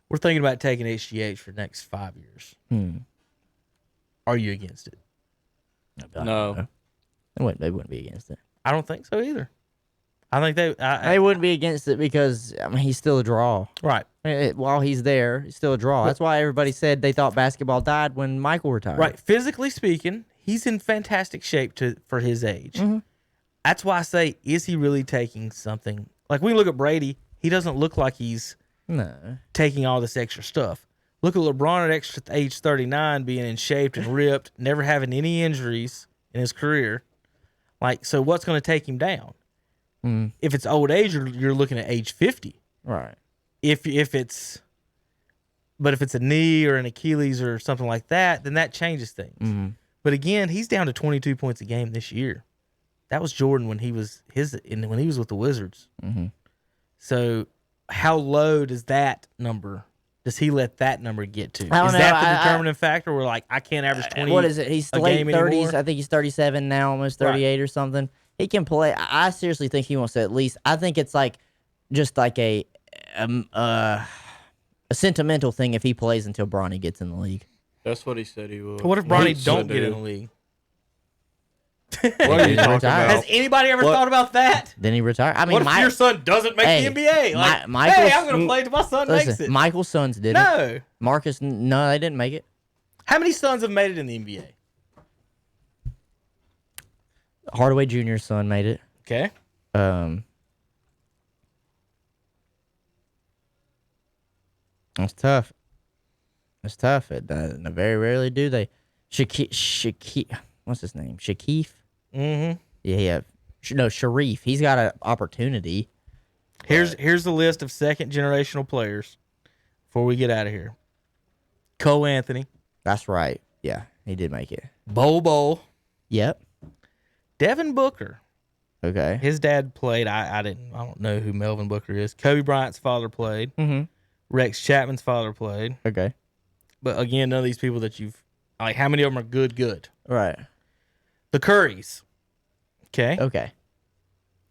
we're thinking about taking HGH for the next 5 years. Are you against it? No. They wouldn't be against it. I don't think so either. I think They wouldn't be against it because he's still a draw. right. While he's there, he's still a draw. That's why everybody said they thought basketball died when Michael retired. Right. Physically speaking, he's in fantastic shape for his age. That's why I say, is he really taking something? Like, we look at Brady, he doesn't look like he's taking all this extra stuff. Look at LeBron at age 39 being in shape and ripped, never having any injuries in his career. Like, so what's going to take him down? If it's old age, you're looking at age 50. Right. If it's a knee or an Achilles or something like that, then that changes things. But again, he's down to 22 points a game this year. That was Jordan when he was with the Wizards. So how low does he let that number get to? Is that the determining factor where, like, I can't average 20? What is it? He's late 30s. Anymore? I think he's 37 now, almost 38 or something. He can play. I seriously think he wants to at least. I think it's like just like a sentimental thing if he plays until Bronny gets in the league. That's what he said he would. What if Bronny don't get in the league? What are you talking about? Has anybody ever thought about that? Then he retired. I mean, What if your son doesn't make the NBA? Like, hey, I'm going to play till my son makes it. Michael's sons didn't. No. Marcus, no, they didn't make it. How many sons have made it in the NBA? Hardaway Jr.'s son made it. Okay. It's tough. It's tough. Very rarely do they. Shaquille, what's his name? Shaquille? Mm-hmm. Yeah. No, Sharif. He's got an opportunity. Here's the list of second generational players before we get out of here. Cole Anthony. That's right. Yeah, he did make it. Bol. Yep. Devin Booker. Okay. His dad played. I don't know who Melvin Booker is. Kobe Bryant's father played. Mm-hmm. Rex Chapman's father played. Okay. But again, none of these people that you've like. How many of them are good? Right. The Currys. Okay. Okay.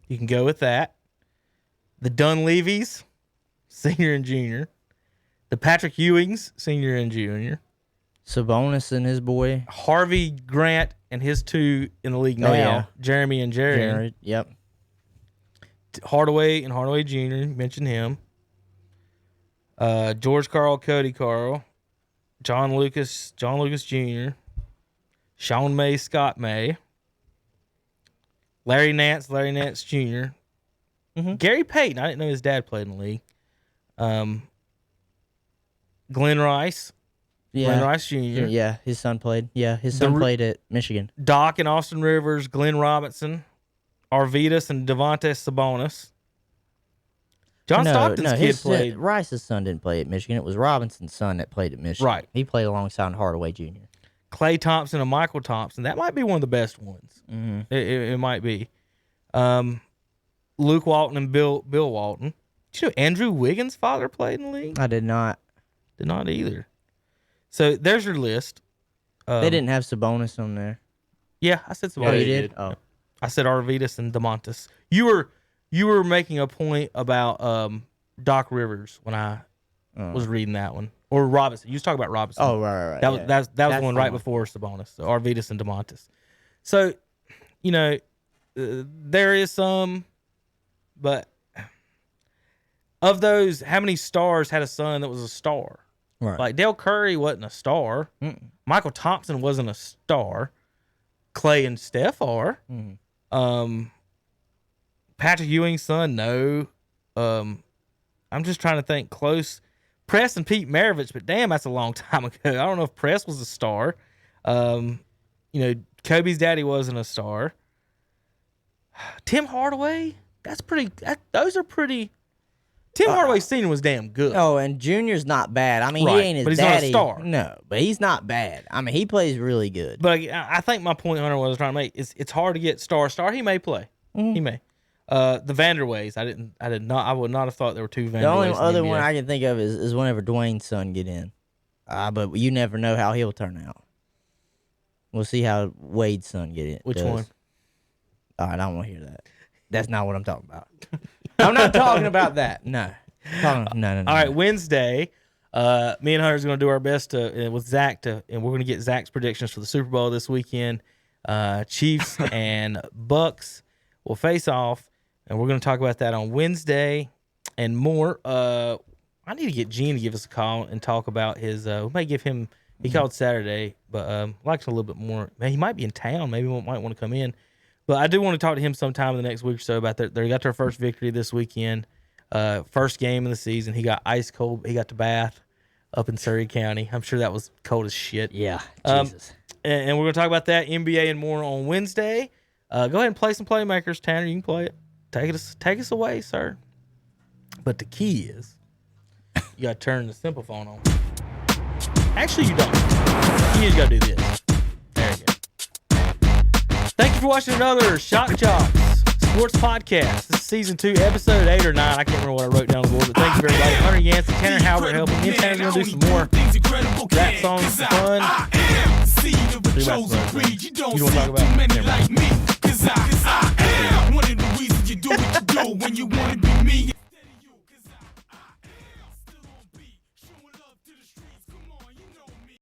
You can go with that. The Dunleavys, senior and junior. The Patrick Ewings, senior and junior. Sabonis and his boy. Harvey Grant and his two in the league now. Yeah. Jeremy and Jerry. Jared. Yep. Hardaway and Hardaway Jr. Mentioned him. George Karl, Cody Karl. John Lucas Jr. Sean May, Scott May. Larry Nance Jr. Mm-hmm. Gary Payton, I didn't know his dad played in the league. Glenn Rice. Yeah. Glenn Rice Jr. Yeah, his son played. Yeah, his son played at Michigan. Doc and Austin Rivers, Glenn Robinson, Arvydas and Devontae Sabonis. John Stockton's kid played. Rice's son didn't play at Michigan. It was Robinson's son that played at Michigan. Right. He played alongside Hardaway Jr. Clay Thompson and Michael Thompson. That might be one of the best ones. Mm-hmm. It might be. Luke Walton and Bill Walton. Did you know Andrew Wiggins' father played in the league? I did not. Did not either. So there's your list. They didn't have Sabonis on there. Yeah, I said Sabonis. Oh, you did? Oh. I said Arvydas and DeMontis. You were making a point about Doc Rivers when I was reading that one. Or Robinson. You was talking about Robinson. Oh, right. That was the one right before Sabonis. So Arvydas and DeMontis. So, there is some, but of those, how many stars had a son that was a star? Right. Like Dale Curry wasn't a star. Mm-mm. Michael Thompson wasn't a star. Clay and Steph are. Mm-hmm. Patrick Ewing's son, no. I'm just trying to think close. Press and Pete Maravich, but damn, that's a long time ago. I don't know if Press was a star. Kobe's daddy wasn't a star. Tim Hardaway, those are pretty. Tim Hardaway Sr. was damn good. Oh, and Junior's not bad. I mean, Right, he ain't his but he's not a daddy. star. No, but he's not bad. I mean, he plays really good. But I think my point, Hunter, was trying to make is it's hard to get star. He may play. Mm-hmm. He may. The Vanderways, I would not have thought there were two Vanderways. The only in the other NBA. one I can think of is whenever Dwayne's son get in. But you never know how he'll turn out. We'll see how Wade's son get in. Which one? All right, I don't want to hear that. That's not what I'm talking about. I'm not talking about that. No. No. All right, Wednesday, me and Hunter's going to do our best with Zach and we're going to get Zach's predictions for the Super Bowl this weekend. Chiefs and Bucks will face off, and we're going to talk about that on Wednesday and more. I need to get Gene to give us a call and talk about his. We may give him. He called Saturday, but like a little bit more. Man, he might be in town. Maybe he might want to come in. But I do want to talk to him sometime in the next week or so about that. They got their first victory this weekend. First game of the season. He got ice cold. He got to Bath up in Surrey County. I'm sure that was cold as shit. Yeah, Jesus. And we're going to talk about that, NBA and more on Wednesday. Go ahead and play some Playmakers, Tanner. You can play it. Take us away, sir. But the key is you got to turn the simple phone on. Actually, you don't. You just got to do this. There you go. Thank you for watching another Shock Joxx Sports Podcast. This is Season 2, Episode 8 or 9. I can't remember what I wrote down on the board, but thank you for everybody. Hunter Yancey, Tanner Howard helping me. Tanner's going to do some more rap songs for fun. You don't talk about many like me, cause I am one of the reasons you do what you do when you want to be me.